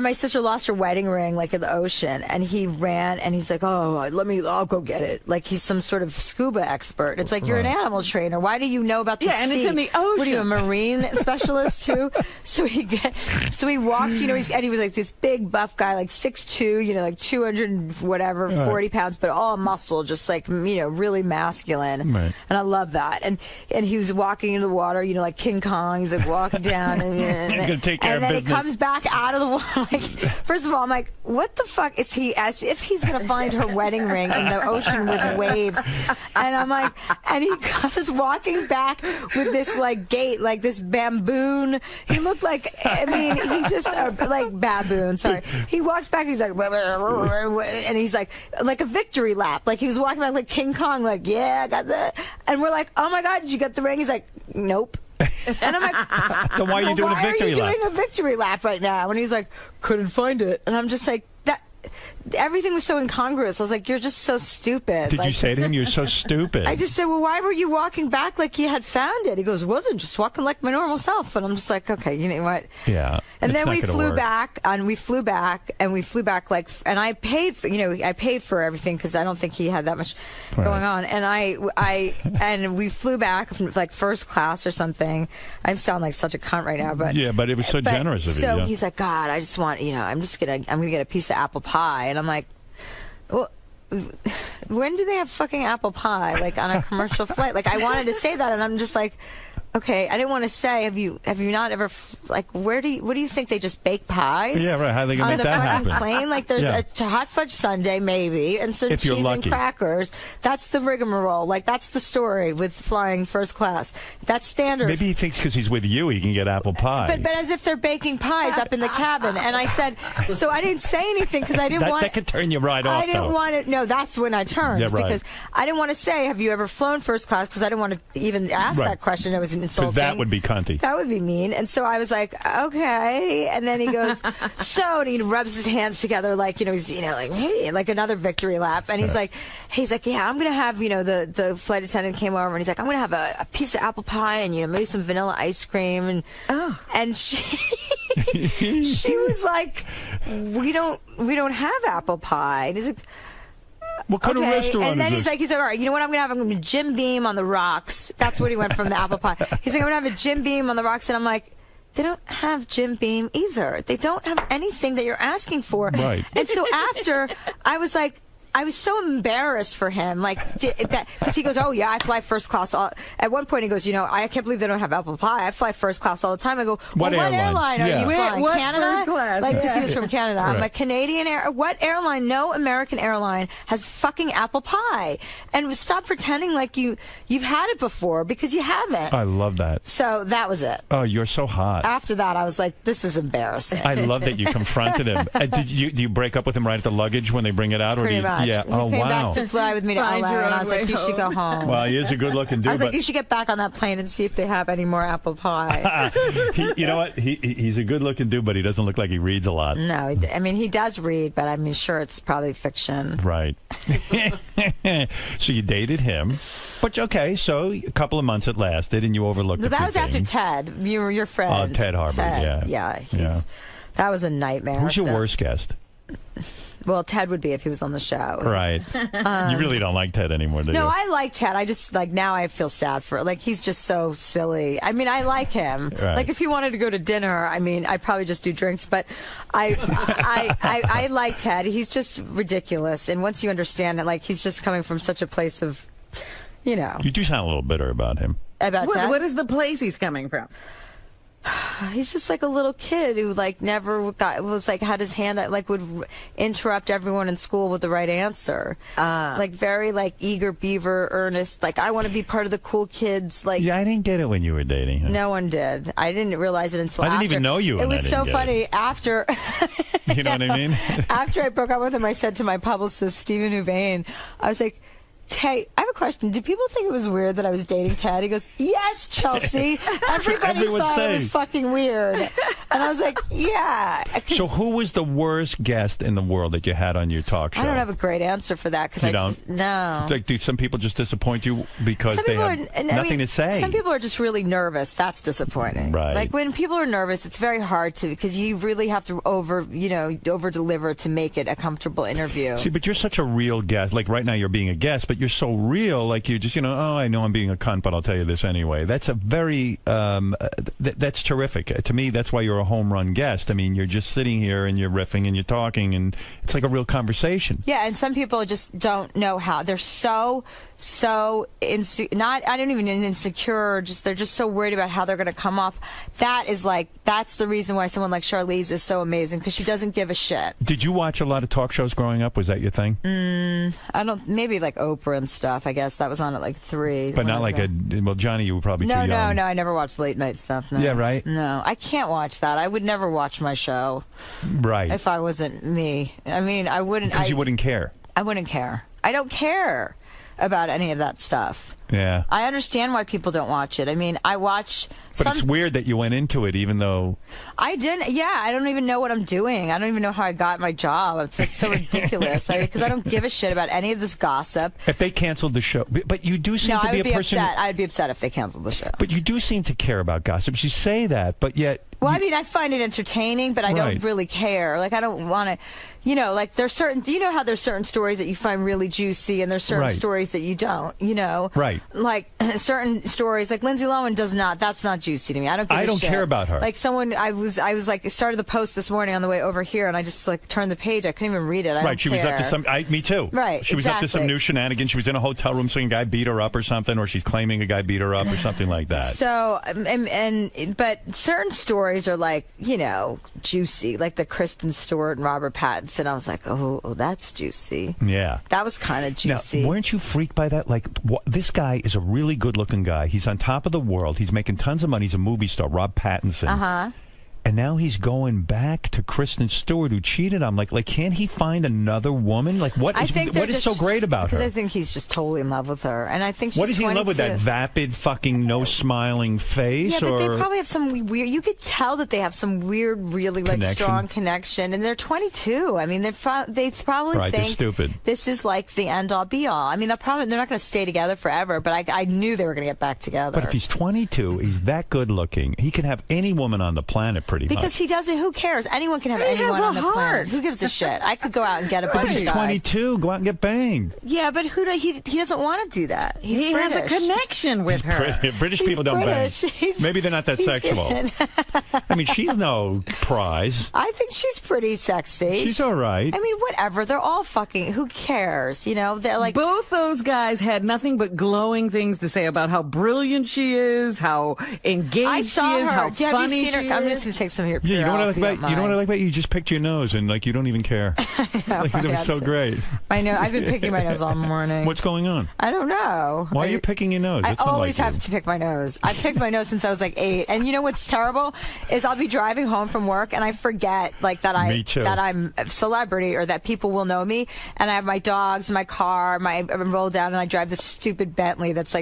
my sister lost her wedding ring in the ocean, and he ran and he's like, oh, I'll go get it. Like, he's some sort of scuba expert. It's like, you're an animal trainer. Why do you know about the sea? and it's in the ocean. What are you, a marine specialist too? So he walks, and he was like this big buff guy, like 6'2", like 200 and whatever, 40 pounds, but all muscle, just really masculine. Right. And I love that. And he was walking into the water, like King Kong. He's like walking down and He's gonna take care and of then business. he comes back out of the water. First of all, I'm like, what the fuck is he? As if he's gonna find her wedding ring in the ocean with waves. And I'm like, and he comes walking back with this gate, like this baboon. He looked like, he just like baboon. Sorry. He walks back and he's like, and he's like a victory lap. Like, he was walking back like King Kong, like, yeah, I got that. And we're like, oh my God, did you get the ring? He's like, nope. And I'm like, Then why are you doing a victory why are lap? you doing a victory lap right now? And he's like, couldn't find it. And I'm just like, that. Everything was so incongruous. I was like, you're just so stupid. Did like, you say to him, you're so stupid? I just said, well, why were you walking back like you had found it? He goes, wasn't, just walking like my normal self. And I'm just like, okay, you know what? Yeah. And it's then not we gonna flew work. back, and we flew back like, and I paid for, I paid for everything because I don't think he had that much going on. And and we flew back from like first class or something. I sound like such a cunt right now, but Yeah, but it was so generous of you. So Yeah. he's like, God, I just want, I'm gonna get a piece of apple pie, and I'm like, well, when do they have fucking apple pie, like on a commercial flight? Like, I wanted to say that, and I'm just like, okay, I didn't want to say, have you not ever, like, what do you think, they just bake pies? Yeah, right. How are they gonna on make the that fucking happen? plane? Like, there's a hot fudge sundae, maybe, and some If you're cheese and lucky. crackers. That's the rigmarole. Like, that's the story with flying first class. That's standard. Maybe he thinks because he's with you, he can get apple pie. But as if they're baking pies up in the cabin. And I said, so I didn't say anything because I didn't want. That could turn you right off. I didn't want to. No, that's when I turned, Yeah, right. because I didn't want to say, have you ever flown first class? Because I didn't want to even ask Right. that question. It was insulting. Because that would be cunty. That would be mean. And so I was like, okay. And then he goes, so, and he rubs his hands together like, he's, like, hey, like another victory lap. And he's like, yeah, I'm going to have, the flight attendant came over and he's like, I'm going to have a piece of apple pie and, maybe some vanilla ice cream. And she, she was like, we don't have apple pie. And he's like, what kind of restaurant and then is he's like, all right, you know what I'm going to have? I'm going to Jim Beam on the rocks. That's what he went from the apple pie. He's like, I'm going to have a Jim Beam on the rocks. And I'm like, they don't have Jim Beam either. They don't have anything that you're asking for. Right. And so after, I was like, I was so embarrassed for him, because he goes, oh yeah, I fly first class. At one point he goes, I can't believe they don't have apple pie. I fly first class all the time. I go, What airline are you flying? What Canada? first class? Like, because he was from Canada. I'm Right. like, Canadian Air. What airline? No American airline has fucking apple pie. And stop pretending like you've had it before, because you haven't. I love that. So that was it. Oh, you're so hot. After that, I was like, this is embarrassing. I love that you confronted him. Do you break up with him right at the luggage when they bring it out? Or Pretty do you, much. Yeah. He Oh, came wow. back to fly with me to Find LA, your and I own was like, way you should go home. Well, he is a good-looking dude. I was like, but you should get back on that plane and see if they have any more apple pie. you know what? He's a good-looking dude, but he doesn't look like he reads a lot. No, he does read, but I'm sure it's probably fiction. Right. So you dated him. But okay, so a couple of months it lasted, and you overlooked But a that few was after things. Ted. You were your friend. Oh, Ted Harvard, yeah. Yeah, that was a nightmare. Who's your so- worst guest? Well, Ted would be if he was on the show. Right. You really don't like Ted anymore, do you? No, I like Ted. I just, now I feel sad for he's just so silly. I mean, I like him. Right. Like, if he wanted to go to dinner, I'd probably just do drinks, but I like Ted. He's just ridiculous. And once you understand it, he's just coming from such a place of, You do sound a little bitter about him. About Ted? What is the place he's coming from? He's just like a little kid who never had his hand out, would interrupt everyone in school with the right answer. Very eager beaver, earnest, I want to be part of the cool kids. Yeah, I didn't get it when you were dating him. No one did. I didn't realize it until I didn't after. even know you, It and I was didn't so get funny it. after. You know what I mean? After I broke up with him, I said to my publicist, Stephen Huvane, I was like, Ted, I have a question. Do people think it was weird that I was dating Ted? He goes, yes, Chelsea. Everybody everyone's thought it saying. was fucking weird. And I was like, yeah. So who was the worst guest in the world that you had on your talk show? I don't have a great answer for that. You don't? No. Do some people just disappoint you because they have nothing to say? Some people are just really nervous. That's disappointing. Right. When people are nervous, it's very hard because you really have to over deliver to make it a comfortable interview. See, but you're such a real guest. Right now you're being a guest, but you're so real. You just, oh, I know I'm being a cunt, but I'll tell you this anyway. That's a very, that's terrific. To me, that's why you're a home run guest. You're just sitting here and you're riffing and you're talking, and it's like a real conversation. Yeah, and some people just don't know how. They're so I don't even mean insecure, they're just so worried about how they're going to come off. That's the reason why someone like Charlize is so amazing, because she doesn't give a shit. Did you watch a lot of talk shows growing up? Was that your thing? Maybe Oprah and stuff. I guess that was on at 3. But not well, Johnny, you were probably too young. No, I never watched late night stuff. No. Yeah, right? No, I can't watch that. I would never watch my show. Right. If I wasn't me. I wouldn't. Because you wouldn't care. I wouldn't care. I don't care. about any of that stuff. Yeah. I understand why people don't watch it. I mean, I watch. But it's weird that you went into it, even though. I didn't. Yeah, I don't even know what I'm doing. I don't even know how I got my job. It's so ridiculous. Because I don't give a shit about any of this gossip. If they canceled the show, but you do seem No, to I be would a be person. upset. I'd be upset if they canceled the show. But you do seem to care about gossip. You say that, but yet. Well, I mean, I find it entertaining, but I don't really care. Like, I don't want to, you know, like there's certain, you know how there's certain stories that you find really juicy and there's certain stories that you don't, you know? Right. Like certain stories, like Lindsay Lohan that's not juicy to me. I don't give a I don't shit. care about her. Like I was like, started the post this morning on the way over here and I just like turned the page. I couldn't even read it. I don't She was up to some, me too. Right, She was up to some new shenanigans. She was in a hotel room saying a guy beat her up or something, or she's claiming a guy beat her up or something like that. So, but certain stories are like, you know, juicy, like the Kristen Stewart and Robert Pattinson. I was like, oh, that's juicy. Yeah. That was kind of juicy. Now, weren't you freaked by that? Like, this guy is a really good-looking guy. He's on top of the world. He's making tons of money. He's a movie star, Rob Pattinson. Uh-huh. And now he's going back to Kristen Stewart, who cheated on him. Like, can't he find another woman? Like, what is so great about her? Because I think he's just totally in love with her, and I think she's What is he in love with? That vapid, fucking, no smiling face? Yeah, but they probably have some weird. You could tell that they have some weird, really like strong connection, and they're 22. I mean, they probably think they're stupid. This is like the end all be all. I mean, they're not going to stay together forever, but I knew they were going to get back together. But if he's 22, he's that good looking. He can have any woman on the planet, pretty much. Because he doesn't. Who cares? Anyone can have anyone on the planet. Who gives a shit? I could go out and get a bunch of he's guys. 22. Go out and get banged. Yeah, but he doesn't want to do that. He has a connection with her. British He's people don't British. bang. Maybe they're not that sexual. I mean, she's no prize. I think she's pretty sexy. She's all right. I mean, whatever. They're all fucking. Who cares? You know, they're like both those guys had nothing but glowing things to say about how brilliant she is, how engaged she is, how funny have you seen her? she I'm is. just gonna take some here. Yeah, you know what I like about you know what I like about you? You just picked your nose and like you don't even care. Like, that was so great. I know. I've been picking my nose all morning. What's going on? I don't know. Why are you picking your nose? I always have to pick my nose. I've picked my nose since I was like 8. And you know what's terrible is I'll be driving home from work and I forget like that I'm a celebrity or that people will know me. And I have my dogs, my car, I'm rolled down and I drive this stupid Bentley that's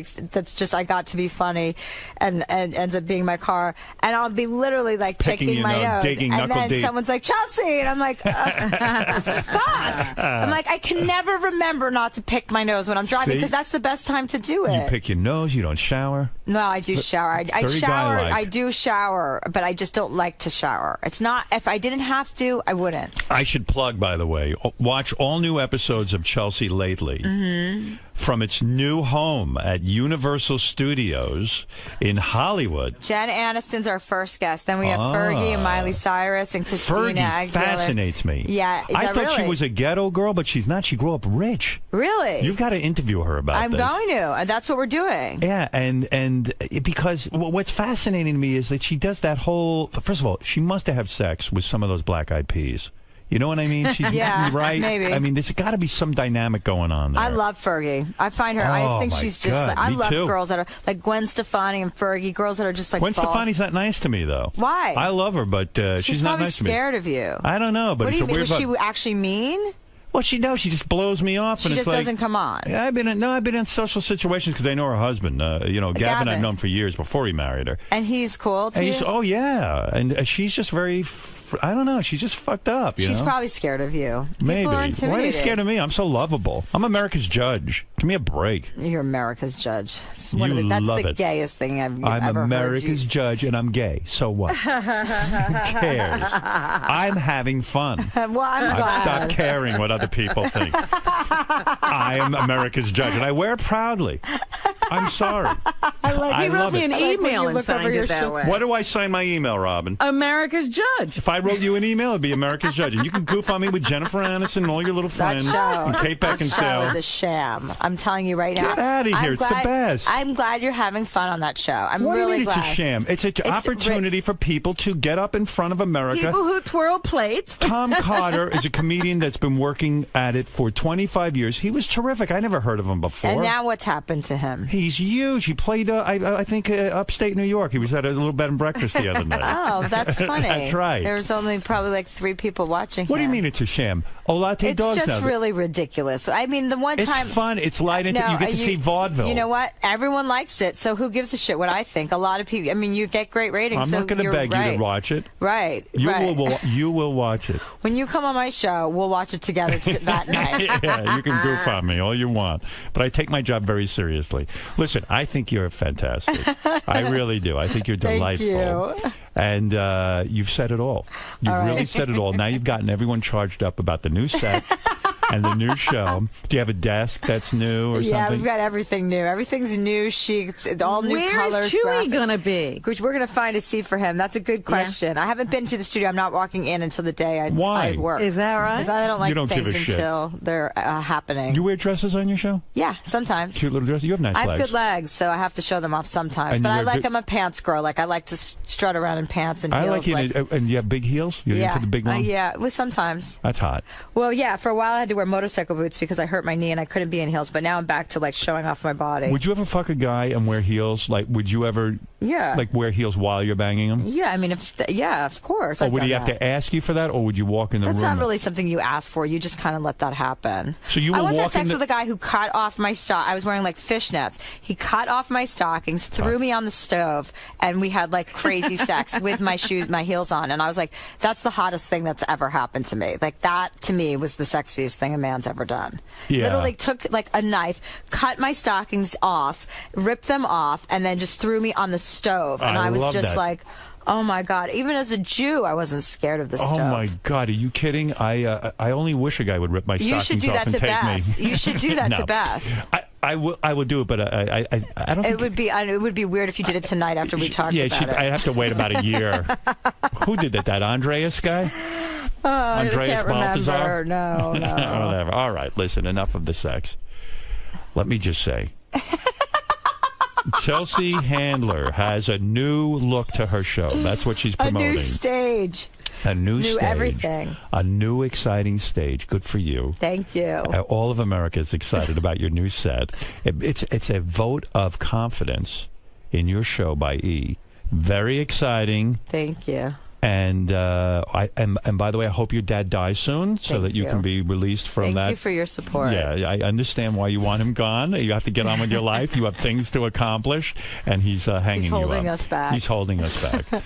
just I got to be funny and ends up being my car. And I'll be literally like picking my nose. And then someone's like, Chelsea, and I'm like, fuck. I'm like, I can never remember not to pick my nose when I'm driving because that's the best time to do it. You pick your nose. You don't shower. No, I do shower. I shower. I do shower, but I just don't like to shower. It's not. If I didn't have to, I wouldn't. I should plug, by the way, watch all new episodes of Chelsea Lately. Mm-hmm. From its new home at Universal Studios in Hollywood. Jen Aniston's our first guest. Then we have Fergie and Miley Cyrus and Christina Fergie Aguilera. Fascinates me. Yeah, I thought she really? was a ghetto girl, but she's not. She grew up rich. Really? You've got to interview her about this. I'm going to. That's what we're doing. Yeah, and because what's fascinating to me is that she does that whole. First of all, she must have sex with some of those Black Eyed Peas. You know what I mean? She's right. Maybe. I mean, there's got to be some dynamic going on there. I love Fergie. I find her. I think she's just. God, like, I love too. girls that are like Gwen Stefani and Fergie. Girls that are just like. Gwen Stefani's not nice to me, though. Why? I love her, but she's not nice to me. She's scared of you. I don't know, but what it's do you a weird. Was she actually mean? Well, she knows. She just blows me off. She and just it's like, doesn't come on. Yeah, I've been in social situations because I know her husband. Gavin I've known for years before he married her. And he's cool too. And oh yeah, and she's just very. I don't know. She's just fucked up. She's probably scared of you. Maybe. Why are they scared of me? I'm so lovable. I'm America's judge. Give me a break. You're America's judge. That's the gayest thing I've ever heard. I'm America's judge, and I'm gay. So what? Who cares? I'm having fun. Well, I'm glad. I've stopped caring what other people think. I am America's judge, and I wear it proudly. I'm sorry. He wrote me an email and signed it that way. What do I sign my email, Robin? America's judge. If I wrote you an email, it'd be America's judge. And you can goof on me with Jennifer Aniston and all your little friends. And Kate Beckinsale. That show is a sham. I'm telling you right now. Get out of here. It's the best. I'm glad you're having fun on that show. I'm what really do you mean glad. It's a sham. It's an opportunity for people to get up in front of America. People who twirl plates. Tom Carter is a comedian that's been working at it for 25 years. He was terrific. I never heard of him before. And now what's happened to him? He's huge. He played, I think, upstate New York. He was at a little bed and breakfast the other night. Oh, that's funny. That's right. There was only probably like 3 people watching. What do you mean it's a sham? Olate It's dogs just now. really ridiculous. I mean, the one time It's fun. It's light. No, You get to see vaudeville. You know what? Everyone likes it, so who gives a shit what I think? A lot of people. I mean, you get great ratings. I'm so not going to you're beg right. you to watch it. Right. You right. will watch it. When you come on my show, we'll watch it together that night. Yeah, you can goof on me all you want, but I take my job very seriously. Listen, I think you're fantastic. I really do. I think you're delightful. Thank you. And you've said it all. You've All right. really said it all. Now you've gotten everyone charged up about the new set and the new show. Do you have a desk that's new or Yeah, something? we've got everything new. Everything's new sheets, all new Where's colors. Chewy gonna be? Which we're gonna find a seat for him. That's a good question. I haven't been to the studio. I'm not walking in until the day Why? I work. Is that right? Because I don't like You don't things give a shit. until they're happening. You wear dresses on your show? Yeah, sometimes. Cute little dresses. You have nice I have legs. good legs, so I have to show them off sometimes. And But you I wear like good- I'm a pants girl. Like I like to strut around in pants and I heels. like you. And you have big heels? You're yeah, into the big one? yeah. Well, sometimes. That's hot. Well, yeah. For a while, I had to wear motorcycle boots because I hurt my knee and I couldn't be in heels. But now I'm back to like showing off my body. Would you ever fuck a guy and wear heels? Like, would you ever Yeah. like wear heels while you're banging him? Yeah, I mean, yeah, of course. Or I've would done he have that. to ask you for that, or would you walk in the That's room? not really something you ask for. You just kind of let that happen. So you I will once had walk in sex the- with a guy who cut off my stock. I was wearing like fishnets. He cut off my stockings, threw me on the stove, and we had like crazy sex with my shoes, my heels on. And I was like, that's the hottest thing that's ever happened to me. Like that to me was the sexiest thing a man's ever done. Yeah. Literally took like a knife, cut my stockings off, ripped them off, and then just threw me on the stove. And I I was love just that. like, oh my God. Even as a Jew, I wasn't scared of the Oh stove. my God, are you kidding? I only wish a guy would rip my You should stockings do off that and to take Beth. me. You should do that No. to Beth. I will do it, but I don't. It would be weird if you did it tonight after we talked Yeah, about it. I'd have to wait about a year. Who did that? That Andreas guy? I Andreas can't Balthazar? remember. No, no. Whatever. All right, listen, enough of the sex. Let me just say. Chelsea Handler has a new look to her show. That's what she's A promoting. new stage. A new New stage. everything. A new exciting stage. Good for you. Thank you. All of America is excited about your new set. It's a vote of confidence in your show by E. Very exciting. Thank you. And and by the way, I hope your dad dies soon so Thank that you you. can be released from Thank that. you for your support. Yeah, I understand why you want him gone. You have to get on with your life. You have things to accomplish, and he's hanging you up. holding us back. He's holding us back.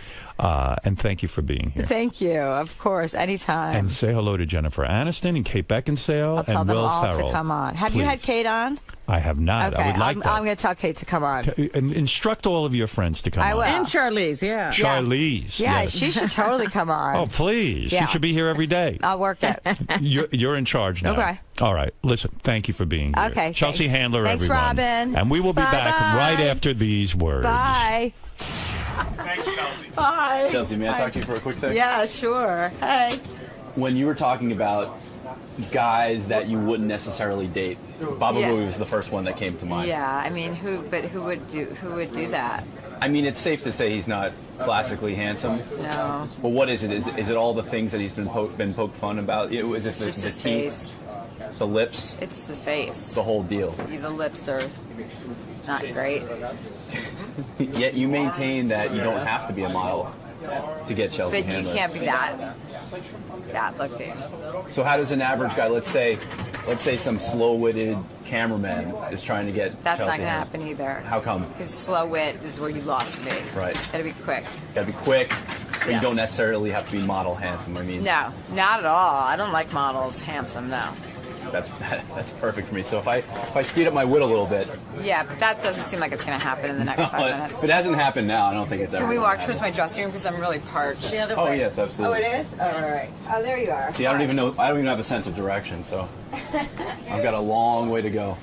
And thank you for being here. Thank you. Of course, anytime. And say hello to Jennifer Aniston and Kate Beckinsale I'll tell and them Will all Ferrell. to come on. Have you Please. had Kate on? I have not. Okay, I would like I'm that. going to tell Kate to come on. And instruct all of your friends to come I on. will. And Charlize, yeah. Charlize. Yeah, yes. she should totally come on. Oh, please. Yeah. She should be here every day. I'll work it. You're in charge now. Okay. All right. Listen, thank you for being here. Okay, Chelsea thanks. Handler, Thanks, everyone. Robin. And we will be back Bye-bye. right after these words. Bye. Bye. Chelsea, may I talk to you for a quick second? Yeah, sure. Hey. When you were talking about guys that you wouldn't necessarily date, Baba Yeah. Booey was the first one that came to mind. Yeah, I mean, who would do that? I mean, it's safe to say he's not classically handsome. No. But what is it? Is it all the things that he's been poked fun about? Is it It's just the his teeth, face. the lips, It's the face. the whole deal? The lips are not great. Yet you maintain that you don't have to be a model to get Chelsea But you Handler. can't be that looking. So how does an average guy, let's say some slow-witted cameraman is trying to get That's Chelsea not going to Handler. happen either. How come? Because slow wit is where you lost me. Right. Gotta be quick. Gotta be quick. But you Yes. don't necessarily have to be model handsome. I mean, No, not at all. I don't like models handsome, no. that's perfect for me. So if I speed up my wit a little bit, Yeah, but that doesn't seem like it's going to happen in the next 5 minutes. if it hasn't happened now, I don't think it's ever. Can we gonna walk happen. towards my dressing room because I'm really parched? The other Oh, way. yes, absolutely. Oh, it is? Oh, all right. Oh, there you are. See, I don't even know. I don't even have a sense of direction, so I've got a long way to go.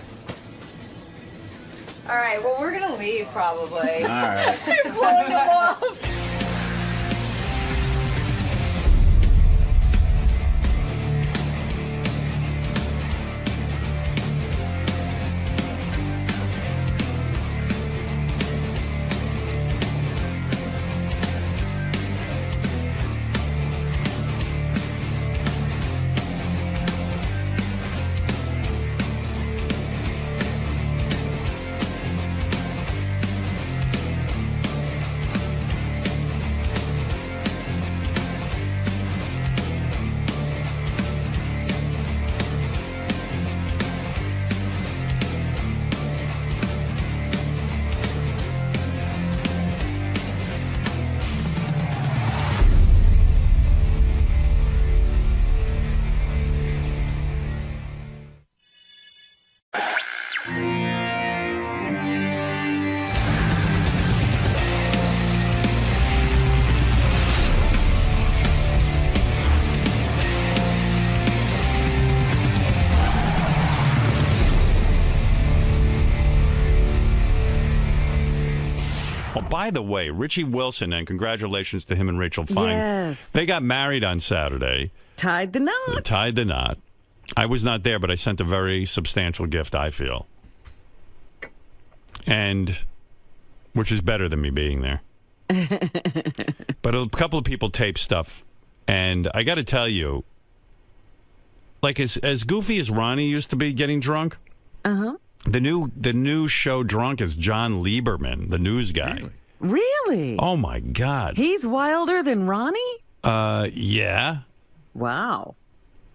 All right, well, we're going to leave probably. All right. You're blowing them off. by the way, Richie Wilson, and congratulations to him and Rachel Fine. Yes. They got married on Saturday. Tied the knot. They tied the knot. I was not there, but I sent a very substantial gift, I feel. And, which is better than me being there. But a couple of people taped stuff. And I got to tell you, like as goofy as Ronnie used to be getting drunk, the new show drunk is John Lieberman, the news guy. Really? Oh my God. He's wilder than Ronnie? Yeah. Wow.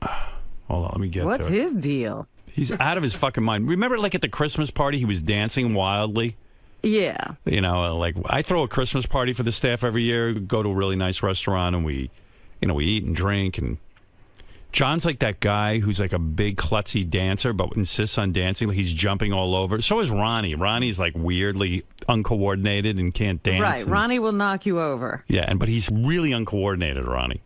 Hold on, let me get What's to it. his deal? He's out of his fucking mind. Remember, like at the Christmas party, he was dancing wildly? Yeah. You know, like I throw a Christmas party for the staff every year, go to a really nice restaurant, and we eat and drink. And John's like that guy who's like a big klutzy dancer, but insists on dancing. Like he's jumping all over. So is Ronnie. Ronnie's like weirdly uncoordinated and can't dance. Right. Ronnie will knock you over. Yeah, but he's really uncoordinated, Ronnie.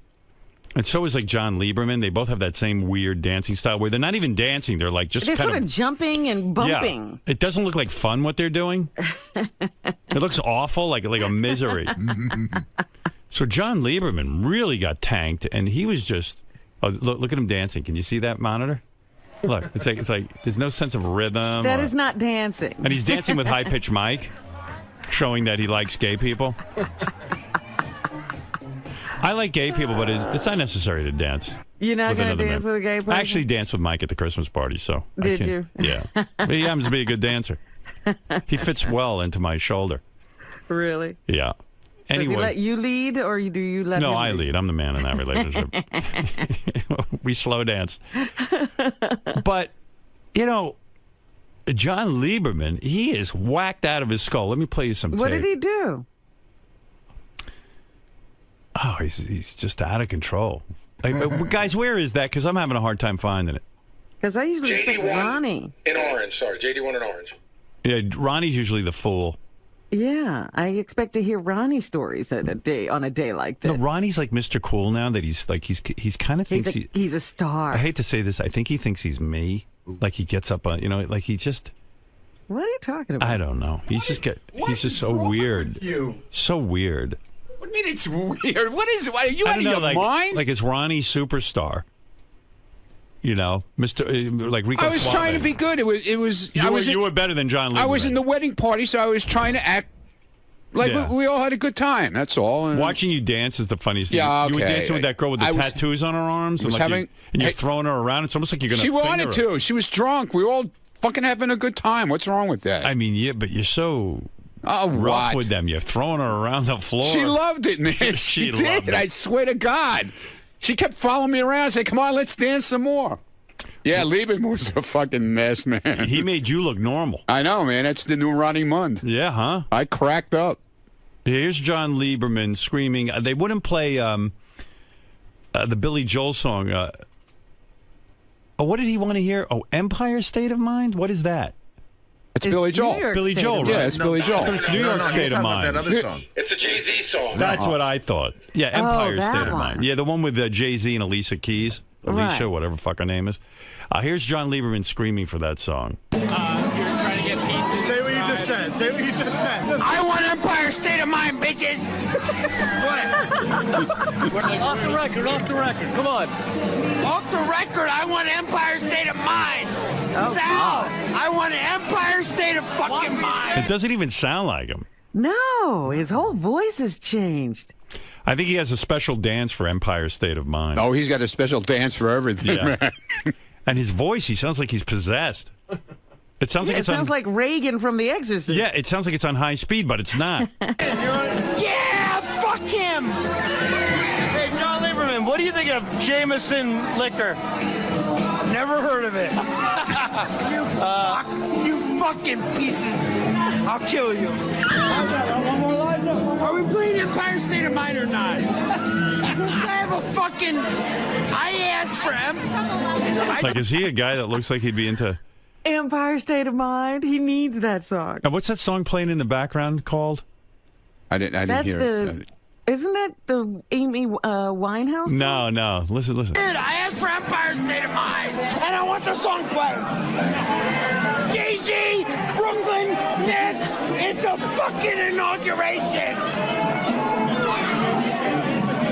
And so is like John Lieberman. They both have that same weird dancing style where they're not even dancing. They're like just They're kind sort of jumping and bumping. Yeah, it doesn't look like fun what they're doing. It looks awful, like a misery. So John Lieberman really got tanked, and he was just look at him dancing. Can you see that monitor? Look, it's like there's no sense of rhythm. That is not dancing. And he's dancing with high-pitched Mike, showing that he likes gay people. I like gay people, but it's not necessary to dance. You're not going to dance with a gay person? I actually danced with Mike at the Christmas party, so. Did you? Yeah. But he happens to be a good dancer. He fits well into my shoulder. Really? Yeah. Anyway. Does he let you lead, or do you let him No, I lead. I'm the man in that relationship. We slow dance. But, John Lieberman, he is whacked out of his skull. Let me play you some tape. What did he do? Oh, he's just out of control. Guys, where is that? Because I'm having a hard time finding it. Because I usually expect Ronnie. In orange, sorry. JD1 in orange. Yeah, Ronnie's usually the fool. Yeah, I expect to hear Ronnie stories on a day like this. No, Ronnie's like Mr. Cool now that he's kind of thinks he's a star. I hate to say this. I think he thinks he's me. Like he gets up on, like he just. What are you talking about? I don't know. He's just so weird. So weird. What do you mean it's weird? What is it? Are you out of your mind? Like it's Ronnie Superstar. Mr. Like Rico. I was Suave. trying to be good. You were better than John Lieberman. I was in the wedding party, so I was trying to act like we all had a good time. That's all. And watching you dance is the funniest thing. Yeah, okay. You were dancing with that girl with the tattoos on her arms, and you're throwing her around. It's almost like you're going to. She wanted to. She was drunk. We were all fucking having a good time. What's wrong with that? I mean, yeah, but you're so. Rough with them. You're throwing her around the floor. She loved it, man. She did. I swear to God. She kept following me around and saying, come on, let's dance some more. Yeah, Lieberman was a fucking mess, man. He made you look normal. I know, man. That's the new Ronnie Mund. Yeah, huh? I cracked up. Here's John Lieberman screaming. They wouldn't play the Billy Joel song. What did he want to hear? Oh, Empire State of Mind? What is that? It's Billy Joel. Billy Joel, right? Yeah, it's Billy Joel. It's New York State of Mind. That other song. It's a Jay-Z song. That's what I thought. Yeah, Empire State of Mind. Yeah, the one with Jay-Z and Alicia Keys. Alicia, whatever fuck her name is. Here's John Lieberman screaming for that song. You're trying to get pizza. Say what you just said. Say what you just said. I want Empire State of Mind, bitches. What? Off the record. Come on. Off the record, I want Empire State of Mind. Sal, I want Empire State of fucking Mind. It doesn't even sound like him. No, his whole voice has changed. I think he has a special dance for Empire State of Mind. Oh, he's got a special dance for everything, man. And his voice, he sounds like he's possessed. It sounds like it sounds like Reagan from The Exorcist. Yeah, it sounds like it's on high speed, but it's not. Yeah, fuck him. Hey, John Lieberman, what do you think of Jameson liquor? Never heard of it. You fucking pieces. I'll kill you. Are we playing Empire State of Mind or not? Does this guy have a fucking... I asked for him. Like, is he a guy that looks like he'd be into... Empire State of Mind? He needs that song. Now, what's that song playing in the background called? I didn't hear it. Isn't that the Amy Winehouse song? No. Listen. Dude, I asked for Empire State of Mind, and I want the song played. Jay-Z, Brooklyn Nets. It's a fucking inauguration.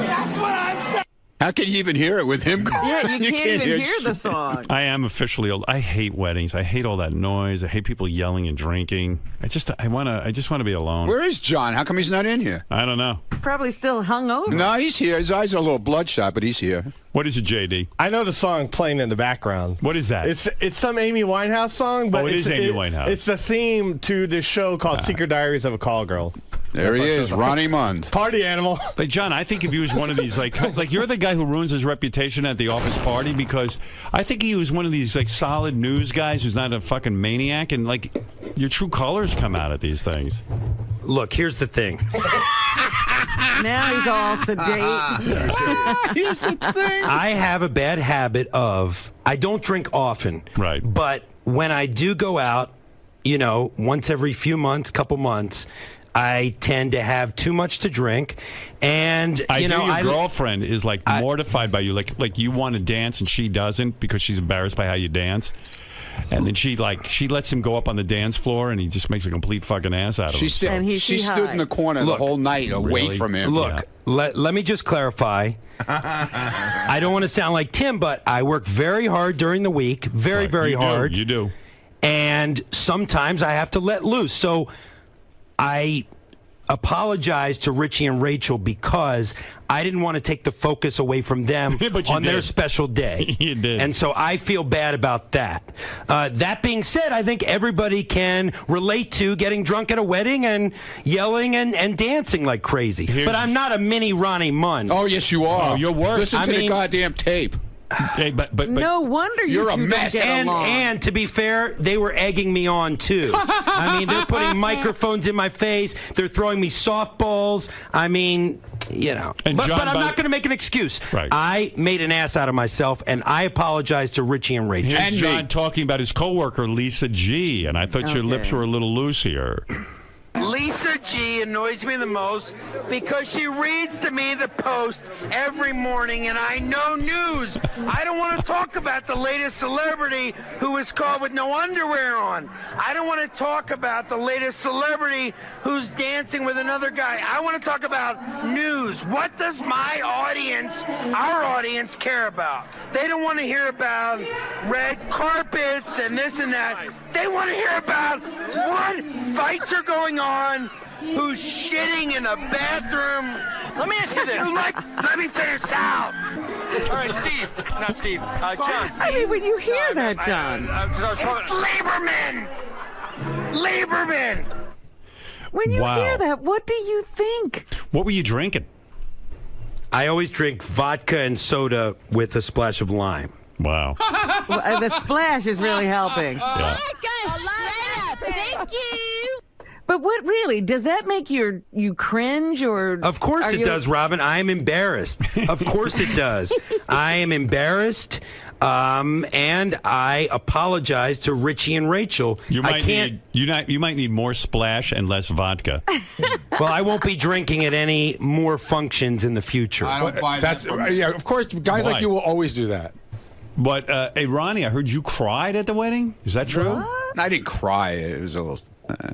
That's what I'm saying. How can you even hear it with him? Yeah, you can't even hear the song. I am officially old. I hate weddings. I hate all that noise. I hate people yelling and drinking. I just want to be alone. Where is John? How come he's not in here? I don't know. Probably still hungover. No, he's here. His eyes are a little bloodshot, but he's here. What is it, JD? I know the song playing in the background. What is that? It's some Amy Winehouse song, but it is Amy Winehouse. It's the theme to this show called Secret Diaries of a Call Girl. There he is, Ronnie Mund. Party animal. Like, John, I think if he was one of these, like you're the guy who ruins his reputation at the office party, because I think he was one of these, like, solid news guys who's not a fucking maniac, and, like, your true colors come out at these things. Look, here's the thing. Now he's all sedate. Here's the thing. I have a bad habit of, I don't drink often. Right. But when I do go out, once every few months, couple months, I tend to have too much to drink, and I know your girlfriend is like mortified by you. Like you want to dance and she doesn't because she's embarrassed by how you dance. And then she lets him go up on the dance floor, and he just makes a complete fucking ass out of him. She stood in the corner the whole night away from him. Look, let me just clarify. I don't want to sound like Tim, but I work very hard during the week, very hard. You do. And sometimes I have to let loose. So I apologize to Richie and Rachel because I didn't want to take the focus away from them on their special day. You did. And so I feel bad about that. That being said, I think everybody can relate to getting drunk at a wedding and yelling and dancing like crazy. But I'm not a mini Ronnie Mund. Oh, yes, you are. Oh, you're worse. Listen to the goddamn tape. Hey, but no wonder you're a two mess. don't get along. And to be fair, they were egging me on too. I mean, they're putting microphones in my face. They're throwing me softballs. I mean, And but John, I'm not going to make an excuse. Right. I made an ass out of myself, and I apologize to Richie and Rachel. Here's John talking about his coworker Lisa G, and I thought your lips were a little loose here. Lisa G annoys me the most because she reads to me the Post every morning, and I know news. I don't want to talk about the latest celebrity who was caught with no underwear on. I don't want to talk about the latest celebrity who's dancing with another guy. I want to talk about news. What does my audience, our audience, care about? They don't want to hear about red carpets and this and that. They want to hear about what fights are going on, who's shitting in a bathroom. Let me ask you this. Let me finish out. All right, Steve. Not Steve. John. I mean, when you hear that, John. Lieberman. When you Wow. hear that, what do you think? What were you drinking? I always drink vodka and soda with a splash of lime. Wow. Well, the splash is really helping. Yeah. Thank you. But what really does that make you cringe or? Of course it does, Robin. I am embarrassed. Of course it does. I am embarrassed, and I apologize to Richie and Rachel. You might need more splash and less vodka. Well, I won't be drinking at any more functions in the future. I don't buy That's yeah. Of course, guys Why? like you will always do that. But hey, Ronnie, I heard you cried at the wedding. Is that true? I didn't cry. It was a little.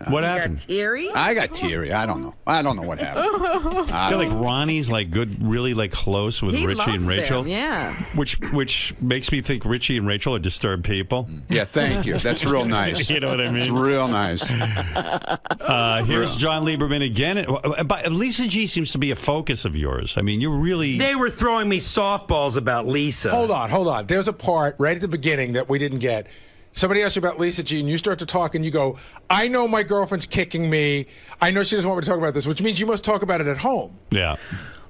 What happened? Teary? I got teary. I don't know. I don't know what happened. I feel like Ronnie's like good, really like close with He Richie loves and Rachel. them, yeah. Which makes me think Richie and Rachel are disturbed people. Yeah, thank you. That's real nice. You know what I mean? It's real nice. Here's John Lieberman again. But Lisa G seems to be a focus of yours. I mean, you're really. They were throwing me softballs about Lisa. Hold on. There's a part right at the beginning that we didn't get. Somebody asks you about Lisa G, and you start to talk, and you go, I know my girlfriend's kicking me. I know she doesn't want me to talk about this, which means you must talk about it at home. Yeah.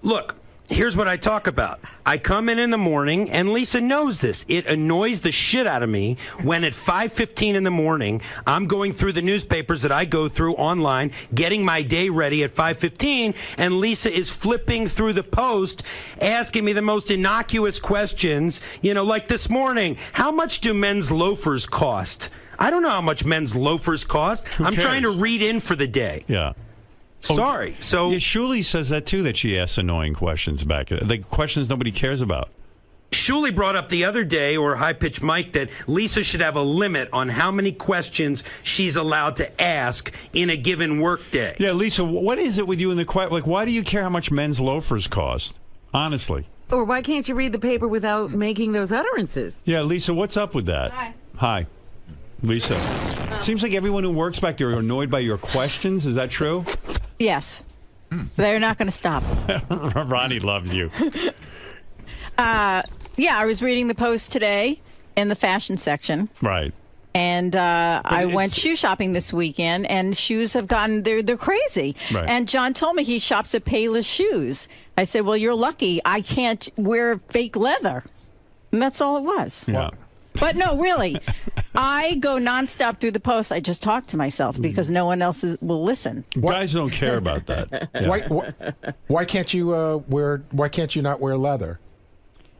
Look, here's what I talk about. I come in the morning, and Lisa knows this. It annoys the shit out of me when at 5:15 in the morning, I'm going through the newspapers that I go through online, getting my day ready at 5:15, and Lisa is flipping through the Post, asking me the most innocuous questions, like this morning, how much do men's loafers cost? I don't know how much men's loafers cost. I'm trying to read in for the day. Yeah. Sorry. So yeah, Shuli says that too. That she asks annoying questions back, like questions nobody cares about. Shuli brought up the other day, or High Pitch Mike, that Lisa should have a limit on how many questions she's allowed to ask in a given workday. Yeah, Lisa, what is it with you in the like? Why do you care how much men's loafers cost? Honestly. Or why can't you read the paper without making those utterances? Yeah, Lisa, what's up with that? Hi. Lisa. Seems like everyone who works back there are annoyed by your questions. Is that true? Yes. They're not going to stop. Ronnie loves you. Yeah, I was reading the Post today in the fashion section. Right. And I went shoe shopping this weekend, and shoes have gotten, they're crazy. Right. And John told me he shops at Payless Shoes. I said, well, you're lucky. I can't wear fake leather. And that's all it was. Yeah. But no, really. I go nonstop through the Post. I just talk to myself because no one else will listen. Guys don't care about that. Yeah. Why can't you Why can't you not wear leather?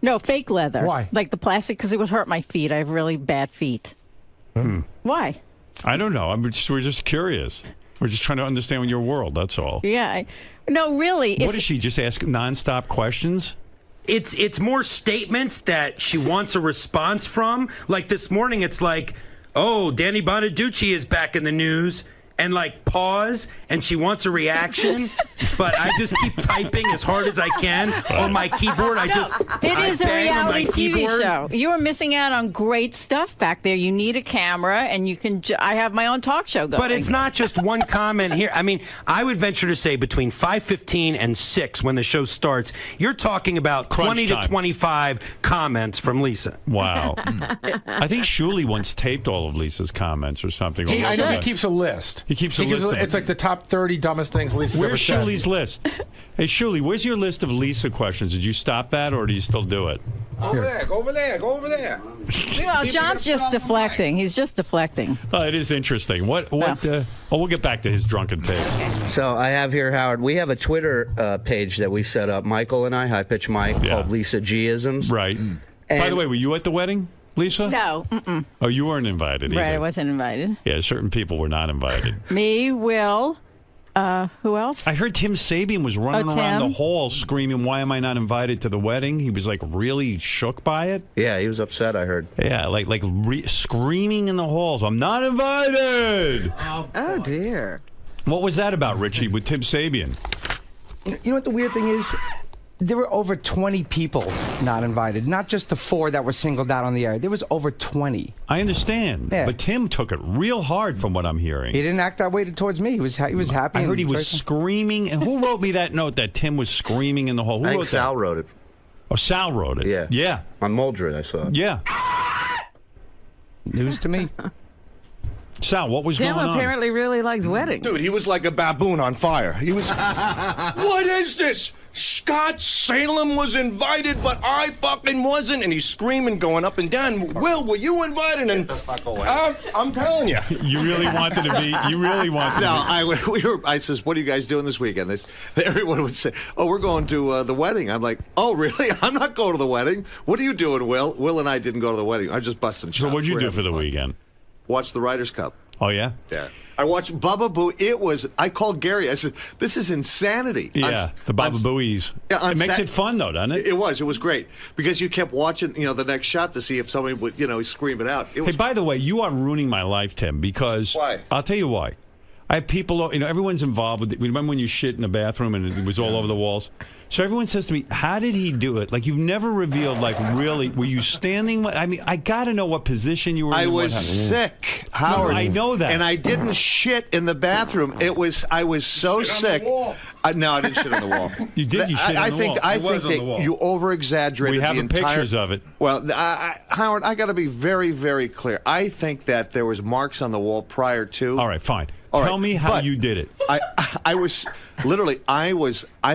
No, fake leather. Why? Like the plastic, because it would hurt my feet. I have really bad feet. Why? I don't know. We're just curious. We're just trying to understand your world. That's all. Yeah. No, really. What does she just ask nonstop questions? It's more statements that she wants a response from. Like this morning, it's like, oh, Danny Bonaducci is back in the news. And like pause, and she wants a reaction, but I just keep typing as hard as I can on my keyboard. It is a reality TV show. You are missing out on great stuff back there. You need a camera, and you can. I have my own talk show going. But it's not just one comment here. I mean, I would venture to say between 5:15 and 6 when the show starts, you're talking about 20 to 25 comments from Lisa. Wow. I think Shuli once taped all of Lisa's comments or something. I know he keeps a list. He keeps a list. It's like the top 30 dumbest things Lisa's ever said. Where's Shuli's list? Hey, Shuli, where's your list of Lisa questions? Did you stop that, or do you still do it? Over there. Well, John's just deflecting. He's just deflecting. Oh, it is interesting. We'll get back to his drunken tape. So I have here, Howard, we have a Twitter page that we set up, Michael and I, High Pitch Mike, called Lisa G-isms. Right. By the way, were you at the wedding, Lisa? No. Mm-mm. Oh, you weren't invited either. Right, I wasn't invited. Yeah, certain people were not invited. Me, Will, who else? I heard Tim Sabian was running around the hall screaming, why am I not invited to the wedding? He was like really shook by it. Yeah, he was upset, I heard. Yeah, screaming in the halls, I'm not invited! Oh, dear. What was that about, Richie, with Tim Sabian? You know what the weird thing is? There were over 20 people not invited, not just the 4 that were singled out on the air. There was over 20. I understand, but Tim took it real hard from what I'm hearing. He didn't act that way towards me. He was happy. I heard he was screaming. And who wrote me that note that Tim was screaming in the hall? Who I think wrote Sal that? wrote it. Oh, Sal wrote it. Yeah. Yeah. On Muldred, I saw it. Yeah. News to me. Sal, what was Tim going on? apparently really likes weddings. Dude, he was like a baboon on fire. He was. What is this? Scott Salem was invited, but I fucking wasn't. And he's screaming, going up and down. Will, were you invited? And I'm telling you. You really wanted to be. You really wanted to be. I says, what are you guys doing this weekend? Everyone would say, oh, we're going to the wedding. I'm like, oh, really? I'm not going to the wedding. What are you doing, Will? Will and I didn't go to the wedding. I'm just busting chops. So what'd you do for the weekend? Watch the Ryder's Cup. Oh, yeah? Yeah. I watched Baba Booey. I called Gary. I said, this is insanity. Yeah, the Baba Booey's. Yeah, it makes it fun, though, doesn't it? It was great. Because you kept watching, the next shot to see if somebody would, scream it out. Hey, by the way, you are ruining my life, Tim, because... Why? I'll tell you why. I have people, everyone's involved with it. Remember when you shit in the bathroom and it was all over the walls? So everyone says to me, how did he do it? Like, you've never revealed, really, were you standing? I mean, I got to know what position you were in. I was sick, Howard. No, I know that. And I didn't shit in the bathroom. I was so sick. No, I didn't shit on the wall. You did, you shit on the wall. I think that you over-exaggerated the entire... We have pictures of it. Well, Howard, I got to be very, very clear. I think that there was marks on the wall prior to... All right, fine. Tell me how you did it. I was literally. I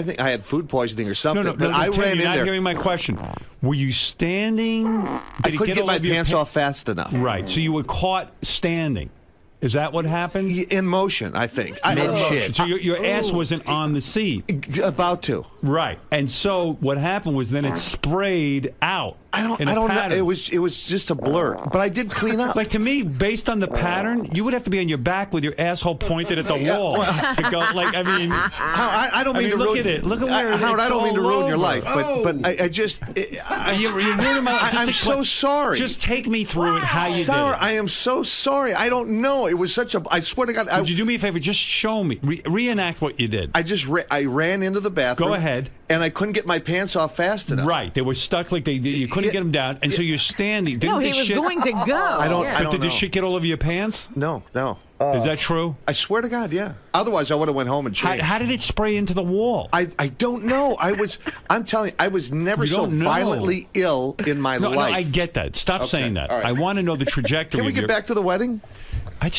think I had food poisoning or something. No, I ran in you're not there. hearing my question. Were you standing? I couldn't get my pants off fast enough. Right. So you were caught standing. Is that what happened? In motion, I think. Mid-shit. So your ass wasn't on the seat. About to. Right. And so what happened was then it sprayed out. I don't know. It was just a blur. But I did clean up. Like, to me, based on the pattern, you would have to be on your back with your asshole pointed at the wall to go. Like, I mean, I don't mean to look ruin at it. Look at where Howard, I don't mean to ruin your life, Oh. but I just you're ruining my life. I'm so sorry. Just take me through it how you did it. I am so sorry. I don't know. It was such a. I swear to God. Would you do me a favor? Just show me. Reenact what you did. I ran into the bathroom. Go ahead. And I couldn't get my pants off fast enough. Right, they were stuck like you couldn't get them down, and so you're standing. No, he was going to go. I don't But did know. the shit get all over your pants? No. Is that true? I swear to God, yeah. Otherwise, I would have went home and changed. How did it spray into the wall? I don't know. I'm telling you, I was never so violently ill in my life. No, I get that. Stop saying that. All right. I want to know the trajectory. Can we get back to the wedding? I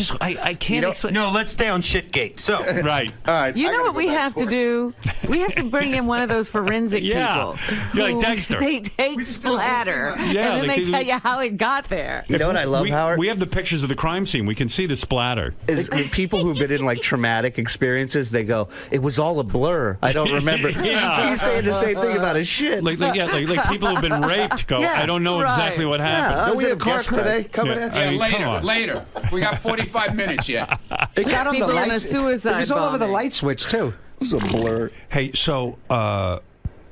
can't explain. No, let's stay on Shitgate. So right. All right. You know what we have to do? We have to bring in one of those forensic people. You're like who Dexter. They take splatter, and then they tell you how it got there. You know what I love, Howard? We have the pictures of the crime scene. We can see the splatter. Is people who've been in like traumatic experiences, they go, "It was all a blur. I don't remember." Yeah. He's saying the same thing about his shit. Like people who've been raped go, I don't know exactly what happened. Don't we have guests today coming in? Yeah, later. We got 45 minutes yet. It got on People the in a lights. suicide It was all over the bombing. light switch too. It's a blur. Hey, so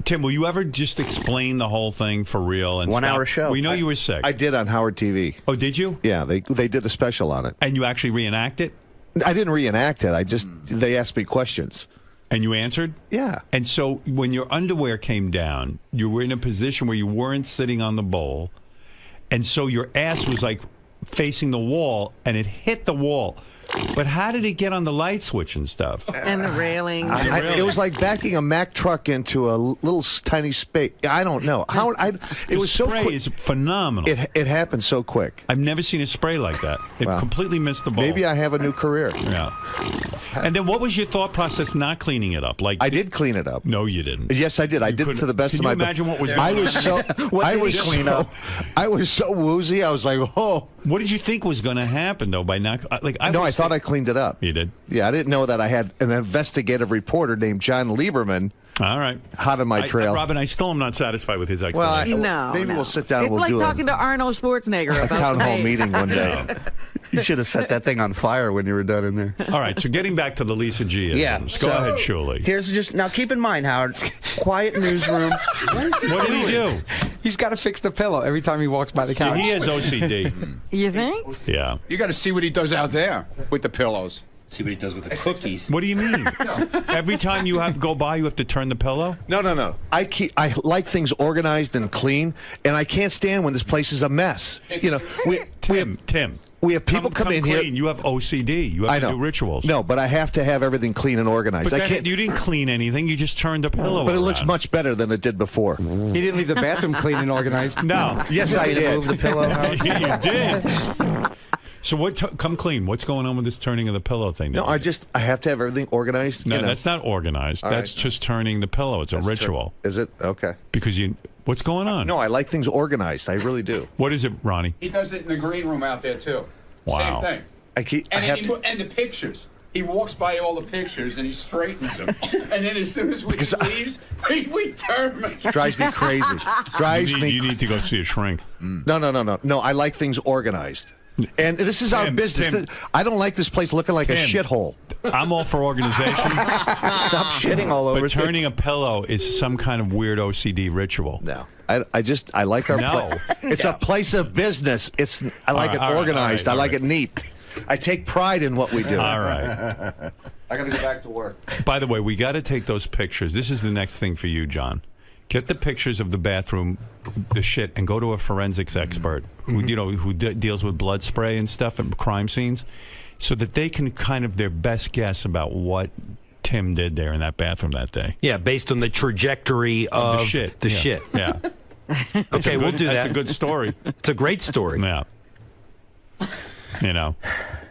Tim, will you ever just explain the whole thing for real? And 1 hour show. We know you were sick. I did on Howard TV. Oh, did you? Yeah, they did a special on it. And you actually reenact it? I didn't reenact it. They asked me questions. And you answered? Yeah. And so when your underwear came down, you were in a position where you weren't sitting on the bowl, and so your ass was like facing the wall, and it hit the wall. But how did it get on the light switch and stuff? And the railing. It was like backing a Mack truck into a little tiny space. I don't know. It was so spray quick. is phenomenal. It happened so quick. I've never seen a spray like that. It completely missed the ball. Maybe I have a new career. Yeah. And then what was your thought process not cleaning it up? Like I did clean it up. No, you didn't. Yes, I did. I did it to the best of my ability. Can you imagine what was I was so. I was so woozy. I was like, oh. What did you think was going to happen though by not I thought I cleaned it up. You did? Yeah, I didn't know that I had an investigative reporter named John Lieberman. All right. Hot on my trail. Robin, I still am not satisfied with his explanation. Maybe we'll sit down It's and we'll like do talking to Arnold Schwarzenegger a about town the hall pain. meeting one day. You should have set that thing on fire when you were done in there. All right, so getting back to the Lisa G. Yeah. Go ahead, Shuley. Here's just now. Keep in mind, Howard. Quiet newsroom. What did he do? He's got to fix the pillow every time he walks by the couch. He has OCD. You think? Yeah. You got to see what he does out there with the pillows. See what he does with the cookies. What do you mean? Every time you go by, you have to turn the pillow? No. I like things organized and clean, and I can't stand when this place is a mess. You know, Tim. We have people come in here. You have OCD. You have to do rituals. No, but I have to have everything clean and organized. But I can't. you didn't clean anything. You just turned the pillow But it looks around. much better than it did before. He didn't leave the bathroom clean and organized. No. Yes, I did. Move the pillow. Howard? You did. So come clean. What's going on with this turning of the pillow thing? No, I have to have everything organized. No, you know. that's not organized. All That's right. just turning the pillow. It's a ritual. Is it? Okay. Because what's going on? No, I like things organized. I really do. What is it, Ronnie? He does it in the green room out there too. Wow. Same thing. And the pictures. He walks by all the pictures and he straightens them. And then as soon as we leaves, we turn them. Drives me crazy. You need to go see a shrink. No. I like things organized. And this is our business. Tim. I don't like this place looking like a shithole. I'm all for organization. Stop shitting all over. But turning a pillow is some kind of weird OCD ritual. No. I like our place. It's a place of business. I like it organized. I like it neat. I take pride in what we do. All right. I got to go back to work. By the way, we got to take those pictures. This is the next thing for you, John. Get the pictures of the bathroom, the shit, and go to a forensics expert who deals with blood spray and stuff and crime scenes, so that they can kind of their best guess about what Tim did there in that bathroom that day. Yeah, based on the trajectory of the shit. shit. Yeah. Okay, we'll do that. That's a good story. It's a great story. Yeah.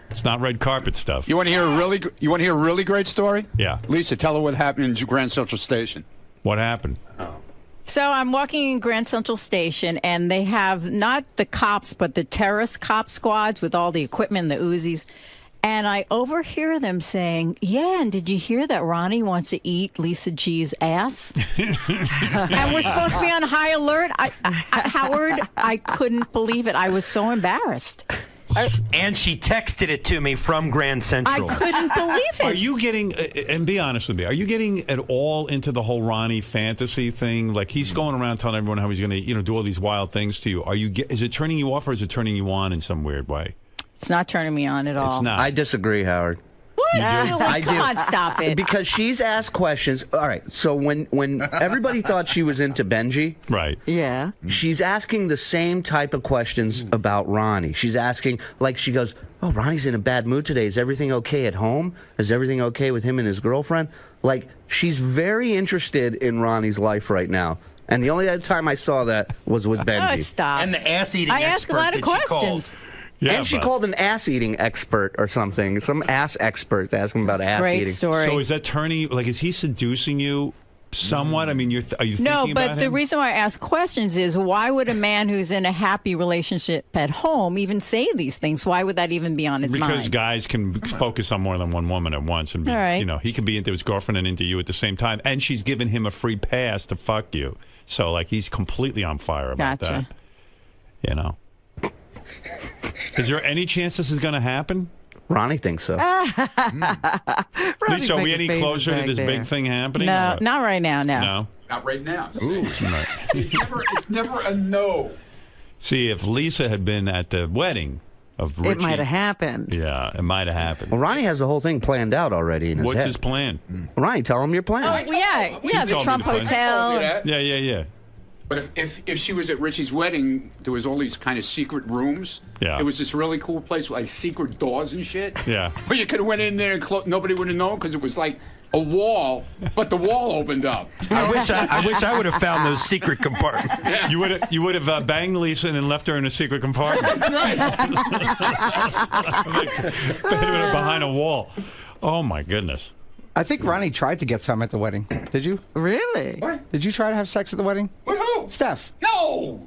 It's not red carpet stuff. You want to hear a really great story? Yeah. Lisa, tell her what happened in Grand Central Station. What happened? So I'm walking in Grand Central Station, and they have not the cops, but the terrorist cop squads with all the equipment and the Uzis. And I overhear them saying, yeah, and did you hear that Ronnie wants to eat Lisa G's ass? And we're supposed to be on high alert. Howard, I couldn't believe it. I was so embarrassed. And she texted it to me from Grand Central. I couldn't believe it. Are you getting, and be honest with me, are you getting at all into the whole Ronnie fantasy thing? Like, he's going around telling everyone how he's going to, do all these wild things to you. Is it turning you off or is it turning you on in some weird way? It's not turning me on at all. It's not. I disagree, Howard. What? I Come do. on, stop it. Because she's asked questions. All right, so when everybody thought she was into Benji, right? Yeah. She's asking the same type of questions about Ronnie. She's asking, like, she goes, "Oh, Ronnie's in a bad mood today. Is everything okay at home? Is everything okay with him and his girlfriend?" Like, she's very interested in Ronnie's life right now. And the only other time I saw that was with Benji. Oh, stop. And the ass-eating I ask a lot of questions. Yeah, and she called an ass-eating expert or something, some ass expert to ask him about ass great eating. story. So is that turning you, like, is he seducing you somewhat? I mean, are you thinking No, about but the him? reason why I ask questions is, why would a man who's in a happy relationship at home even say these things? Why would that even be on his Because mind? guys can focus on more than one woman at once, and be, All right. he can be into his girlfriend and into you at the same time, and she's giving him a free pass to fuck you. So, like, he's completely on fire about Gotcha. that. Is there any chance this is going to happen? Ronnie thinks so. Lisa, are we any closer to this big thing happening? No, or- not right now, no. No. Not right now. Right. It's never a no. See, if Lisa had been at the wedding of Richie, It might have happened. Yeah, it might have happened. Well, Ronnie has the whole thing planned out already in his What's head. his plan? Ronnie, tell him your plan. Oh, yeah, the told me Trump the plan. Hotel. Yeah. But if she was at Richie's wedding, there was all these kind of secret rooms. Yeah. It was this really cool place with like secret doors and shit. Yeah. But you could have went in there and nobody would have known because it was like a wall, but the wall opened up. I wish I would have found those secret compartments. You would have banged Lisa and then left her in a secret compartment. Behind a wall. Oh my goodness. I think Ronnie tried to get some at the wedding. Did you? Really? What? Did you try to have sex at the wedding? With who? Steph. No.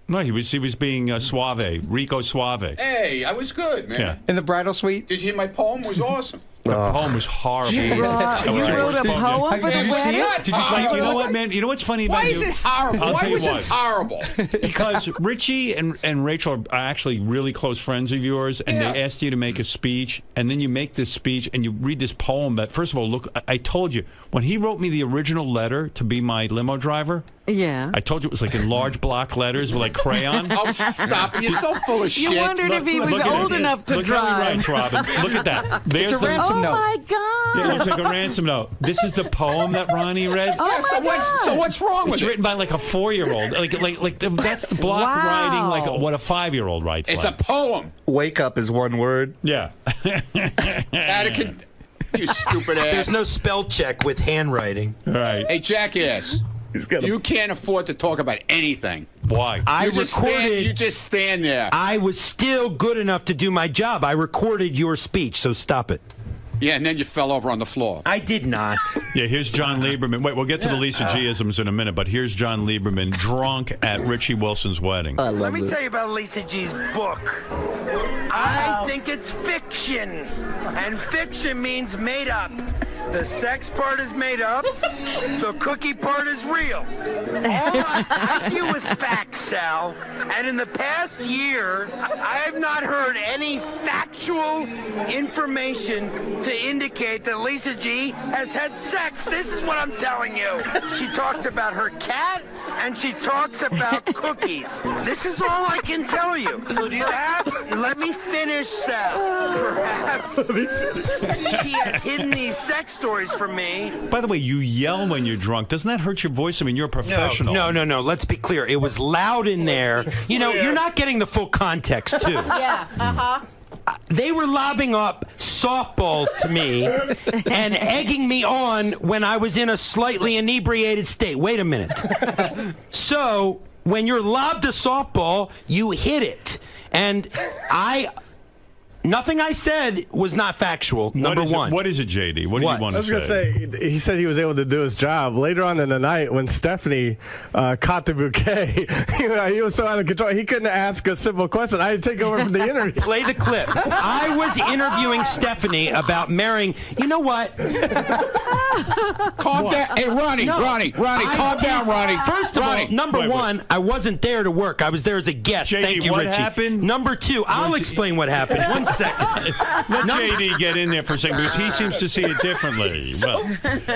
No, he was being suave, Rico Suave. Hey, I was good, man. Yeah. In the bridal suite? Did you hear my poem? Was awesome. The poem was horrible. You wrote a poem for the wedding? Did you see You know what, man? You know what's funny about Why you? is it horrible? I'll Why tell you was why. it horrible? Because Richie and Rachel are actually really close friends of yours, and they asked you to make a speech, and then you make this speech, and you read this poem that, first of all, look, I told you, when he wrote me the original letter to be my limo driver, Yeah. I told you it was like in large block letters with like crayon. Oh, stop it. You're so full of shit. You wondered if he was Look at old it. enough to Look how he drive. writes, Robin. Look at that. There's It's a ransom Oh note. my God. Yeah, it looks like a ransom note. This is the poem that Ronnie read. Oh Yeah, my God. so what's wrong with It's it? written by like a 4-year-old. That's the block Wow. writing like what a 5-year-old writes. It's like. a poem. Wake up is one word. Yeah. Atticus, you stupid ass. There's no spell check with handwriting. Right. Hey, jackass. You can't afford to talk about anything. Why? I You recorded. just stand there. I was still good enough to do my job. I recorded your speech, so stop it. Yeah, and then you fell over on the floor. I did not. Yeah, here's John Lieberman. Wait, we'll get to the Lisa G-isms in a minute, but here's John Lieberman drunk at Richie Wilson's wedding. Let me tell you about Lisa G's book. I think it's fiction. And fiction means made up. The sex part is made up. The cookie part is real. I deal with facts, Sal. And in the past year, I have not heard any factual information to indicate that Lisa G has had sex. This is what I'm telling you. She talks about her cat and she talks about cookies. This is all I can tell you. Perhaps, let me finish, Sal. Perhaps she has hidden these sex stories from me. By the way, you yell when you're drunk. Doesn't that hurt your voice? I mean, you're a professional. No. Let's be clear. It was loud in there. You know, you're not getting the full context, too. Yeah, uh-huh. They were lobbing up softballs to me and egging me on when I was in a slightly inebriated state. Wait a minute. So, when you're lobbed a softball, you hit it. And Nothing I said was not factual. Number one. What is it, JD? What do you want I was to going to say, he said he was able to do his job. Later on in the night, when Stephanie caught the bouquet, he was so out of control, he couldn't ask a simple question. I had to take over from the interview. Play the clip. I was interviewing Stephanie about marrying. You know what? Calm down. Hey, Ronnie, calm down, Ronnie. First of all, number one, I wasn't there to work. I was there as a guest. JD, Thank you, what Richie. happened? Number two, I'll explain what happened. One second. Let JD get in there for a second because he seems to see it differently. Well,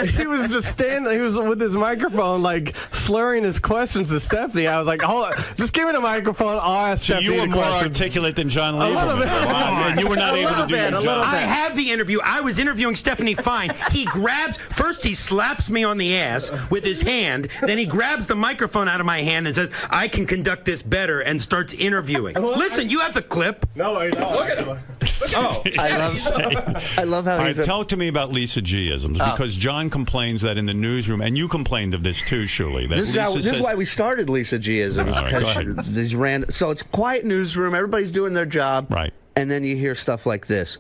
he was just standing. He was with his microphone, like slurring his questions to Stephanie. I was like, "Hold on, just give me the microphone. I'll ask so Stephanie." You were more question. articulate than John A little Lieberman. bit. And you were not able to do your job. I have the interview. I was interviewing Stephanie Fine. He grabs, first he slaps me on the ass with his hand. Then he grabs the microphone out of my hand and says, I can conduct this better, and starts interviewing. Listen, you have the clip. No, I don't. Look at him. Oh, I love how All he's right, talk to me about Lisa G-isms because John complains that in the newsroom, and you complained of this too, Shuli. That This is why we started Lisa G-isms. All right, go ahead. So it's quiet newsroom. Everybody's doing their job. Right. And then you hear stuff like this.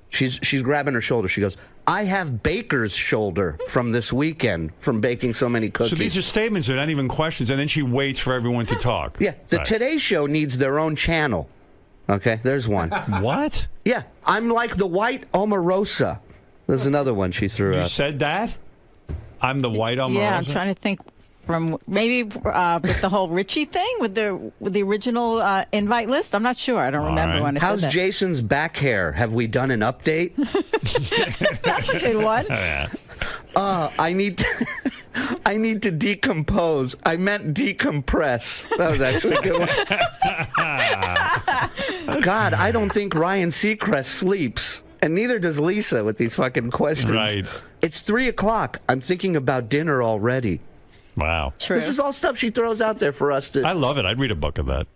She's grabbing her shoulder. She goes, I have baker's shoulder from this weekend from baking so many cookies. So these are statements. They're not even questions. And then she waits for everyone to talk. Yeah. The Today Show needs their own channel. Okay, there's one. What? Yeah. I'm like the white Omarosa. There's another one she threw out. You said that? I'm the white Omarosa? Yeah, I'm trying to think from maybe with the whole Richie thing with the original invite list. I'm not sure. I don't remember when I How's said that. Jason's back hair? Have we done an update? Say what? I need to decompose. I meant decompress. That was actually a good one. God, I don't think Ryan Seacrest sleeps. And neither does Lisa with these fucking questions. Right. It's 3:00. I'm thinking about dinner already. Wow. True. This is all stuff she throws out there for us to. I love it. I'd read a book of that.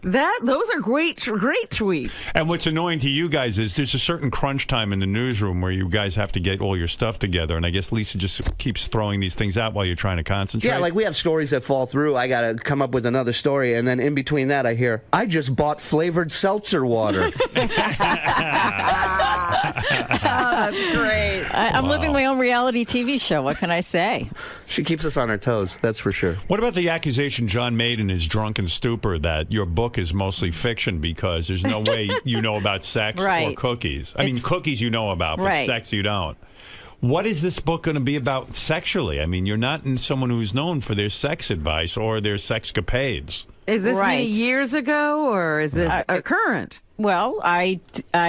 Those are great tweets. And what's annoying to you guys is there's a certain crunch time in the newsroom where you guys have to get all your stuff together. And I guess Lisa just keeps throwing these things out while you're trying to concentrate. Yeah, like we have stories that fall through. I got to come up with another story. And then in between that, I hear, I just bought flavored seltzer water. That's great. I'm living my own reality TV show. What can I say? She keeps us on our toes, that's for sure. What about the accusation John made in his drunken stupor that your book is mostly fiction because there's no way you know about sex or Right. cookies? I mean, cookies you know about, but Right. sex you don't. What is this book going to be about sexually? I mean, you're not someone who's known for their sex advice or their sexcapades. Is this many years ago, or is this current? Well, I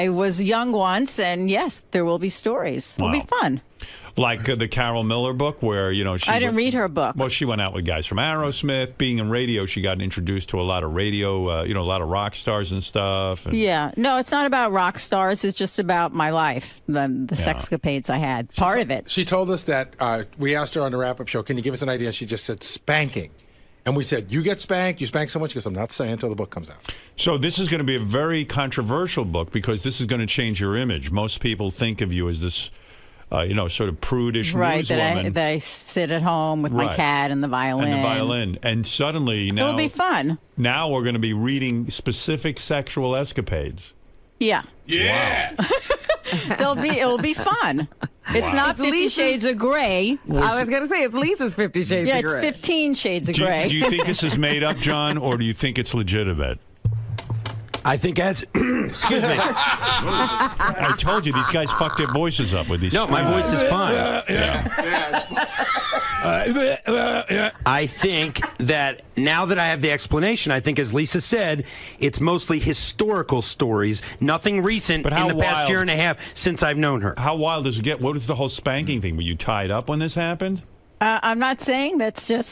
was young once, and yes, there will be stories. It'll be fun. Like the Carol Miller book, where I didn't read her book. Well, she went out with guys from Aerosmith. Being in radio, she got introduced to a lot of radio, a lot of rock stars and stuff. And Yeah, no, it's not about rock stars. It's just about my life, the sexcapades I had. Part of it. She told us that we asked her on the wrap-up show, can you give us an idea? She just said spanking. And we said, you get spanked, you spank someone? She goes, I'm not saying until the book comes out. So this is going to be a very controversial book because this is going to change your image. Most people think of you as this, sort of prudish Right, newswoman. that I sit at home with my Right. cat and the violin. And suddenly now... It'll be fun. Now we're going to be reading specific sexual escapades. Yeah. Yeah. It'll be fun. It's Wow. not 50 Shades of Grey. I was going to say, it's Lisa's 50 Shades Yeah, of Grey. it's 15 Shades of Grey. Do you think this is made up, John, or do you think it's legitimate? I think excuse me. I told you, these guys fuck their voices up with these. No, my voice is fine. Yeah. I think that now that I have the explanation, I think, as Lisa said, it's mostly historical stories, nothing recent in the past year and a half since I've known her. How wild does it get? What is the whole spanking thing? Were you tied up when this happened? I'm not saying that's just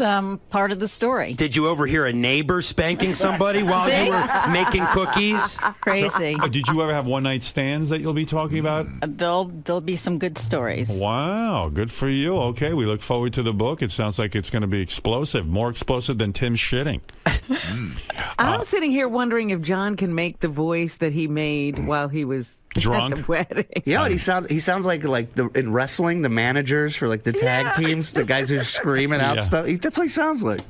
part of the story. Did you overhear a neighbor spanking somebody while you were making cookies? Crazy. Did you ever have one-night stands that you'll be talking about? There'll be some good stories. Wow, good for you. Okay, we look forward to the book. It sounds like it's going to be explosive, more explosive than Tim's shitting. I'm sitting here wondering if John can make the voice that he made while he was drunk at the wedding. You know what he sounds like in wrestling, the managers for like the tag teams, the guys who are screaming out stuff. That's what he sounds like.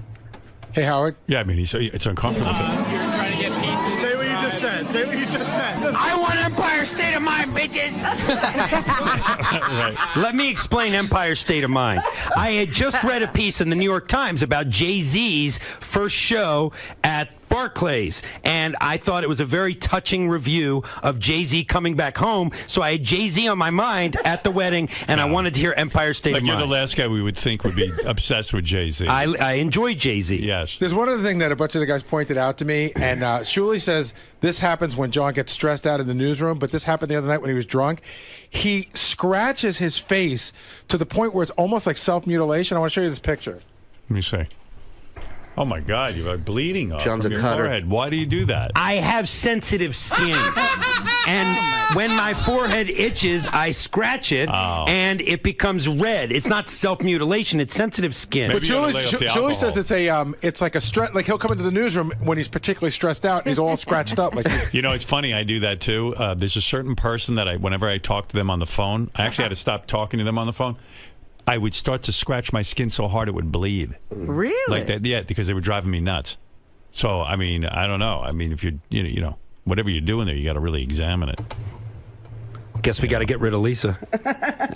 Hey, Howard. Yeah, I mean, it's uncomfortable. Say what you just said. Say what you just said. I want Empire State of Mind, bitches. Right. Let me explain Empire State of Mind. I had just read a piece in the New York Times about Jay-Z's first show at Barclays, and I thought it was a very touching review of Jay-Z coming back home. So I had Jay-Z on my mind at the wedding, and I wanted to hear Empire State of You're Mind. the last guy we would think would be obsessed with Jay-Z. I enjoy Jay-Z. Yes. There's one other thing that a bunch of the guys pointed out to me, and Shuli says this happens when John gets stressed out in the newsroom, but this happened the other night when he was drunk. He scratches his face to the point where it's almost like self-mutilation. I want to show you this picture. Let me see. Oh, my God, you are bleeding off John's from a your cutter. forehead. Why do you do that? I have sensitive skin. And when my forehead itches, I scratch it, and it becomes red. It's not self-mutilation. It's sensitive skin. But Julie says it's like a stress. Like he'll come into the newsroom when he's particularly stressed out, and he's all scratched up. Like You know, it's funny. I do that too. There's a certain person that whenever I talk to them on the phone, I actually had to stop talking to them on the phone. I would start to scratch my skin so hard it would bleed. Really? Like that, yeah, because they were driving me nuts. So, I mean, I don't know. I mean, if you know, whatever you're doing there, you got to really examine it. Guess we got to get rid of Lisa.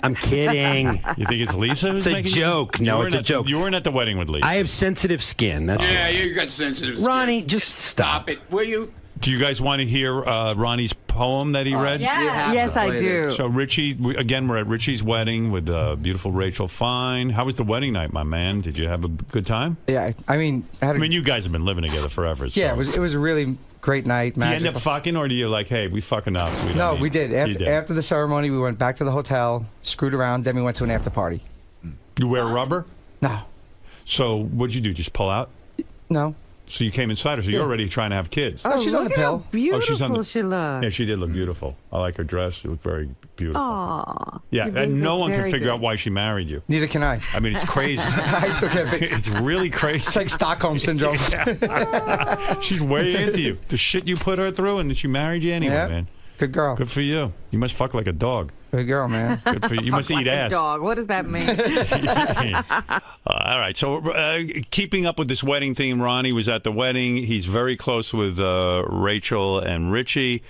I'm kidding. You think it's Lisa who's It's a making joke. You No, weren't it's a at joke. You weren't at the wedding with Lisa. I have sensitive skin. That's Yeah, you got sensitive skin. Ronnie, just stop it. Will you? Do you guys want to hear Ronnie's poem that he read? Yeah. Yes, I do. So Richie, again, we're at Richie's wedding with beautiful Rachel Fine. How was the wedding night, my man? Did you have a good time? Yeah, I mean, you guys have been living together forever. So. Yeah, it was a really great night. Do you Magical. end up fucking, or do you like, hey, we fucking up? We did. After the ceremony, we went back to the hotel, screwed around, then we went to an after party. You wear rubber? No. So what'd you do? Just pull out? No. So you came inside her. So you're already trying to have kids. Oh, she's on the pill. Beautiful she's on the, she looks. Yeah, she did look beautiful. I like her dress. She looked very beautiful. Aw. Yeah, You and no look one can very figure good. out why she married you. Neither can I. I mean, it's crazy. I still can't figure. It's really crazy. It's like Stockholm syndrome. She's way into you. The shit you put her through, and she married you anyway, Yep. man. Good girl. Good for you. You must fuck like a dog. Good girl, man. Good for you. You must eat Like ass. a dog. What does that mean? All right. So, keeping up with this wedding theme, Ronnie was at the wedding. He's very close with Rachel and Richie,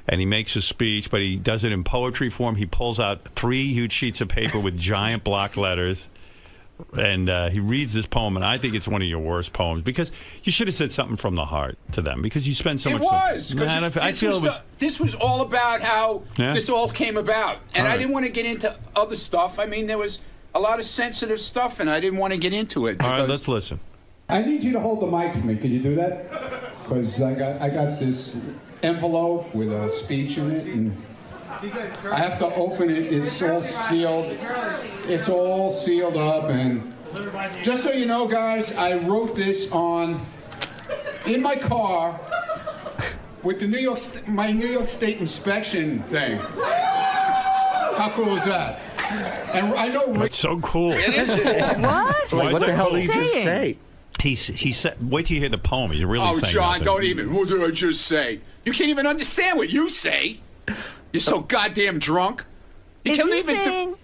and he makes a speech, but he does it in poetry form. He pulls out 3 huge sheets of paper with giant block letters, and he reads this poem, and I think it's one of your worst poems because you should have said something from the heart to them because you spend so It much was. time. Man, I feel it was. This was all about how Yeah? this all came about. And All I right. didn't want to get into other stuff. I mean, there was a lot of sensitive stuff, and I didn't want to get into it. All right, because- let's listen. I need you to hold the mic for me. Can you do that? Because I got this envelope with a speech in it, and I have to open it. It's all sealed. It's all sealed up, and just so you know, guys, I wrote this in my car with the my New York State inspection thing. How cool is that? And I know That's so cool. It is. What? Why is What that the hell cool? did you just say? He said, wait till you hear the poem. He's really Oh, saying John, nothing. don't even. What did I just say? You can't even understand what you say. You're so goddamn drunk. You Is can't he even. saying?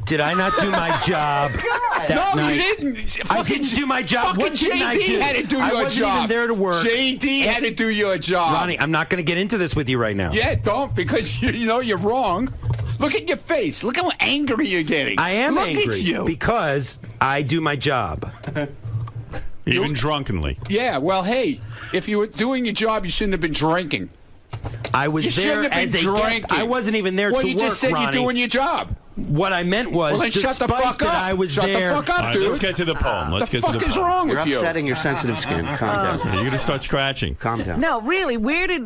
Did I not do my job that No, night? you didn't. I didn't do my job. Fucking What didn't I JD do? had to do I your wasn't job. even there to work. JD had to do your job. Ronnie, I'm not going to get into this with you right now. Yeah, don't, because you know you're wrong. Look at your face. Look how angry you're getting. I am Look angry at you. because I do my job. Even drunkenly. Yeah, well, hey, if you were doing your job, you shouldn't have been drinking. I was You there shouldn't have as been a drinking. guest. I wasn't even there Well, to you work, just said Ronnie. you're doing your job. What I meant was, Well, then shut the despite fuck that up. I was Shut the there. fuck up, All right, dude. let's get to the poem. Let's The get to the fuck is poem. wrong You're with you? upsetting your sensitive skin. Calm down. You're going to start scratching. Calm down. No, really.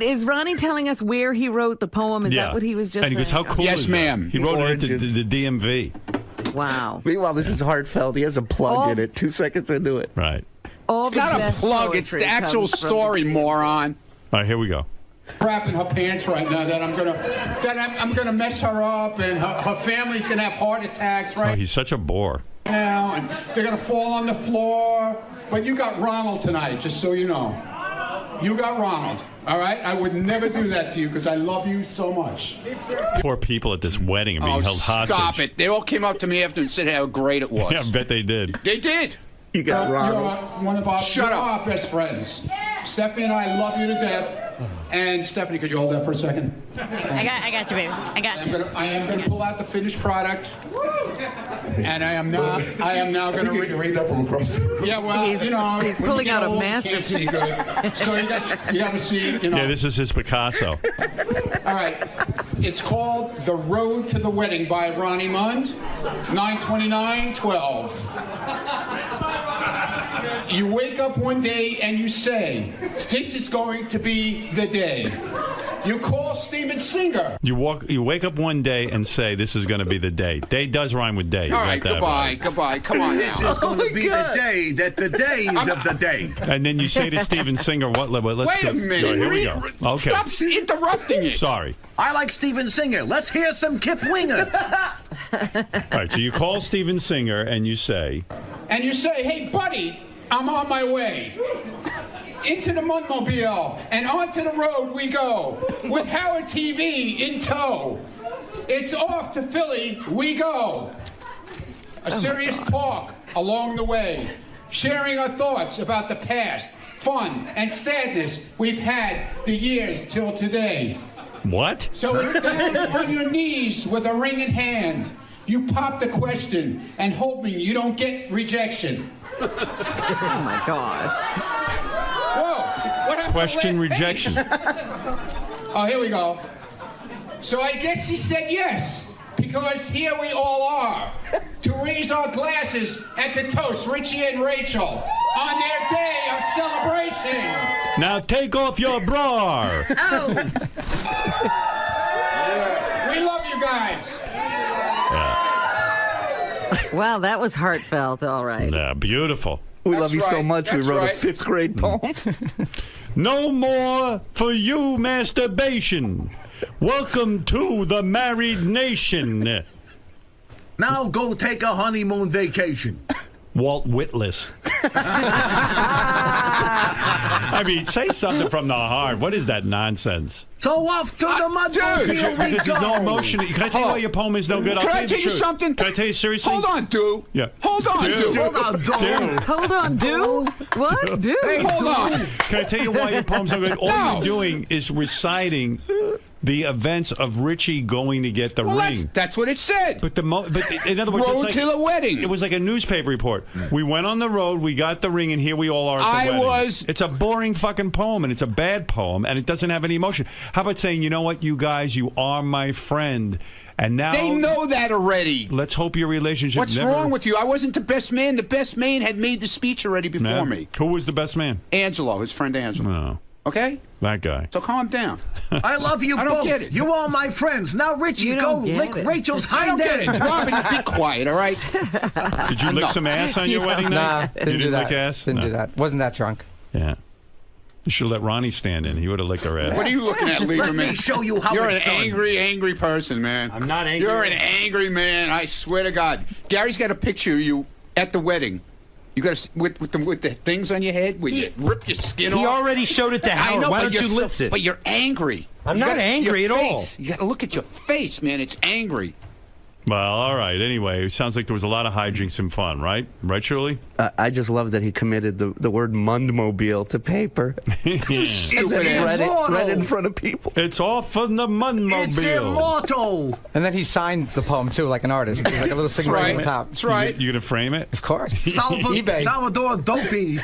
Is Ronnie telling us where he wrote the poem? Is that what he was just And he goes, how saying? cool Yes, is that? ma'am. He wrote it Origins. at the DMV. Wow. Meanwhile, this is heartfelt. He has a plug in it 2 seconds into it. Right. All It's not a best plug. It's poetry the actual comes from- story, moron. All right, here we go. crap in her pants right now that I'm gonna mess her up, and her family's gonna have heart attacks Oh, right he's such a bore. now, and they're gonna fall on the floor. But you got Ronald tonight, just so you know. You got Ronald, all right? I would never do that to you because I love you so much. Poor people at this wedding are being held hostage. Stop it. They all came up to me after and said how great it was. Yeah, I bet they did. They did. You got Ronald. You're one of our, Shut you're up. our best friends. Stephanie and I love you to death. And Stephanie, could you hold that for a second? I got you, baby. I got you. I am going to pull out the finished product, and I am now going to read that from across the room. Yeah, well, He's when pulling you get out a old, you can't see masterpiece. good. So you got to see, Yeah, this is his Picasso. All right. It's called The Road to the Wedding by Ronnie Mund, 9/29/12. You wake up one day and you say, this is going to be the day. You call Steven Singer. You wake up one day and say, this is going to be the day. Day does rhyme with day. You All got right, that goodbye. Come on This now. is going to be the day that the days of the day. And then you say to Steven Singer, what? Let's Wait a go. minute. Here we go. Okay. Stop interrupting it. Sorry. I like Steven Singer. Let's hear some Kip Winger. All right, so you call Steven Singer and you say... Hey, buddy, I'm on my way. Into the Mundmobile and onto the road we go with Howard TV in tow. It's off to Philly we go. A serious talk along the way, sharing our thoughts about the past, fun and sadness we've had the years till today. What? So it's down on your knees with a ring in hand. You pop the question and hoping you don't get rejection. Oh my God. Whoa! What happened? Question rejection. Oh, here we go. So I guess he said yes, because here we all are to raise our glasses and to toast Richie and Rachel on their day of celebration. Now take off your bra. We love you guys. Wow, that was heartfelt. All right. Yeah, beautiful. We love you so much. We wrote a 5th grade poem. No more for you masturbation. Welcome to the married nation. Now go take a honeymoon vacation. Walt Whitless. I mean, say something from the heart. What is that nonsense? So off to the Mudmobile we This go. is no emotion. Can I tell you why your poem is no good? Can I tell you something? Can I tell you seriously? Hold on, dude. Yeah. Hold on, dude. Hold on, dude. Hold on, dude. What? Dude. Hey, Hold on. Can I tell you why your poem's no good? All you're doing is reciting the events of Richie going to get the ring. That's what it said. But in other words, Road it's like, to the wedding. It was like a newspaper report. We went on the road, we got the ring, and here we all are at the wedding. It's a boring fucking poem, and it's a bad poem, and it doesn't have any emotion. How about saying, you know what, you guys, you are my friend, and now They know that already. let's hope your relationship. What's never... wrong with you? I wasn't the best man. The best man had made the speech already before No. me. Who was the best man? Angelo, his friend Angelo. No, Okay? that guy. So calm down. I love you I don't both. get it. You are my friends. Now, Richie, You go don't get lick it. Rachel's I don't hind get it. end. Robin, you be quiet, all right? Did you lick some ass on your wedding Nah, night? didn't You do that. lick ass? Didn't No. do that. Wasn't that drunk. Yeah. You should let Ronnie stand in. He would have licked her ass. What are you looking at, Let Lieberman? me show you how You're an it's done. angry person, man. I'm not angry. You're an angry man. I swear to God. Gary's got a picture of you at the wedding. You got with the things on your head where you rip your skin off. He already showed it to I Howard. know, Why but don't you you're listen? But you're angry. I'm You not gotta- angry your at face. all. You got to look at your face, man. It's angry. Well, all right. Anyway, it sounds like there was a lot of hijinks and fun, right? Right, Shirley? I just love that he committed the word Mundmobile to paper. Stupid read ass. it in front of people. It's off on the Mundmobile. It's immortal. And then he signed the poem too, like an artist. There's like a little signature right. on the top. That's right. You gonna frame it? Of course. Salvador Dopey.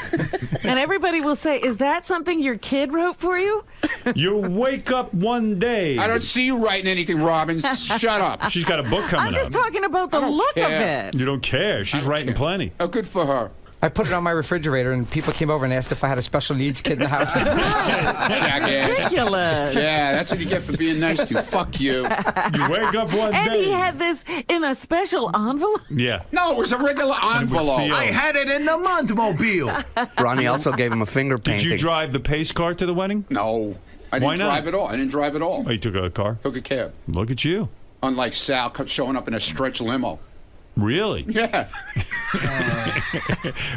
And everybody will say, is that something your kid wrote for you? You wake up one day. I don't see you writing anything, Robin. Shut up. She's got a book coming I'm just out. talking about the don't look care. of it. You don't care. She's writing plenty. Oh, good for her. I put it on my refrigerator, and people came over and asked if I had a special needs kid in the house. Jackass. Ridiculous. Yeah, that's what you get for being nice to you. Fuck you. You wake up one And day. he had this in a special envelope. Yeah. No, it was a regular envelope. sealed. I had it in the Mundmobile. Ronnie also gave him a finger Did painting. you drive the pace car to the wedding? No, I Why didn't not? drive at all. I didn't drive at all. Oh, you took a car? Took a cab. Look at you. Unlike Sal showing up in a stretch limo. Really? Yeah.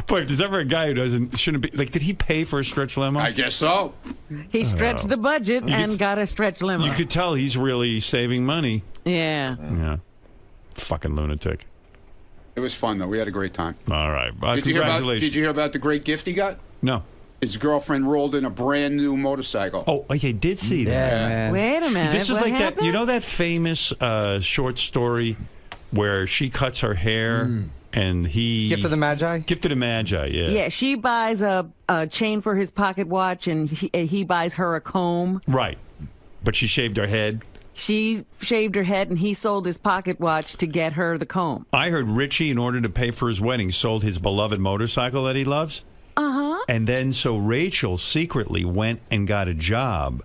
Boy, if there's ever a guy who shouldn't be, like, did he pay for a stretch limo? I guess so. He stretched the budget You and could- got a stretch limo. You could tell he's really saving money. Yeah. Yeah. Fucking lunatic. It was fun though. We had a great time. All right. Did you hear Congratulations. about the great gift he got? No. His girlfriend rolled in a brand new motorcycle. Oh, I did see that. Yeah, man. Wait a minute. This is what like happened? that. You know that famous short story where she cuts her hair and he Gift of the Magi? Gift of the Magi, yeah. Yeah, she buys a chain for his pocket watch, and he buys her a comb. Right. But she shaved her head. She shaved her head, and he sold his pocket watch to get her the comb. I heard Richie, in order to pay for his wedding, sold his beloved motorcycle that he loves. Uh-huh. And then so Rachel secretly went and got a job,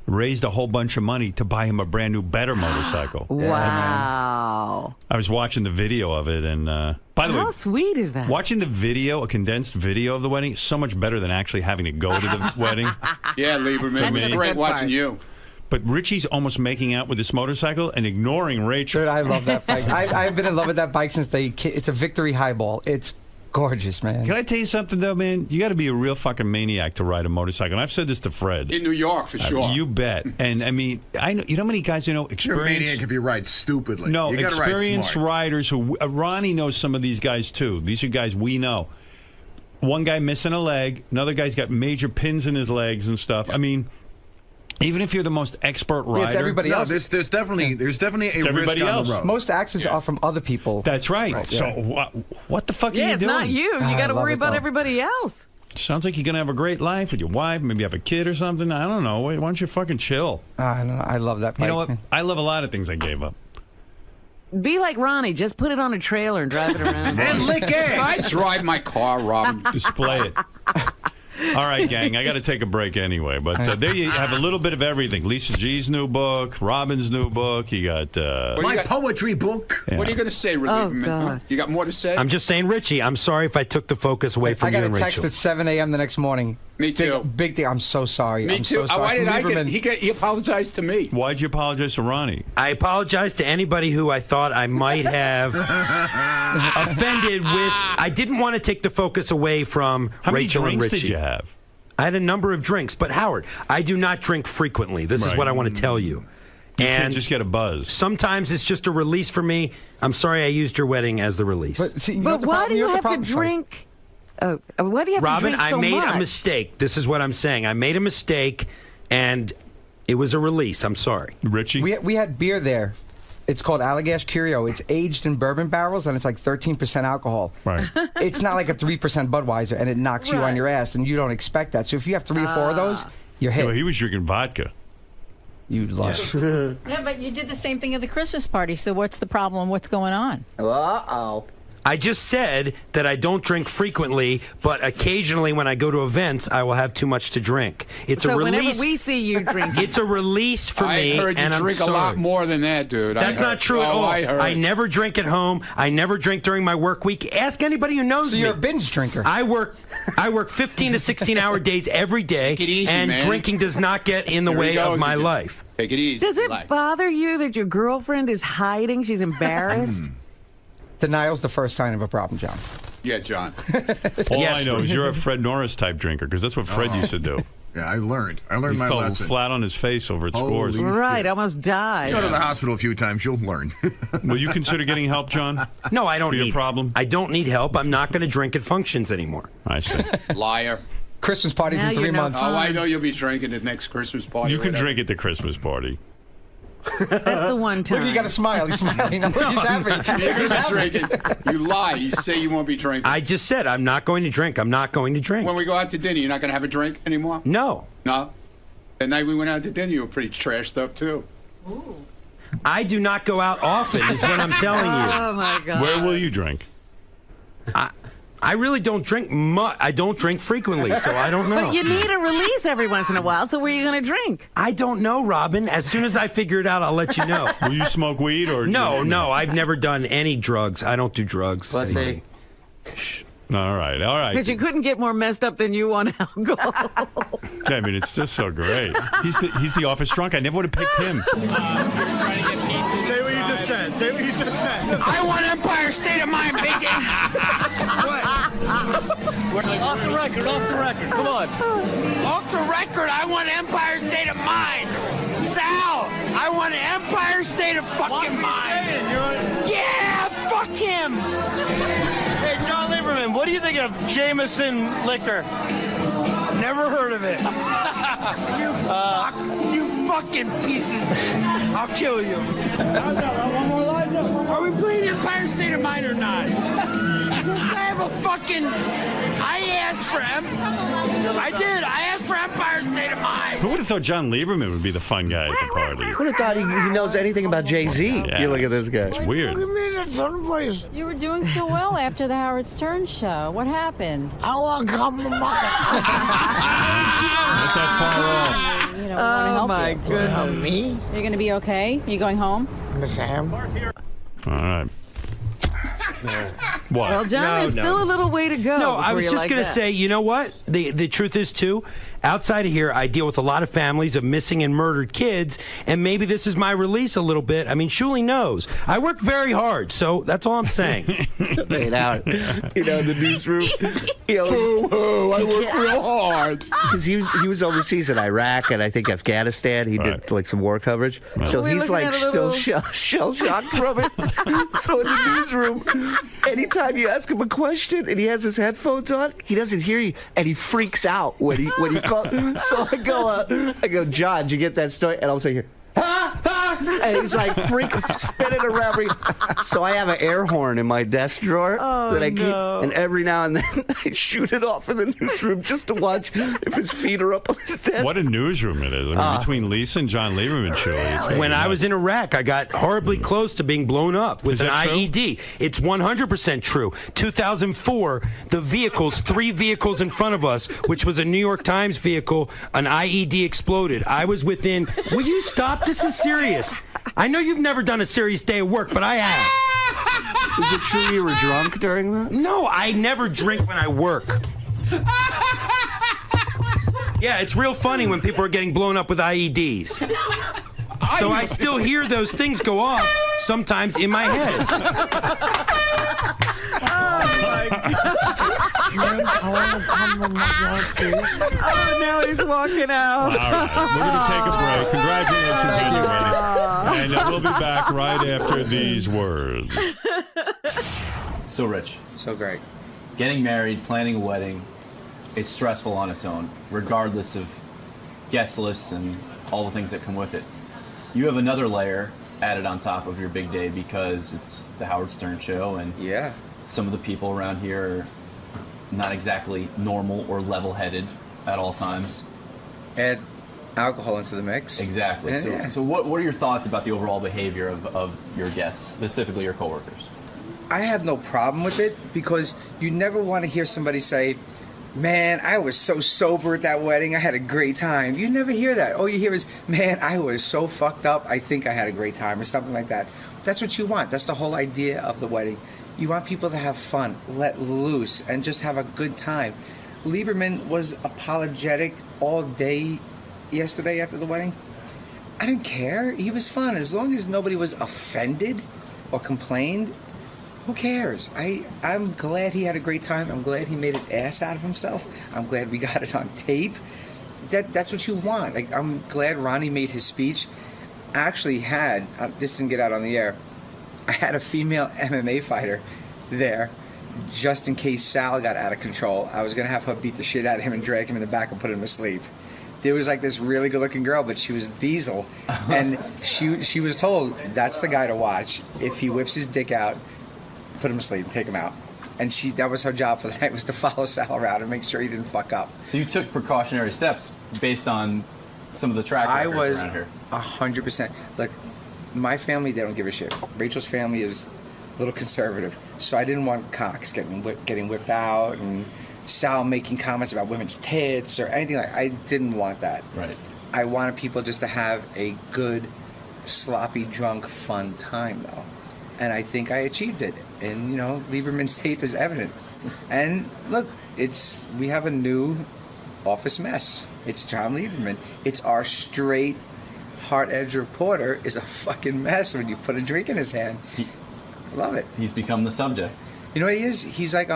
raised a whole bunch of money to buy him a brand new, better motorcycle. Wow. I was watching the video of it, and by the way, How sweet is that? watching the video, a condensed video of the wedding, is so much better than actually having to go to the wedding. Yeah, Lieberman, it was great watching you. But Richie's almost making out with this motorcycle and ignoring Rachel. Dude, I love that bike. I've been in love with that bike since it's a Victory Highball. It's gorgeous, man. Can I tell you something, though, man? You got to be a real fucking maniac to ride a motorcycle. And I've said this to Fred. In New York, for sure. You bet. And, I mean, I know, you know how many guys You're a maniac if you ride stupidly. No, you gotta ride experienced smart. riders who... Ronnie knows some of these guys, too. These are guys we know. One guy missing a leg. Another guy's got major pins in his legs and stuff. I mean... Even if you're the most expert rider, it's everybody else. There's definitely a risk on the road. Most accidents are from other people. That's right. So what the fuck are you doing? Yeah, it's not you. You got to worry about everybody else. Sounds like you're gonna have a great life with your wife. Maybe have a kid or something. I don't know. Why don't you fucking chill? I know. I love that bike. You know what? I love a lot of things I gave up. Be like Ronnie. Just put it on a trailer and drive it around. And lick it. I drive my car, Robin. Display it. All right, gang, I got to take a break anyway. But there you have a little bit of everything. Lisa G's new book, Robin's new book. You got... my poetry book. Yeah. What are you going to say, Lieberman? God. You got more to say? I'm just saying, Richie, I'm sorry if I took the focus away from I you got and a text Rachel. at 7 a.m. the next morning. Me too. Big thing. I'm so sorry. Me I'm too. so sorry. Why did I Lieberman. get... He apologized to me. Why'd you apologize to Ronnie? I apologize to anybody who I thought I might have offended with. I didn't want to take the focus away from How many Rachel and drinks Richie. did you have? I had a number of drinks, but Howard, I do not drink frequently. This is what I want to tell you. You can't just get a buzz. Sometimes it's just a release for me. I'm sorry I used your wedding as the release. But why do you have to drink? Why do you have Robin, to drink so I made much? a mistake. This is what I'm saying. I made a mistake, and it was a release. I'm sorry. Richie? We had beer there. It's called Allagash Curio. It's aged in bourbon barrels, and it's like 13% alcohol. Right. It's not like a 3% Budweiser, and it knocks you on your ass, and you don't expect that. So if you have 3 or 4 of those, you're hit. Well, he was drinking vodka. You lush. Yeah, but you did the same thing at the Christmas party. So what's the problem? What's going on? Uh-oh. I just said that I don't drink frequently, but occasionally when I go to events, I will have too much to drink. It's so a release. whenever we see you drink, It's a release for me, I heard you and I'm drink a sorry. lot more than that, dude. That's not true at all. I heard. I never drink at home. I never drink during my work week. Ask anybody who knows me. So you're a binge drinker. I work 15 to 16-hour days every day, Take it easy, and man. drinking does not get in the Here he way of goes my again. life. Take it easy. does it Relax. bother you that your girlfriend is hiding? She's embarrassed. Denial's the first sign of a problem, John. Yeah, John. All I know is you're a Fred Norris type drinker, because that's what Fred used to do. Yeah, I learned He my fell lesson. flat on his face over at Holy Scores. Right, almost died. Go to the hospital a few times, you'll learn. Will you consider getting help, John? No, I don't For your need problem? I don't need help. I'm not going to drink at functions anymore. I see. Liar. Christmas parties Now in 3 you're no months. Oh, I know you'll be drinking at next Christmas party. You or can whatever. drink at the Christmas party. That's the one time. Look, you got a smile. He's smiling. He's happy. You're He's gonna be happy. drinking. You lie. You say you won't be drinking. I just said I'm not going to drink. I'm not going to drink. When we go out to dinner, you're not going to have a drink anymore? No. No? The night we went out to dinner, you were pretty trashed up, too. I do not go out often, is what I'm telling you. Oh my God. Where will you drink? I really don't drink much. I don't drink frequently, so I don't know. But you need a release every once in a while. So where are you going to drink? I don't know, Robin. As soon as I figure it out, I'll let you know. Will you smoke weed or No, I've never done any drugs. I don't do drugs. Let's see. All right. Because you couldn't get more messed up than you on alcohol. I mean, it's just so great. He's the office drunk. I never would have picked him. Say what you just said. Say what you just said. I want Empire State of Mind, bitches! Off the record, come on. Off the record, I want Empire State of Mind! Sal, I want Empire State of fucking mind! Yeah, fuck him! Hey, John Lieberman, what do you think of Jameson liquor? Never heard of it. You fucking pieces. I'll kill you. Are we playing Empire State of Mind or not? Does this guy have a fucking... I asked for I did. I asked for Empire State of Mind. Who would have thought John Lieberman would be the fun guy at the party? Who would have thought he knows anything about Jay-Z? Yeah. You look at this guy. It's weird. You were doing so well after the Howard Stern show. What happened? I want to come to Not that far off. You know, want to help my you. goodness. Help me? You're going to be okay? Are you going home? Miss Ham? All right. What? Well, John, there's still a little way to go. No, I before was you just like going to that. say, you know what? The truth is, too, outside of here, I deal with a lot of families of missing and murdered kids, and maybe this is my release a little bit. I mean, Shuli knows. I work very hard, so that's all I'm saying. Right out. You know, in the newsroom. He always, I work real hard. Because he was overseas in Iraq and I think Afghanistan. He did like some war coverage. So We're he's looking like at a still little- shell shocked from it. So in the newsroom, anytime you ask him a question and he has his headphones on, he doesn't hear you and he freaks out when he calls. So I go, John, did you get that story? And I'll say here, and he's like spinning around me. So I have an air horn in my desk drawer that I keep, and every now and then I shoot it off in the newsroom just to watch if his feet are up on his desk. What a newsroom it is. I mean, between Lisa and John Lieberman, Shuli. When I was in Iraq, I got horribly close to being blown up with Is an that true? IED. It's 100% true. 2004, the vehicles, 3 vehicles in front of us, which was a New York Times vehicle, an IED exploded. I was within... Will you stop? This is serious. I know you've never done a serious day of work, but I have. Is it true you were drunk during that? No, I never drink when I work. Yeah, it's real funny when people are getting blown up with IEDs. So I still hear those things go off sometimes in my head. Oh, now he's walking out. All right, we're going to take a break. Congratulations on your wedding. And we'll be back right after these words. So rich. So great. Getting married, planning a wedding, it's stressful on its own, regardless of guest lists and all the things that come with it. You have another layer added on top of your big day because it's the Howard Stern show, and some of the people around here are not exactly normal or level-headed at all times. Add alcohol into the mix. Exactly. So what are your thoughts about the overall behavior of your guests, specifically your coworkers? I have no problem with it because you never want to hear somebody say, man, I was so sober at that wedding. I had a great time. You never hear that. All you hear is, man, I was so fucked up. I think I had a great time or something like that. That's what you want. That's the whole idea of the wedding. You want people to have fun, let loose, and just have a good time. Lieberman was apologetic all day yesterday after the wedding. I didn't care. He was fun. As long as nobody was offended or complained, who cares? I'm glad he had a great time. I'm glad he made an ass out of himself. I'm glad we got it on tape. That's what you want. Like, I'm glad Ronnie made his speech. I actually had, this didn't get out on the air, I had a female MMA fighter there just in case Sal got out of control. I was going to have her beat the shit out of him and drag him in the back and put him to sleep. There was like this really good-looking girl, but she was Diesel. And she was told, that's the guy to watch. If he whips his dick out, put him to sleep, take him out. And that was her job for the night, was to follow Sal around and make sure he didn't fuck up. So you took precautionary steps based on some of the track records around here. 100%. Look, my family, they don't give a shit. Rachel's family is a little conservative, so I didn't want Cox getting whipped out and Sal making comments about women's tits or anything like that. I didn't want that. Right. I wanted people just to have a good, sloppy, drunk, fun time, though. And I think I achieved it. And, Lieberman's tape is evident. And look, we have a new office mess. It's John Lieberman. It's our straight, hard-edged reporter is a fucking mess when you put a drink in his hand. Love it. He's become the subject. You know what he is? He's like,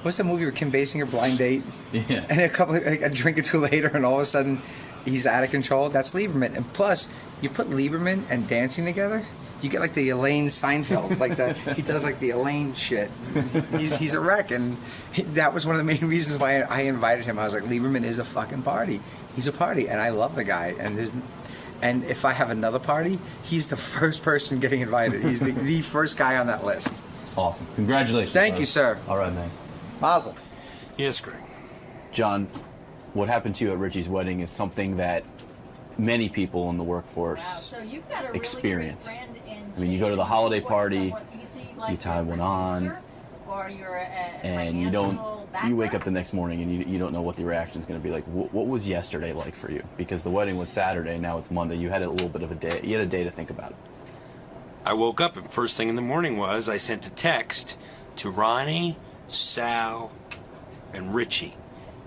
what's that movie with Kim Basinger, Blind Date? Yeah. And a drink or two later, and all of a sudden, he's out of control. That's Lieberman. And plus, you put Lieberman and dancing together, You get like the Elaine Seinfeld, like he does like the Elaine shit. He's a wreck, and that was one of the main reasons why I invited him. I was like, Lieberman is a fucking party. He's a party, and I love the guy. And if I have another party, he's the first person getting invited. He's the first guy on that list. Awesome. Congratulations. Thank you, sir. All right, man. Mazel. Yes, Greg. John, what happened to you at Richie's wedding is something that many people in the workforce experience. I mean, you go to the holiday party, you tie one on, and you wake up the next morning and you don't know what the reaction is going to be like. What was yesterday like for you? Because the wedding was Saturday, now it's Monday. You had a little bit of a day. You had a day to think about it. I woke up and first thing in the morning was I sent a text to Ronnie, Sal, and Richie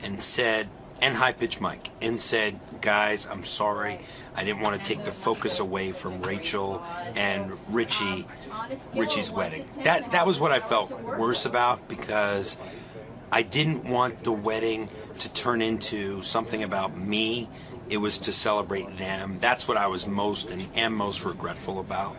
and said, and High Pitch Mike, and said, guys, I'm sorry. I didn't want to take the focus away from Rachel and Richie's wedding. That was what I felt worse about, because I didn't want the wedding to turn into something about me. It was to celebrate them. That's what I was most and am most regretful about.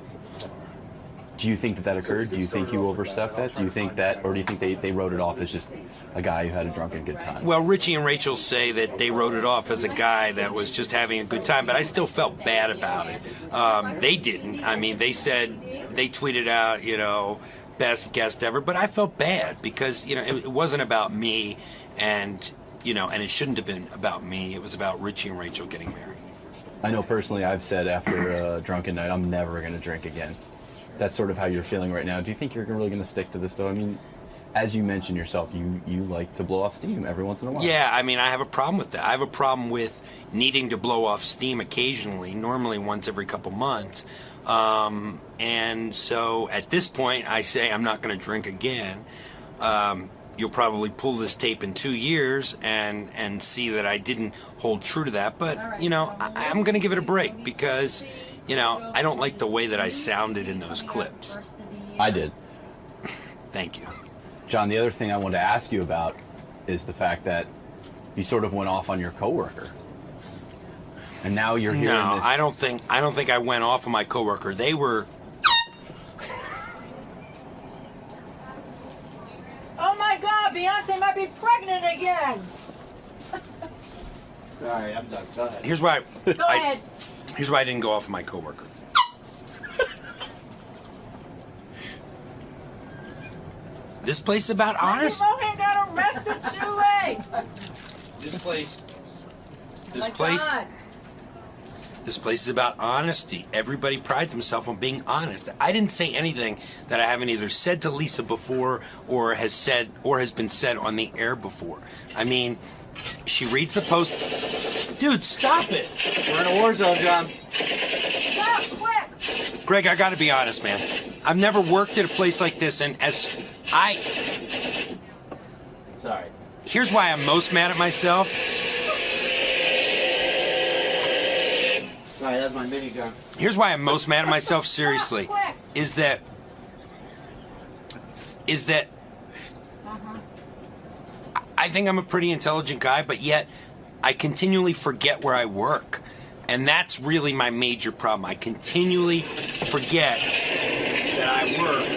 Do you think that occurred? Do you think you overstepped that? Do you think that, or do you think they wrote it off as just a guy who had a drunken good time? Well, Richie and Rachel say that they wrote it off as a guy that was just having a good time, but I still felt bad about it. They didn't. I mean, they said, they tweeted out, best guest ever, but I felt bad because, it wasn't about me, and it shouldn't have been about me. It was about Richie and Rachel getting married. I know personally I've said after a drunken night, I'm never going to drink again. That's sort of how you're feeling right now. Do you think you're really going to stick to this, though? I mean, as you mentioned yourself, you like to blow off steam every once in a while. Yeah, I mean, I have a problem with that. I have a problem with needing to blow off steam occasionally, normally once every couple months. And so at this point, I say I'm not going to drink again. You'll probably pull this tape in 2 years and see that I didn't hold true to that. But, I'm going to give it a break because... I don't like the way that I sounded in those clips. I did. Thank you. John, the other thing I wanted to ask you about is the fact that you sort of went off on your coworker. And now you're hearing this. No, I don't think I went off on my coworker. They were... Oh my God, Beyonce might be pregnant again. Sorry, I'm done. Go ahead. Here's why. Go ahead. Here's why I didn't go off my coworker. This place is about honest. Mohan got arrested too late. This place is about honesty. Everybody prides himself on being honest. I didn't say anything that I haven't either said to Lisa before or has been said on the air before. I mean, she reads the post. Dude, stop it! We're in a war zone, John. Stop, quick! Greg, I gotta be honest, man. I've never worked at a place like this, and Sorry. Here's why I'm most mad at myself. Sorry, that's my minigun. Here's why I'm most mad at myself, seriously. Is that I think I'm a pretty intelligent guy, but yet I continually forget where I work. And that's really my major problem. I continually forget that I work.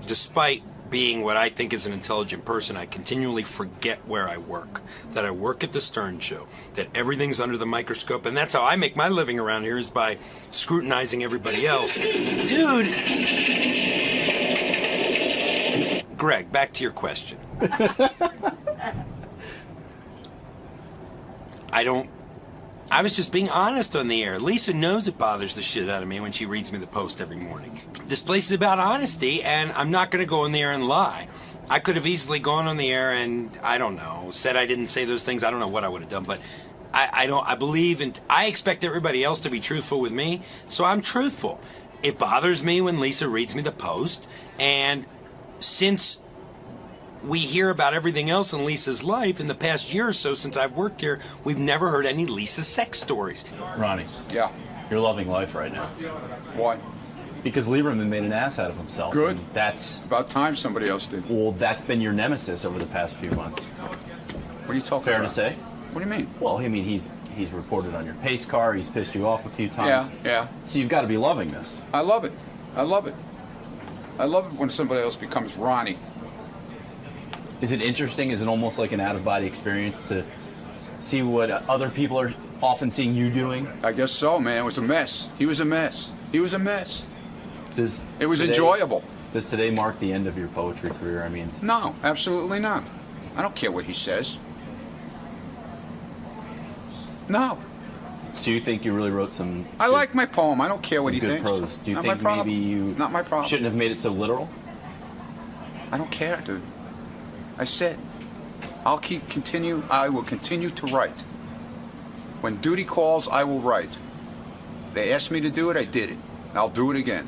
Despite being what I think is an intelligent person, I continually forget where I work. That I work at the Stern Show. That everything's under the microscope. And that's how I make my living around here, is by scrutinizing everybody else. Dude! Greg, back to your question. I was just being honest on the air. Lisa knows it bothers the shit out of me when she reads me the post every morning. This place is about honesty, and I'm not going to go in the air and lie. I could have easily gone on the air and, I don't know, said I didn't say those things. I don't know what I would have done, but I expect everybody else to be truthful with me, so I'm truthful. It bothers me when Lisa reads me the post, and since we hear about everything else in Lisa's life in the past year or so since I've worked here, we've never heard any Lisa sex stories. Ronnie. Yeah. You're loving life right now. Why? Because Lieberman made an ass out of himself. Good. That's about time somebody else did. Well, that's been your nemesis over the past few months. What are you talking about? Fair to say? What do you mean? Well, I mean, He's reported on your pace car. He's pissed you off a few times. Yeah. So you've got to be loving this. I love it. I love it. I love it when somebody else becomes Ronnie. Is it interesting? Is it almost like an out-of-body experience to see what other people are often seeing you doing? I guess so, man. It was a mess. He was a mess. He was a mess. It was today, enjoyable. Does today mark the end of your poetry career? I mean, No, absolutely not. I don't care what he says. No. so you think you really wrote some? I like my poem. I don't care what he good thinks. prose. Do you Not think my problem. maybe you Not my problem. shouldn't have made it so literal? I don't care, dude. I said, I will continue to write. When duty calls, I will write. They asked me to do it, I did it. I'll do it again.